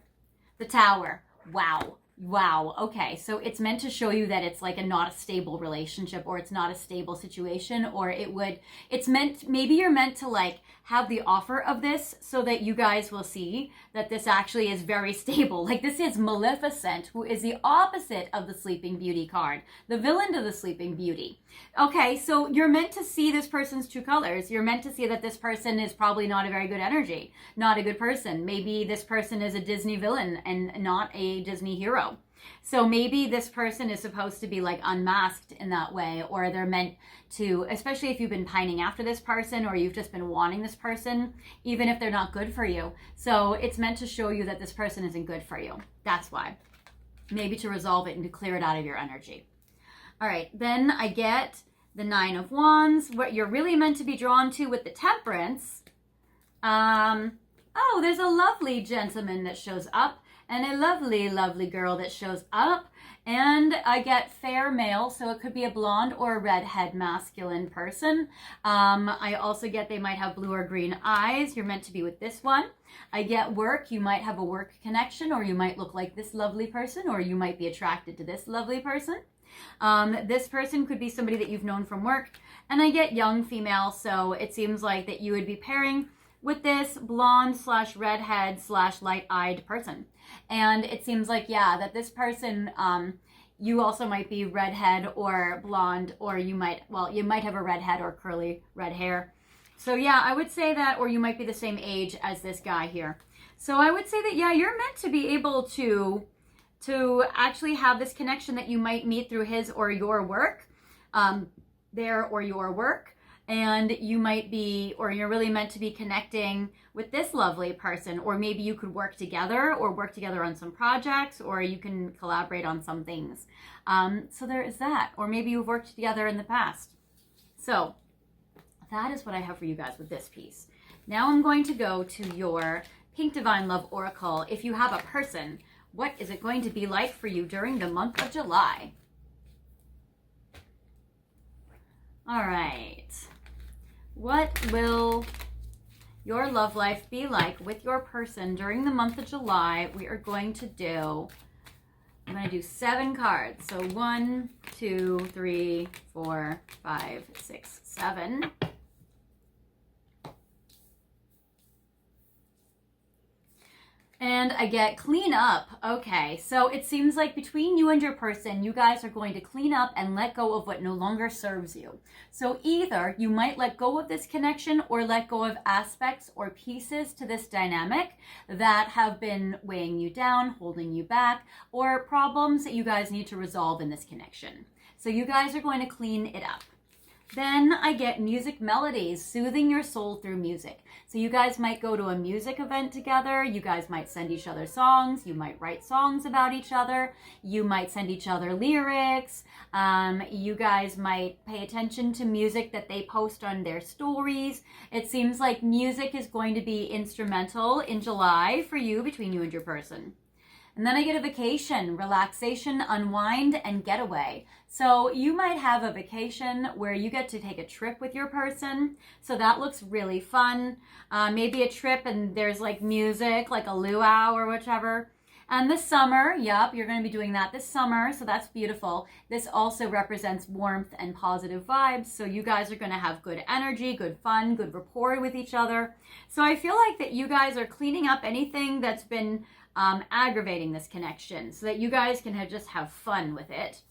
The Tower. Wow. Wow. Okay. So it's meant to show you that it's like not a stable relationship, or it's not a stable situation, or it's meant, maybe you're meant to like have the offer of this so that you guys will see that this actually is very stable. Like this is Maleficent, who is the opposite of the Sleeping Beauty card, the villain to the Sleeping Beauty. Okay. So you're meant to see this person's true colors. You're meant to see that this person is probably not a very good energy, not a good person. Maybe this person is a Disney villain and not a Disney hero. So maybe this person is supposed to be like unmasked in that way, or they're meant to, especially if you've been pining after this person, or you've just been wanting this person, even if they're not good for you. So it's meant to show you that this person isn't good for you. That's why. Maybe to resolve it and to clear it out of your energy. All right, then I get the 9 of Wands, what you're really meant to be drawn to with the Temperance. Oh, there's a lovely gentleman that shows up, and a lovely, lovely girl that shows up. And I get fair male, so it could be a blonde or a redhead masculine person. I also get they might have blue or green eyes. You're meant to be with this one. I get work. You might have a work connection, or you might look like this lovely person, or you might be attracted to this lovely person. This person could be somebody that you've known from work. And I get young female, so it seems like that you would be pairing with this blonde / redhead / light-eyed person. And it seems like, yeah, that this person, you also might be redhead or blonde, or you might have a redhead or curly red hair. So yeah, I would say that, or you might be the same age as this guy here. So I would say that, yeah, you're meant to be able to actually have this connection that you might meet through his or your work, and you might be, or you're really meant to be connecting with this lovely person, or maybe you could work together on some projects, or you can collaborate on some things. So there is that, or maybe you've worked together in the past. So that is what I have for you guys with this piece. Now I'm going to go to your Pink Divine Love Oracle. If you have a person, what is it going to be like for you during the month of July? All right. What will your love life be like with your person during the month of July? We are going to do, I'm going to do 7 cards. So 1, 2, 3, 4, 5, 6, 7. And I get clean up. Okay, so it seems like between you and your person, you guys are going to clean up and let go of what no longer serves you. So either you might let go of this connection or let go of aspects or pieces to this dynamic that have been weighing you down, holding you back, or problems that you guys need to resolve in this connection. So you guys are going to clean it up. Then I get music melodies, soothing your soul through music. So you guys might go to a music event together. You guys might send each other songs. You might write songs about each other. You might send each other lyrics. You guys might pay attention to music that they post on their stories. It seems like music is going to be instrumental in July for you, between you and your person. And then I get a vacation, relaxation, unwind, and getaway. So you might have a vacation where you get to take a trip with your person. So that looks really fun. Maybe a trip and there's like music, like a luau or whichever. And this summer, yep, you're going to be doing that this summer. So that's beautiful. This also represents warmth and positive vibes. So you guys are going to have good energy, good fun, good rapport with each other. So I feel like that you guys are cleaning up anything that's been aggravating this connection so that you guys can just have fun with it.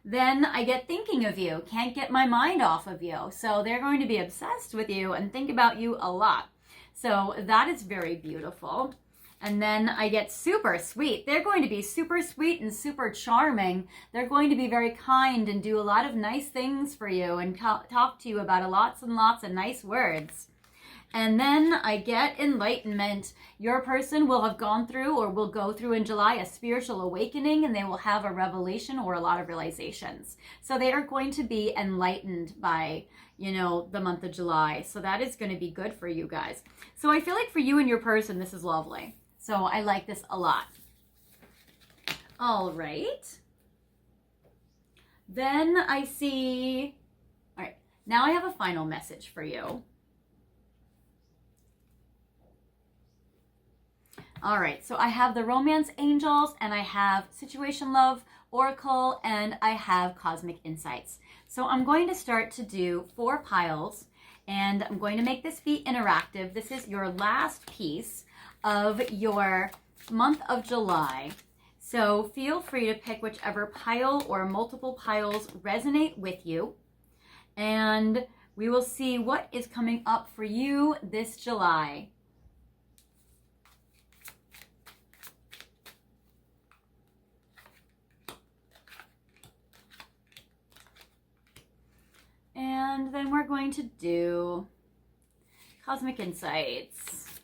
Then I get thinking of you, can't get my mind off of you. So they're going to be obsessed with you and think about you a lot. So that is very beautiful. And then I get super sweet. They're going to be super sweet and super charming. They're going to be very kind and do a lot of nice things for you and talk to you about lots and lots of nice words. And then I get enlightenment. Your person will have gone through or will go through in July a spiritual awakening, and they will have a revelation or a lot of realizations. So they are going to be enlightened by, the month of July. So that is going to be good for you guys. So I feel like for you and your person, this is lovely. So I like this a lot. All right. Then I see, all right, now I have a final message for you. All right, so I have the Romance Angels, and I have Situation Love Oracle, and I have Cosmic Insights. So I'm going to start to do 4 piles, and I'm going to make this be interactive. This is your last piece of your month of July. So feel free to pick whichever pile or multiple piles resonate with you, and we will see what is coming up for you this July. And then we're going to do Cosmic Insights.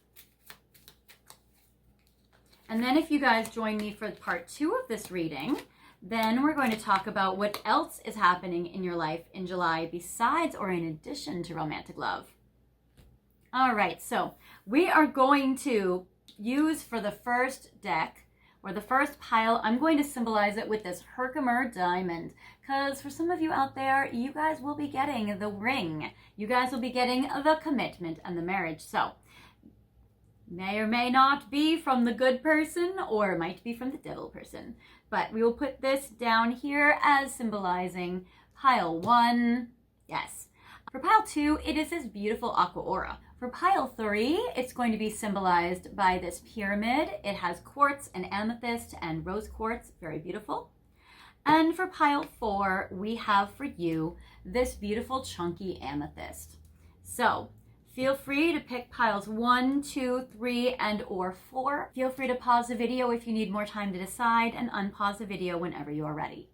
And then if you guys join me for part 2 of this reading, then we're going to talk about what else is happening in your life in July besides or in addition to romantic love. All right, so we are going to use for the first deck, or the first pile, I'm going to symbolize it with this Herkimer diamond. Because for some of you out there, you guys will be getting the ring. You guys will be getting the commitment and the marriage. So, may or may not be from the good person, or it might be from the devil person. But we will put this down here as symbolizing pile 1. Yes. For pile 2, it is this beautiful aqua aura. For pile 3, it's going to be symbolized by this pyramid. It has quartz and amethyst and rose quartz, very beautiful. And for pile 4, we have for you this beautiful chunky amethyst. So feel free to pick piles 1, 2, 3, and or 4. Feel free to pause the video if you need more time to decide, and unpause the video whenever you are ready.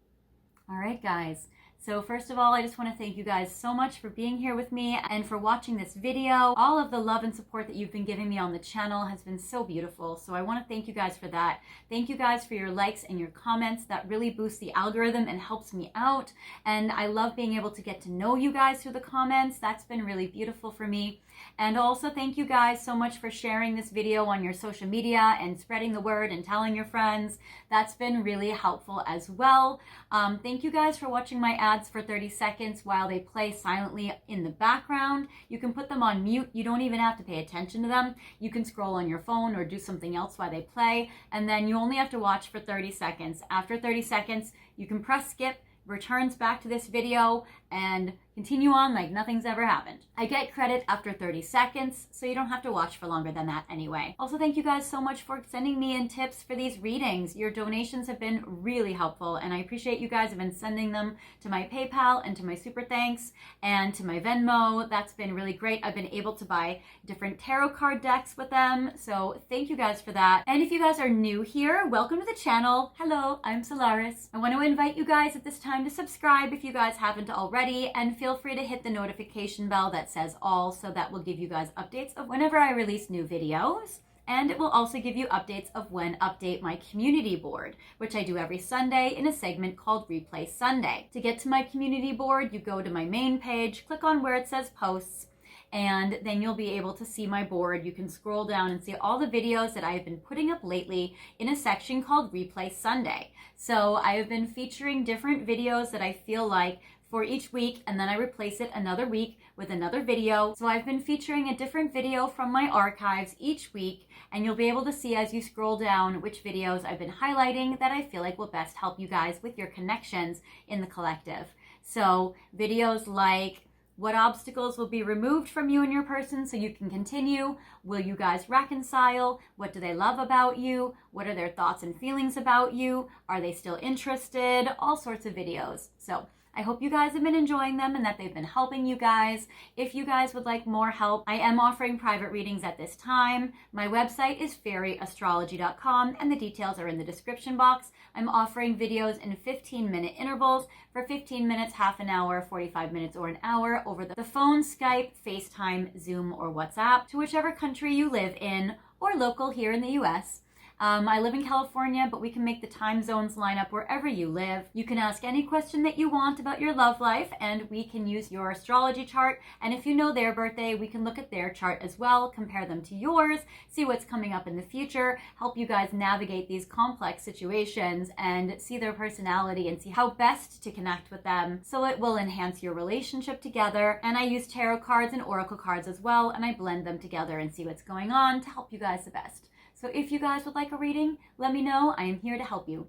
All right, guys. So first of all, I just want to thank you guys so much for being here with me and for watching this video. All of the love and support that you've been giving me on the channel has been so beautiful. So I want to thank you guys for that. Thank you guys for your likes and your comments. That really boosts the algorithm and helps me out. And I love being able to get to know you guys through the comments. That's been really beautiful for me. And also thank you guys so much for sharing this video on your social media and spreading the word and telling your friends. That's been really helpful as well. Thank you guys for watching my ads for 30 seconds while they play silently in the background. You can put them on mute. You don't even have to pay attention to them. You can scroll on your phone or do something else while they play, and then you only have to watch for 30 seconds. After 30 seconds, you can press skip, returns back to this video, and continue on like nothing's ever happened. I get credit after 30 seconds, so you don't have to watch for longer than that anyway. Also, thank you guys so much for sending me in tips for these readings. Your donations have been really helpful, and I appreciate you guys have been sending them to my PayPal and to my Super Thanks and to my Venmo. That's been really great. I've been able to buy different tarot card decks with them, so thank you guys for that. And if you guys are new here, welcome to the channel. Hello, I'm Solaris. I want to invite you guys at this time to subscribe if you guys haven't already, and feel free to hit the notification bell that says all, so that will give you guys updates of whenever I release new videos. And it will also give you updates of when update my community board, which I do every Sunday in a segment called Replay Sunday. To get to my community board, you go to my main page, click on where it says posts, and then you'll be able to see my board. You can scroll down and see all the videos that I've been putting up lately in a section called Replay Sunday. So I have been featuring different videos that I feel like for each week, and then I replace it another week with another video. So I've been featuring a different video from my archives each week, and you'll be able to see as you scroll down which videos I've been highlighting that I feel like will best help you guys with your connections in the collective. So videos like what obstacles will be removed from you and your person so you can continue? Will you guys reconcile? What do they love about you? What are their thoughts and feelings about you? Are they still interested? All sorts of videos. So I hope you guys have been enjoying them and that they've been helping you guys. If you guys would like more help, I am offering private readings at this time. My website is fairyastrology.com, and the details are in the description box. I'm offering videos in 15-minute intervals for 15 minutes, half an hour, 45 minutes, or an hour over the phone, Skype, FaceTime, Zoom, or WhatsApp to whichever country you live in, or local here in the US. I live in California, but we can make the time zones line up wherever you live. You can ask any question that you want about your love life, and we can use your astrology chart. And if you know their birthday, we can look at their chart as well, compare them to yours, see what's coming up in the future, help you guys navigate these complex situations and see their personality and see how best to connect with them so it will enhance your relationship together. And I use tarot cards and oracle cards as well, and I blend them together and see what's going on to help you guys the best. So if you guys would like a reading, let me know. I am here to help you.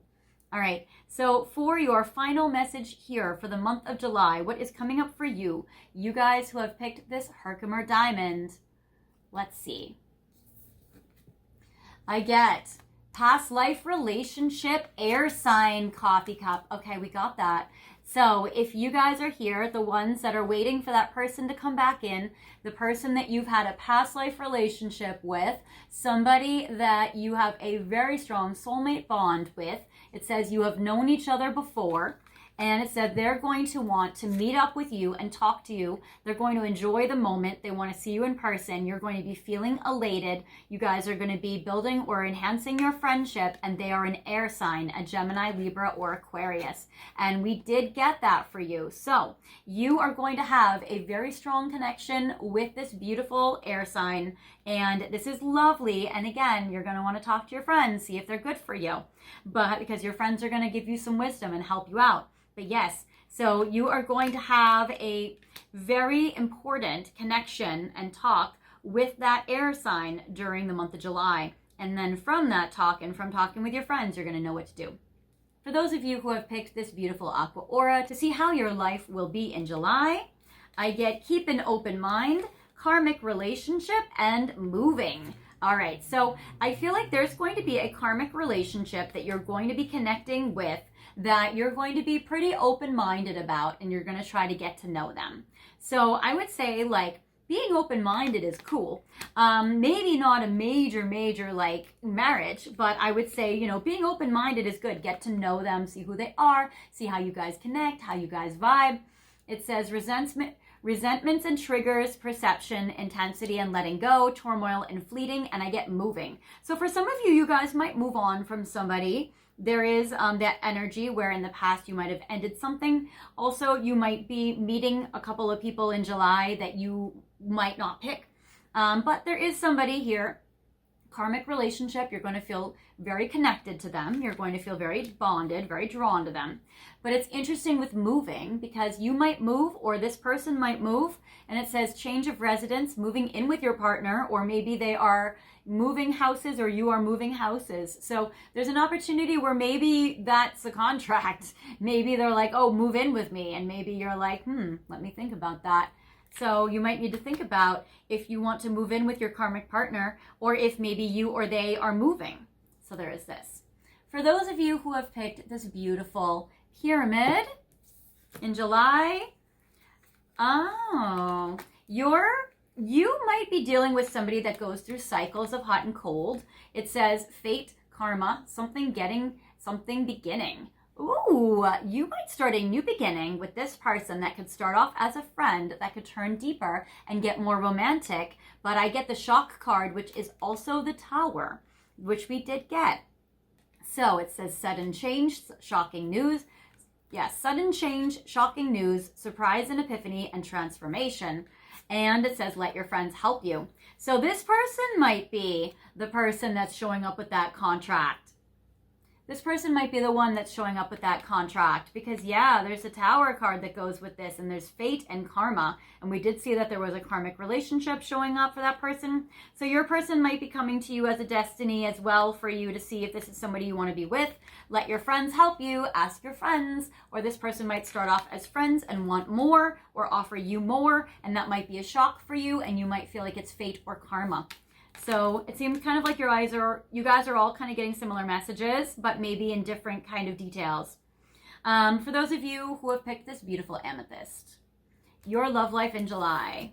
All right, so for your final message here for the month of July, what is coming up for you? You guys who have picked this Herkimer Diamond, let's see. I get past life relationship, air sign, coffee cup. Okay, we got that. So if you guys are here, the ones that are waiting for that person to come back in, the person that you've had a past life relationship with, somebody that you have a very strong soulmate bond with, it says you have known each other before, and it said they're going to want to meet up with you and talk to you. They're going to enjoy the moment. They want to see you in person. You're going to be feeling elated. You guys are going to be building or enhancing your friendship, and they are an air sign, a Gemini, Libra, or Aquarius. And we did get that for you. So you are going to have a very strong connection with this beautiful air sign, and this is lovely. And again, you're going to want to talk to your friends, see if they're good for you, but because your friends are going to give you some wisdom and help you out. But yes, so you are going to have a very important connection and talk with that air sign during the month of July. And then from that talk and from talking with your friends, you're going to know what to do. For those of you who have picked this beautiful aqua aura to see how your life will be in July, I get keep an open mind, karmic relationship, and moving. All right, so I feel like there's going to be a karmic relationship that you're going to be connecting with that you're going to be pretty open-minded about, and you're going to try to get to know them. So I would say, like, being open-minded is cool. Maybe not a major like marriage, but I would say, you know, being open-minded is good. Get to know them, see who they are, see how you guys connect, how you guys vibe. It says resentments and triggers, perception, intensity and letting go, turmoil and fleeting, and I get moving. So for some of you, you guys might move on from somebody. There is that energy where in the past you might have ended something. Also, you might be meeting a couple of people in July that you might not pick. But there is somebody here karmic relationship. You're going to feel very connected to them. You're going to feel very bonded, very drawn to them. But it's interesting with moving, because you might move or this person might move, and it says change of residence, moving in with your partner, or maybe they are moving houses or you are moving houses. So there's an opportunity where maybe that's a contract. Maybe they're like, oh, move in with me. And maybe you're like, let me think about that. So you might need to think about if you want to move in with your karmic partner, or if maybe you or they are moving. So there is this. For those of you who have picked this beautiful pyramid in July, you might be dealing with somebody that goes through cycles of hot and cold. It says fate, karma, something getting, something beginning. Ooh, you might start a new beginning with this person that could start off as a friend, that could turn deeper and get more romantic. But I get the shock card, which is also the Tower, which we did get. So it says sudden change, shocking news. Yes, sudden change, shocking news, surprise and epiphany, and transformation. And it says let your friends help you. So this person might be the person that's showing up with that contract. This person might be the one that's showing up with that contract, because yeah, there's a Tower card that goes with this, and there's fate and karma. And we did see that there was a karmic relationship showing up for that person. So your person might be coming to you as a destiny as well, for you to see if this is somebody you want to be with. Let your friends help you, ask your friends, or this person might start off as friends and want more or offer you more, and that might be a shock for you, and you might feel like it's fate or karma. So it seems kind of like you guys are all kind of getting similar messages, but maybe in different kind of details. For those of you who have picked this beautiful amethyst, your love life in July.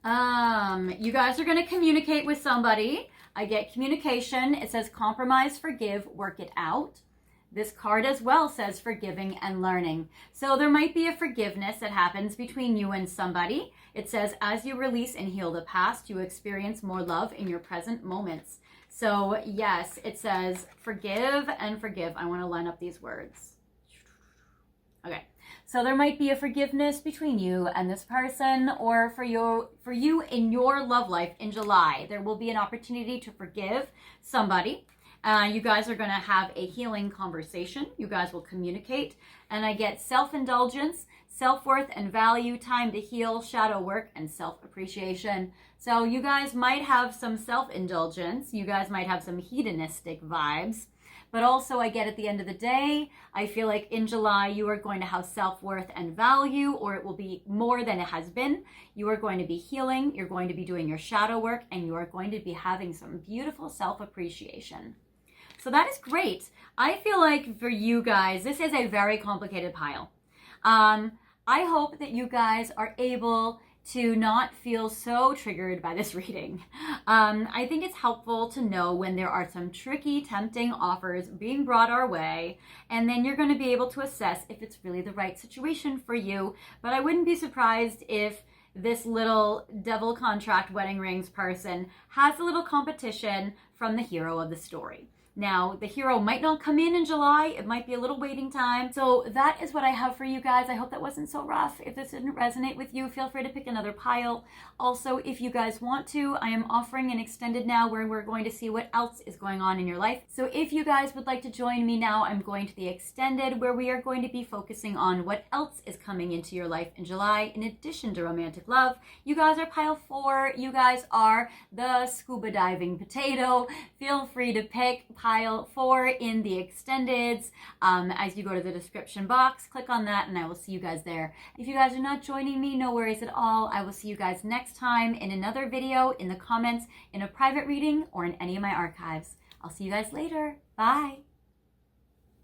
You guys are going to communicate with somebody. I get communication. It says compromise, forgive, work it out. This card as well says forgiving and learning. So there might be a forgiveness that happens between you and somebody. It says as you release and heal the past, you experience more love in your present moments. So yes, it says forgive and forgive. I want to line up these words. Okay. So there might be a forgiveness between you and this person, or for you in your love life in July. There will be an opportunity to forgive somebody. You guys are going to have a healing conversation. You guys will communicate. And I get self-indulgence, self-worth and value, time to heal, shadow work, and self-appreciation. So you guys might have some self-indulgence. You guys might have some hedonistic vibes. But also I get at the end of the day, I feel like in July you are going to have self-worth and value, or it will be more than it has been. You are going to be healing. You're going to be doing your shadow work, and you are going to be having some beautiful self-appreciation. So that is great. I feel like for you guys, this is a very complicated pile. I hope that you guys are able to not feel so triggered by this reading. I think it's helpful to know when there are some tricky, tempting offers being brought our way, and then you're going to be able to assess if it's really the right situation for you. But I wouldn't be surprised if this little devil contract wedding rings person has a little competition from the hero of the story. Now, the hero might not come in July. It might be a little waiting time. So that is what I have for you guys. I hope that wasn't so rough. If this didn't resonate with you, feel free to pick another pile. Also, if you guys want to, I am offering an extended now where we're going to see what else is going on in your life. So if you guys would like to join me now, I'm going to the extended where we are going to be focusing on what else is coming into your life in July in addition to romantic love. You guys are pile 4. You guys are the scuba diving potato. Feel free to pick pile 4 in the extendeds. As you go to the description box, click on that and I will see you guys there. If you guys are not joining me, no worries at all. I will see you guys next time in another video, in the comments, in a private reading, or in any of my archives. I'll see you guys later. Bye.